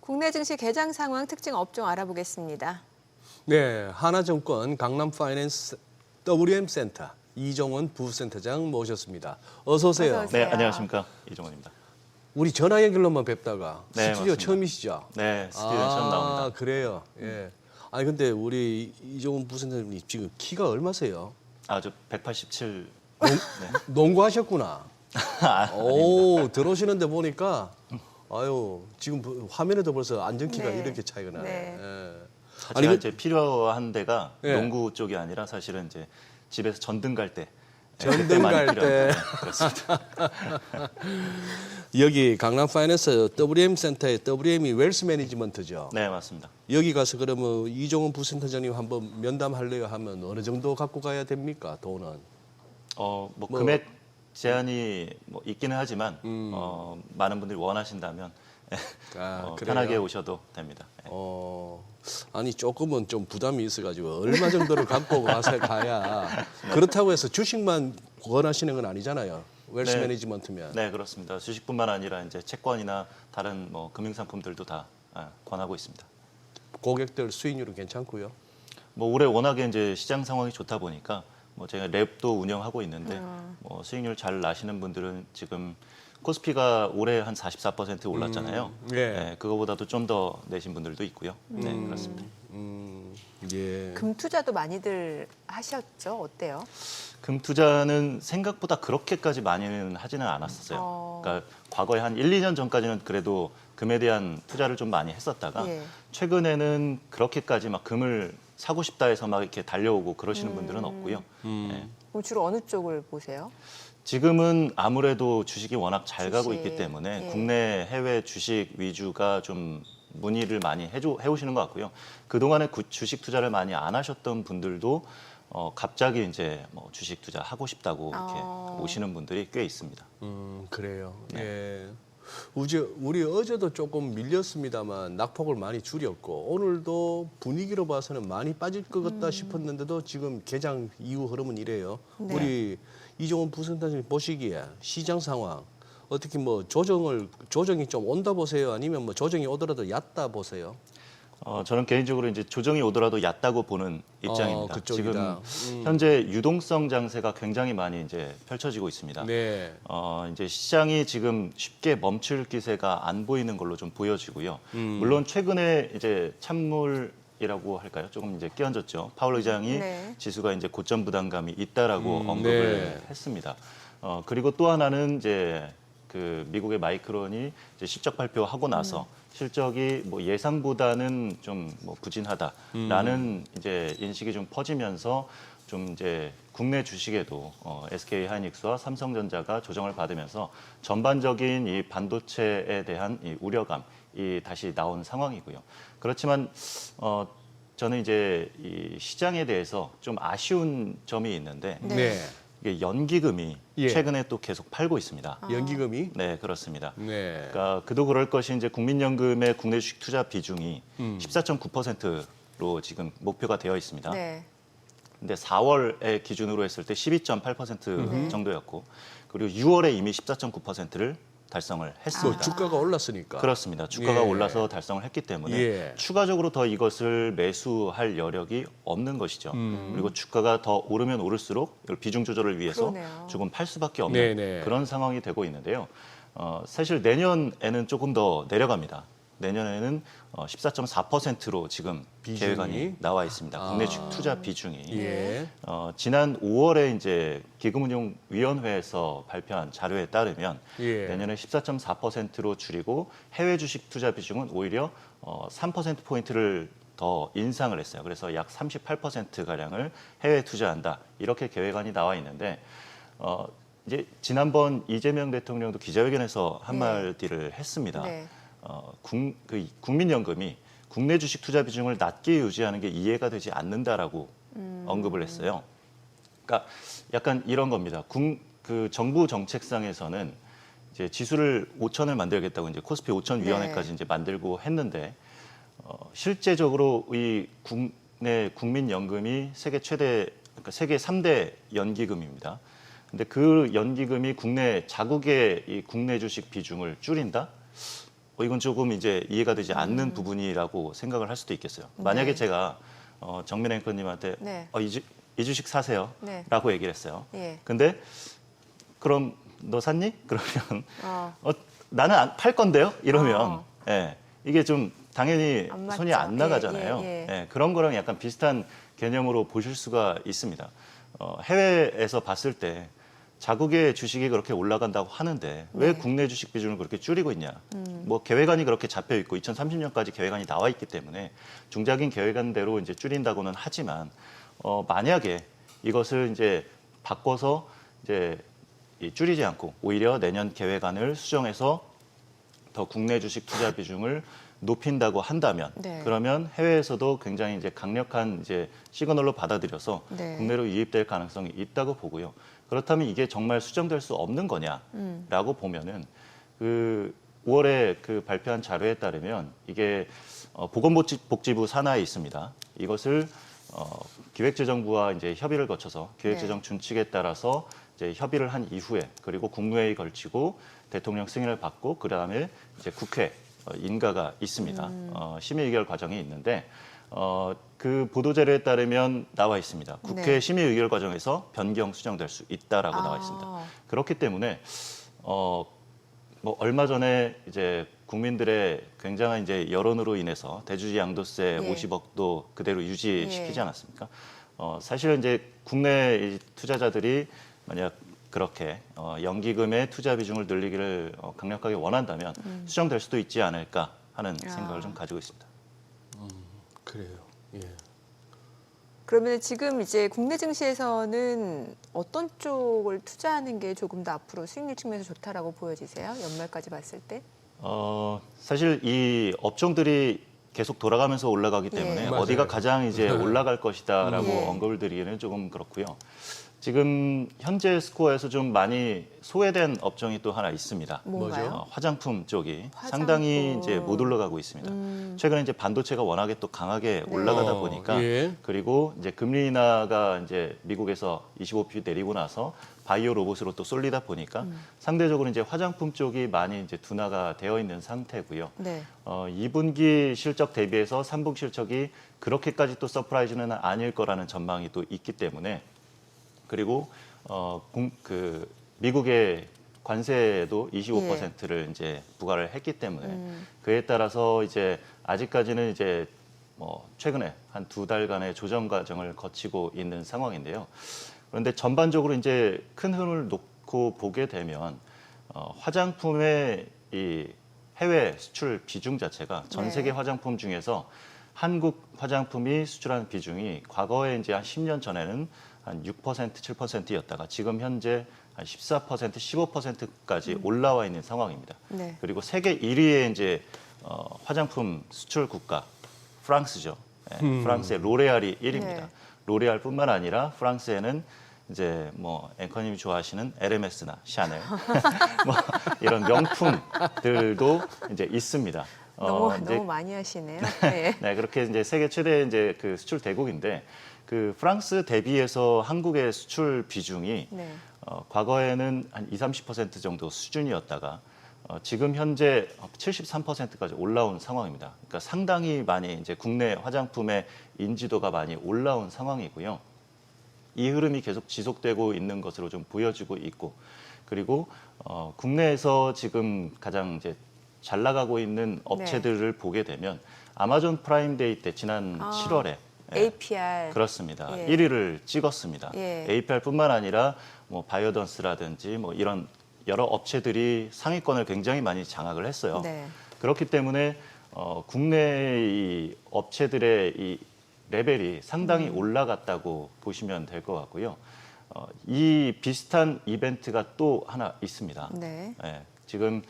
국내 증시 개장 상황 특징 업종 알아보겠습니다. 네, 하나증권 강남파이낸스 WM센터 이종원 부센터장 모셨습니다. 어서 오세요. 어서 오세요. 네, 안녕하십니까. 이종원입니다. 우리 전화 연결로만 뵙다가 네, 스튜디오 맞습니다. 처음이시죠? 네, 스튜디오 처음 나옵니다. 그래요. 예. 아니 근데 우리 이종원 부센터장님 지금 키가 얼마세요? 저 187. 농구하셨구나. 아닙니다. 오, 들어오시는데 보니까 아유, 지금 화면에도 벌써 안전키가 네. 이렇게 차이가 나네. 네. 예. 제가 이제 필요한 데가 예. 농구 쪽이 아니라 사실은 이제 집에서 전등 갈 때. 전등 그때 많이 갈 때. 필요합니다. 네, 그렇습니다. 여기 강남 파이낸스 WM 센터의 WM이 웰스 매니지먼트죠. 네, 맞습니다. 여기 가서 그러면 이종원 부센터장님 한번 면담하려고 하면 어느 정도 갖고 가야 됩니까? 돈은? 뭐 금액 제한이 뭐 있기는 하지만 많은 분들이 원하신다면 그래요? 편하게 오셔도 됩니다. 네. 아니 조금은 좀 부담이 있어가지고 얼마 정도를 갖고 가서 가야 그렇다고 해서 주식만 권하시는 건 아니잖아요. 웰스 네. 매니지먼트면. 네, 그렇습니다. 주식뿐만 아니라 이제 채권이나 다른 뭐 금융 상품들도 다 권하고 있습니다. 고객들 수익률은 괜찮고요. 뭐 올해 워낙에 이제 시장 상황이 좋다 보니까 뭐 제가 랩도 운영하고 있는데 뭐 수익률 잘 나시는 분들은 지금 코스피가 올해 한 44% 올랐잖아요. 예. 네, 그거보다도 좀 더 내신 분들도 있고요. 네, 그렇습니다. 예. 금 투자도 많이들 하셨죠? 어때요? 금 투자는 생각보다 그렇게까지 많이는 하지는 않았었어요. 그러니까 과거에 한 1, 2년 전까지는 그래도 금에 대한 투자를 좀 많이 했었다가 예. 최근에는 그렇게까지 막 금을 사고 싶다 해서 막 이렇게 달려오고 그러시는 분들은 없고요. 네. 그럼 주로 어느 쪽을 보세요? 지금은 아무래도 주식이 워낙 잘 가고 주식. 있기 때문에 예. 국내 해외 주식 위주가 좀 문의를 많이 해오시는 것 같고요. 그동안에 주식 투자를 많이 안 하셨던 분들도 갑자기 이제 뭐 주식 투자 하고 싶다고 이렇게 오시는 분들이 꽤 있습니다. 그래요. 네. 예. 우리 어제도 조금 밀렸습니다만 낙폭을 많이 줄였고 오늘도 분위기로 봐서는 많이 빠질 것 같다 싶었는데도 지금 개장 이후 흐름은 이래요. 네. 우리 이종원 부센터장님 보시기에 시장 상황 어떻게 뭐 조정이 좀 온다 보세요? 아니면 뭐 조정이 오더라도 얕다 보세요? 저는 개인적으로 이제 조정이 오더라도 얕다고 보는 입장입니다. 그쪽이다. 지금 현재 유동성 장세가 굉장히 많이 이제 펼쳐지고 있습니다. 네. 이제 시장이 지금 쉽게 멈출 기세가 안 보이는 걸로 좀 보여지고요. 물론 최근에 이제 찬물이라고 할까요? 조금 이제 끼얹었죠. 파월 의장이 네. 지수가 이제 고점 부담감이 있다라고 언급을 했습니다. 그리고 또 하나는 이제 그 미국의 마이크론이 이제 실적 발표하고 나서 실적이 뭐 예상보다는 좀 뭐 부진하다라는 이제 인식이 좀 퍼지면서 좀 이제 국내 주식에도 SK 하이닉스와 삼성전자가 조정을 받으면서 전반적인 이 반도체에 대한 이 우려감이 다시 나온 상황이고요. 그렇지만 저는 이제 이 시장에 대해서 좀 아쉬운 점이 있는데 네. 이게 연기금이 예. 최근에 최근에 또 계속 팔고 있습니다. 연기금이? 네, 그렇습니다. 네. 그러니까 그도 그럴 것이 이제 국민연금의 국내 주식 투자 비중이 14.9%로 지금 목표가 되어 있습니다. 네. 근데 4월에 기준으로 했을 때 12.8% 정도였고 그리고 6월에 이미 14.9%를 달성을 했습니다. 주가가 올랐으니까. 그렇습니다. 주가가 예. 올라서 달성을 했기 때문에 예. 추가적으로 더 이것을 매수할 여력이 없는 것이죠. 그리고 주가가 더 오르면 오를수록 이걸 비중 조절을 위해서 그러네요. 조금 팔 수밖에 없는 네네. 그런 상황이 되고 있는데요. 사실 내년에는 조금 더 내려갑니다. 내년에는 14.4%로 지금 비중이? 계획안이 나와 있습니다. 국내 주식 투자 비중이. 예. 지난 5월에 이제 기금운용위원회에서 발표한 자료에 따르면 예. 내년에 14.4%로 줄이고 해외 주식 투자 비중은 오히려 3% 포인트를 더 인상을 했어요. 그래서 약 38% 가량을 해외 투자한다 이렇게 계획안이 나와 있는데 이제 지난번 이재명 대통령도 기자회견에서 한마디를 했습니다. 네. 국민연금이 국내 주식 투자 비중을 낮게 유지하는 게 이해가 되지 않는다라고 언급을 했어요. 그러니까 약간 이런 겁니다. 그 정부 정책상에서는 이제 지수를 5천을 만들겠다고 이제 코스피 5천 위원회까지 네. 이제 만들고 했는데 실제적으로 이 국내 국민연금이 세계 최대, 그러니까 세계 3대 연기금입니다. 근데 그 연기금이 국내 자국의 이 국내 주식 비중을 줄인다? 이건 조금 이제 이해가 되지 않는 부분이라고 생각을 할 수도 있겠어요. 만약에 네. 제가 정민 앵커님한테 네. 이 주식 사세요 네. 라고 얘기를 했어요. 예. 근데 그럼 너 샀니? 그러면 어. 나는 팔 건데요? 이러면 예, 이게 좀 당연히 안 맞죠. 손이 안 나가잖아요. 예. 예, 그런 거랑 약간 비슷한 개념으로 보실 수가 있습니다. 해외에서 봤을 때 자국의 주식이 그렇게 올라간다고 하는데 왜 국내 주식 비중을 그렇게 줄이고 있냐. 뭐 계획안이 그렇게 잡혀 있고 2030년까지 계획안이 나와 있기 때문에 중장기 계획안대로 이제 줄인다고는 하지만 만약에 이것을 이제 바꿔서 이제 줄이지 않고 오히려 내년 계획안을 수정해서 더 국내 주식 투자 비중을 높인다고 한다면 네. 그러면 해외에서도 굉장히 이제 강력한 이제 시그널로 받아들여서 네. 국내로 유입될 가능성이 있다고 보고요. 그렇다면 이게 정말 수정될 수 없는 거냐라고 보면은 그 5월에 그 발표한 자료에 따르면 이게 보건복지부 산하에 있습니다. 이것을 기획재정부와 이제 협의를 거쳐서 기획재정 준칙에 따라서 이제 협의를 한 이후에 그리고 국무회의 걸치고 대통령 승인을 받고 그 다음에 이제 국회 인가가 있습니다. 심의 의결 과정이 있는데 그 보도자료에 따르면 나와 있습니다. 국회 네. 심의 의결 과정에서 변경 수정될 수 있다라고 나와 있습니다. 그렇기 때문에 뭐 얼마 전에 이제 국민들의 굉장한 이제 여론으로 인해서 대주주 양도세 예. 50억도 그대로 유지시키지 예. 않았습니까? 사실은 이제 국내 투자자들이 만약 그렇게 연기금의 투자 비중을 늘리기를 강력하게 원한다면 수정될 수도 있지 않을까 하는 생각을 좀 가지고 있습니다. 그래요. 예. 그러면 지금 이제 국내 증시에서는 어떤 쪽을 투자하는 게 조금 더 앞으로 수익률 측면에서 좋다라고 보여지세요? 연말까지 봤을 때? 사실 이 업종들이 계속 돌아가면서 올라가기 때문에 예. 어디가 맞아요. 가장 이제 올라갈 것이다라고 예. 언급을 드리기는 조금 그렇고요. 지금 현재 스코어에서 좀 많이 소외된 업종이 또 하나 있습니다. 뭔가요? 화장품 쪽이 화장품. 상당히 이제 못 올라가고 있습니다. 최근에 이제 반도체가 워낙에 또 강하게 네. 올라가다 보니까 예. 그리고 이제 금리 인하가 이제 미국에서 25pp 내리고 나서 바이오 로봇으로 또 쏠리다 보니까 상대적으로 이제 화장품 쪽이 많이 이제 둔화가 되어 있는 상태고요. 네. 2분기 실적 대비해서 3분기 실적이 그렇게까지 또 서프라이즈는 아닐 거라는 전망이 또 있기 때문에 그리고 미국의 관세에도 25%를 이제 부과를 했기 때문에 그에 따라서 이제 아직까지는 이제 최근에 한 2달간의 조정 과정을 거치고 있는 상황인데요. 그런데 전반적으로 이제 큰 흐름을 놓고 보게 되면 화장품의 이 해외 수출 비중 자체가 전 세계 화장품 중에서 한국 화장품이 수출하는 비중이 과거에 이제 한 10년 전에는 한 6%, 7%였다가 지금 현재 한 14%, 15%까지 올라와 있는 상황입니다. 네. 그리고 세계 1위의 이제 화장품 수출 국가 프랑스죠. 프랑스의 로레알이 1위입니다. 네. 로레알뿐만 아니라 프랑스에는 이제 앵커님이 좋아하시는 에르메스나 샤넬 이런 명품들도 이제 있습니다. 너무 많이 하시네요. 네. 네, 그렇게 이제 세계 최대 이제 그 수출 대국인데 그 프랑스 대비해서 한국의 수출 비중이 네. 과거에는 한 20-30% 정도 수준이었다가 지금 현재 73%까지 올라온 상황입니다. 그러니까 상당히 많이 이제 국내 화장품의 인지도가 많이 올라온 상황이고요. 이 흐름이 계속 지속되고 있는 것으로 좀 보여지고 있고, 그리고 국내에서 지금 가장 이제 잘 나가고 있는 업체들을 보게 되면 아마존 프라임데이 때 지난 7월에 APR. 그렇습니다. 예. 1위를 찍었습니다. 예. APR뿐만 아니라 바이오던스라든지 이런 여러 업체들이 상위권을 굉장히 많이 장악을 했어요. 네. 그렇기 때문에 국내 이 업체들의 이 레벨이 상당히 올라갔다고 보시면 될 것 같고요. 이 비슷한 이벤트가 또 하나 있습니다. 네. 지금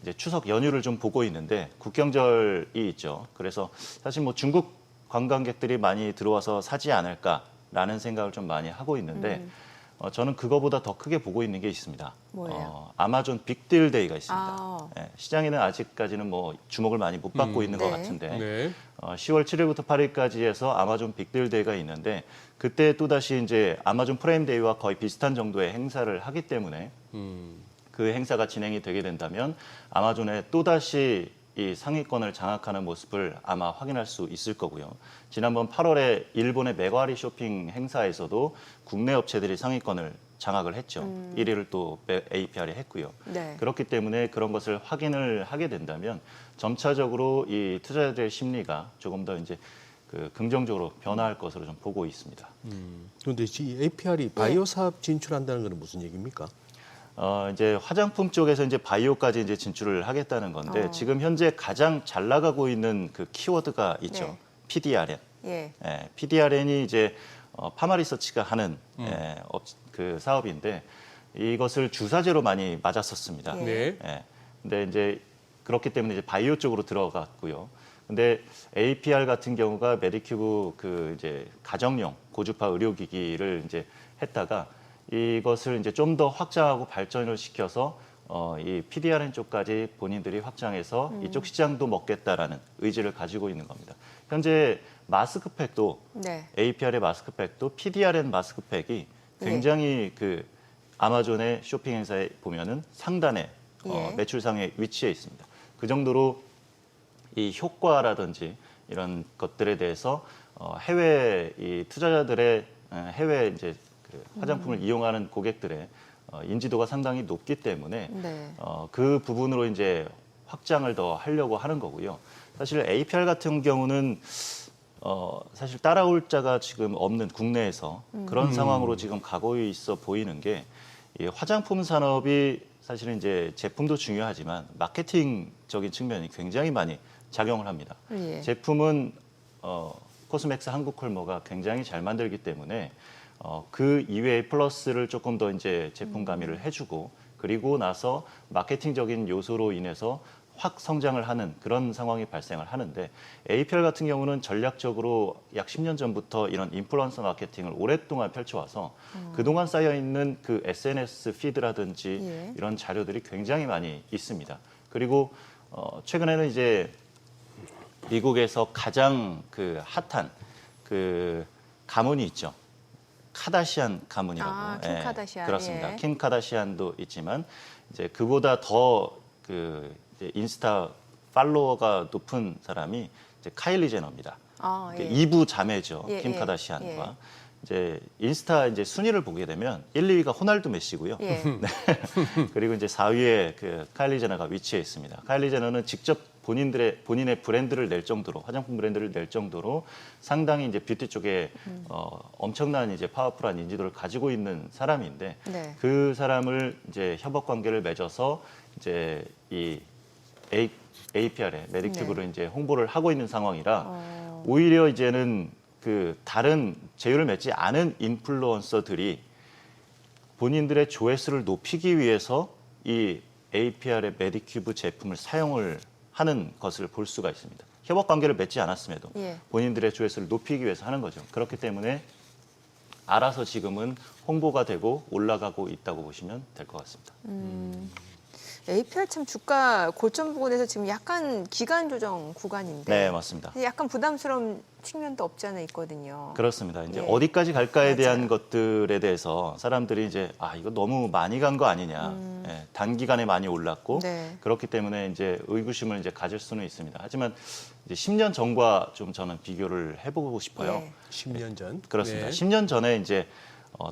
이제 추석 연휴를 좀 보고 있는데 국경절이 있죠. 그래서 사실 중국 관광객들이 많이 들어와서 사지 않을까라는 생각을 좀 많이 하고 있는데 저는 그거보다 더 크게 보고 있는 게 있습니다. 뭐예요? 아마존 빅딜 데이가 있습니다. 아. 시장에는 아직까지는 주목을 많이 못 받고 있는 것 네. 같은데 네. 10월 7일부터 8일까지 해서 아마존 빅딜 데이가 있는데 그때 또다시 이제 아마존 프라임 데이와 거의 비슷한 정도의 행사를 하기 때문에 그 행사가 진행이 되게 된다면 아마존에 또다시 이 상위권을 장악하는 모습을 아마 확인할 수 있을 거고요. 지난번 8월에 일본의 메가리 쇼핑 행사에서도 국내 업체들이 상위권을 장악을 했죠. 1위를 또 APR이 했고요. 네. 그렇기 때문에 그런 것을 확인을 하게 된다면 점차적으로 이 투자자들의 심리가 조금 더 이제 긍정적으로 변화할 것으로 좀 보고 있습니다. 그런데 이 APR이 바이오 사업 진출한다는 것은 무슨 얘기입니까? 이제 화장품 쪽에서 이제 바이오까지 이제 진출을 하겠다는 건데 지금 현재 가장 잘 나가고 있는 그 키워드가 있죠. 네. PDRN. 예. PDRN이 이제 파마리서치가 하는 그 사업인데 이것을 주사제로 많이 맞았었습니다. 네. 근데 이제 그렇기 때문에 이제 바이오 쪽으로 들어갔고요. 근데 APR 같은 경우가 메디큐브 그 이제 가정용 고주파 의료기기를 이제 했다가 이것을 이제 좀 더 확장하고 발전을 시켜서 이 PDRN 쪽까지 본인들이 확장해서 이쪽 시장도 먹겠다라는 의지를 가지고 있는 겁니다. 현재 마스크팩도 네. APR의 마스크팩도 PDRN 마스크팩이 굉장히 그 아마존의 쇼핑 행사에 보면은 상단에 예. 매출상에 위치해 있습니다. 그 정도로 이 효과라든지 이런 것들에 대해서 해외 이 투자자들의 해외 이제 그 화장품을 이용하는 고객들의 인지도가 상당히 높기 때문에 네. 그 부분으로 이제 확장을 더 하려고 하는 거고요. 사실 APR 같은 경우는 사실 따라올 자가 지금 없는 국내에서 그런 상황으로 지금 가고 있어 보이는 게 이 화장품 산업이 사실은 이제 제품도 중요하지만 마케팅적인 측면이 굉장히 많이 작용을 합니다. 예. 제품은 코스맥스 한국콜모가 굉장히 잘 만들기 때문에 그 이외의 플러스를 조금 더 이제 제품 가미를 해주고 그리고 나서 마케팅적인 요소로 인해서 확 성장을 하는 그런 상황이 발생을 하는데 APR 같은 경우는 전략적으로 약 10년 전부터 이런 인플루언서 마케팅을 오랫동안 펼쳐와서 그동안 쌓여있는 그 SNS 피드라든지 예. 이런 자료들이 굉장히 많이 있습니다. 그리고 최근에는 이제 미국에서 가장 그 핫한 그 가문이 있죠. 카다시안 가문이라고. 킴 카다시안. 그렇습니다. 예. 킴 카다시안도 있지만 이제 그보다 더 이제 인스타 팔로워가 높은 사람이 이제 카일리 제너입니다. 예. 2부 자매죠. 예, 킴 예, 카다시안과. 예. 이제 인스타 이제 순위를 보게 되면 1, 2위가 호날두 메시고요. 예. 네. 그리고 이제 4위에 그 카일리 제너가 위치해 있습니다. 카일리 제너는 직접 본인의 브랜드를 낼 정도로, 화장품 브랜드를 낼 정도로 상당히 이제 뷰티 쪽에 엄청난 이제 파워풀한 인지도를 가지고 있는 사람인데 네. 그 사람을 이제 협업 관계를 맺어서 이제 이 APR에 메디큐브를 이제 홍보를 하고 있는 상황이라 오히려 이제는 그 다른 제휴를 맺지 않은 인플루언서들이 본인들의 조회수를 높이기 위해서 이 APR의 메디큐브 제품을 사용을 하는 것을 볼 수가 있습니다. 협업 관계를 맺지 않았음에도 예. 본인들의 조회수를 높이기 위해서 하는 거죠. 그렇기 때문에 알아서 지금은 홍보가 되고 올라가고 있다고 보시면 될 것 같습니다. APR 참 주가 고점 부근에서 지금 약간 기간 조정 구간인데 네, 맞습니다. 약간 부담스러운 측면도 없지 않아 있거든요. 그렇습니다. 이제 예. 어디까지 갈까에 대한 맞아요. 것들에 대해서 사람들이 이제 이거 너무 많이 간 거 아니냐. 예, 단기간에 많이 올랐고 네. 그렇기 때문에 이제 의구심을 이제 가질 수는 있습니다. 하지만 이제 10년 전과 좀 저는 비교를 해보고 싶어요. 예. 10년 전. 그렇습니다. 네. 10년 전에 이제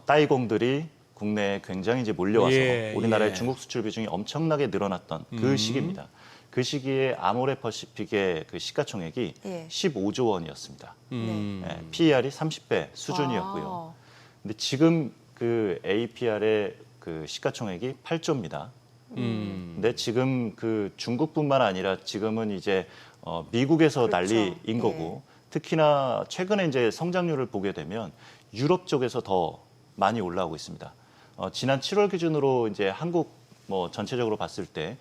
따이공들이 국내에 굉장히 이제 몰려와서 예, 우리나라의 예. 중국 수출 비중이 엄청나게 늘어났던 그 시기입니다. 그 시기에 아모레 퍼시픽의 그 시가총액이 예. 15조 원이었습니다. 음. 예, PER이 30배 수준이었고요. 아. 근데 지금 그 APR의 그 시가총액이 8조입니다. 근데 지금 그 중국뿐만 아니라 지금은 이제 미국에서 그렇죠. 난리인 거고 특히나 최근에 이제 성장률을 보게 되면 유럽 쪽에서 더 많이 올라오고 있습니다. 지난 7월 기준으로 이제 한국 뭐 전체적으로 봤을 때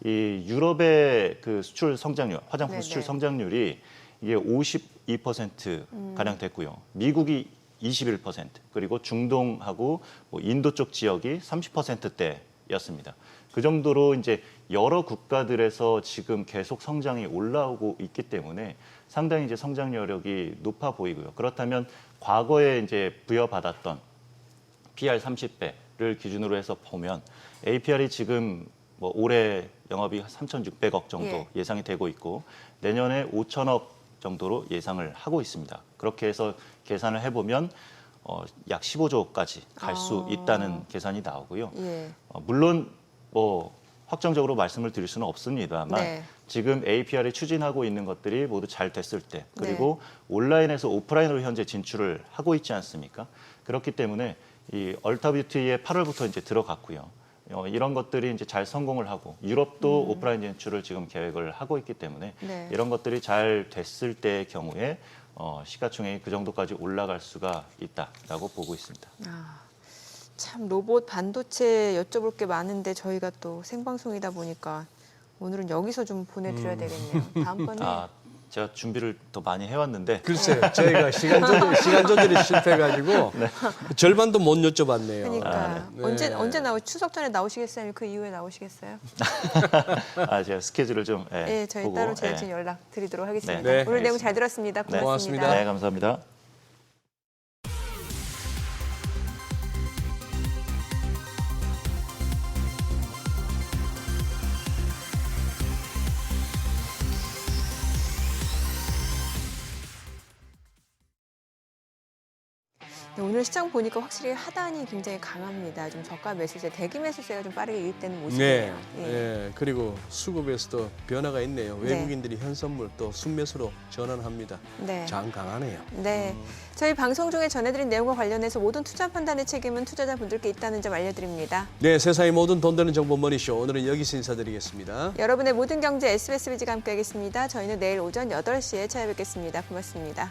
이 유럽의 그 수출 성장률, 화장품 네네. 수출 성장률이 이게 52% 가량 됐고요. 미국이 21% 그리고 중동하고 뭐 인도 쪽 지역이 30%대였습니다. 그 정도로 이제 여러 국가들에서 지금 계속 성장이 올라오고 있기 때문에 상당히 이제 성장 여력이 높아 보이고요. 그렇다면 과거에 이제 부여받았던 PR 30배를 기준으로 해서 보면 APR이 지금 뭐 올해 영업이 3,600억 정도 예. 예상이 되고 있고 내년에 5천억 정도로 예상을 하고 있습니다. 그렇게 해서 계산을 해보면 약 15조까지 갈 수 있다는 계산이 나오고요. 예. 물론 뭐 확정적으로 말씀을 드릴 수는 없습니다만 네. 지금 APR이 추진하고 있는 것들이 모두 잘 됐을 때 그리고 온라인에서 오프라인으로 현재 진출을 하고 있지 않습니까? 그렇기 때문에 이 얼타뷰티에 8월부터 이제 들어갔고요. 이런 것들이 이제 잘 성공을 하고 유럽도 오프라인 진출을 지금 계획을 하고 있기 때문에 네. 이런 것들이 잘 됐을 때의 경우에 시가총액이 그 정도까지 올라갈 수가 있다라고 보고 있습니다. 참 로봇 반도체 여쭤볼 게 많은데 저희가 또 생방송이다 보니까 오늘은 여기서 좀 보내드려야 되겠네요. 다음번에 제가 준비를 더 많이 해왔는데 글쎄요, 저희가 시간 조절이 실패해가지고 절반도 못 여쭤봤네요. 그러니까 네. 언제 추석 전에 나오시겠어요? 아니면 그 이후에 나오시겠어요? 제가 스케줄을 좀 네, 저희 보고, 따로 제가 연락 드리도록 하겠습니다. 네. 오늘 내용 잘 들었습니다. 네. 고맙습니다. 고맙습니다. 네, 감사합니다. 네, 오늘 시장 보니까 확실히 하단이 굉장히 강합니다. 좀 저가 매수세, 대기 매수세가 좀 빠르게 유입되는 네, 모습이에요. 예. 그리고 수급에서도 변화가 있네요. 네. 외국인들이 현선물 또 순매수로 전환합니다. 네. 장 강하네요. 네. 저희 방송 중에 전해드린 내용과 관련해서 모든 투자 판단의 책임은 투자자분들께 있다는 점 알려드립니다. 네, 세상의 모든 돈 되는 정보 머니쇼. 오늘은 여기서 인사드리겠습니다. 여러분의 모든 경제 SBS 비지가 함께하겠습니다. 저희는 내일 오전 8시에 찾아뵙겠습니다. 고맙습니다.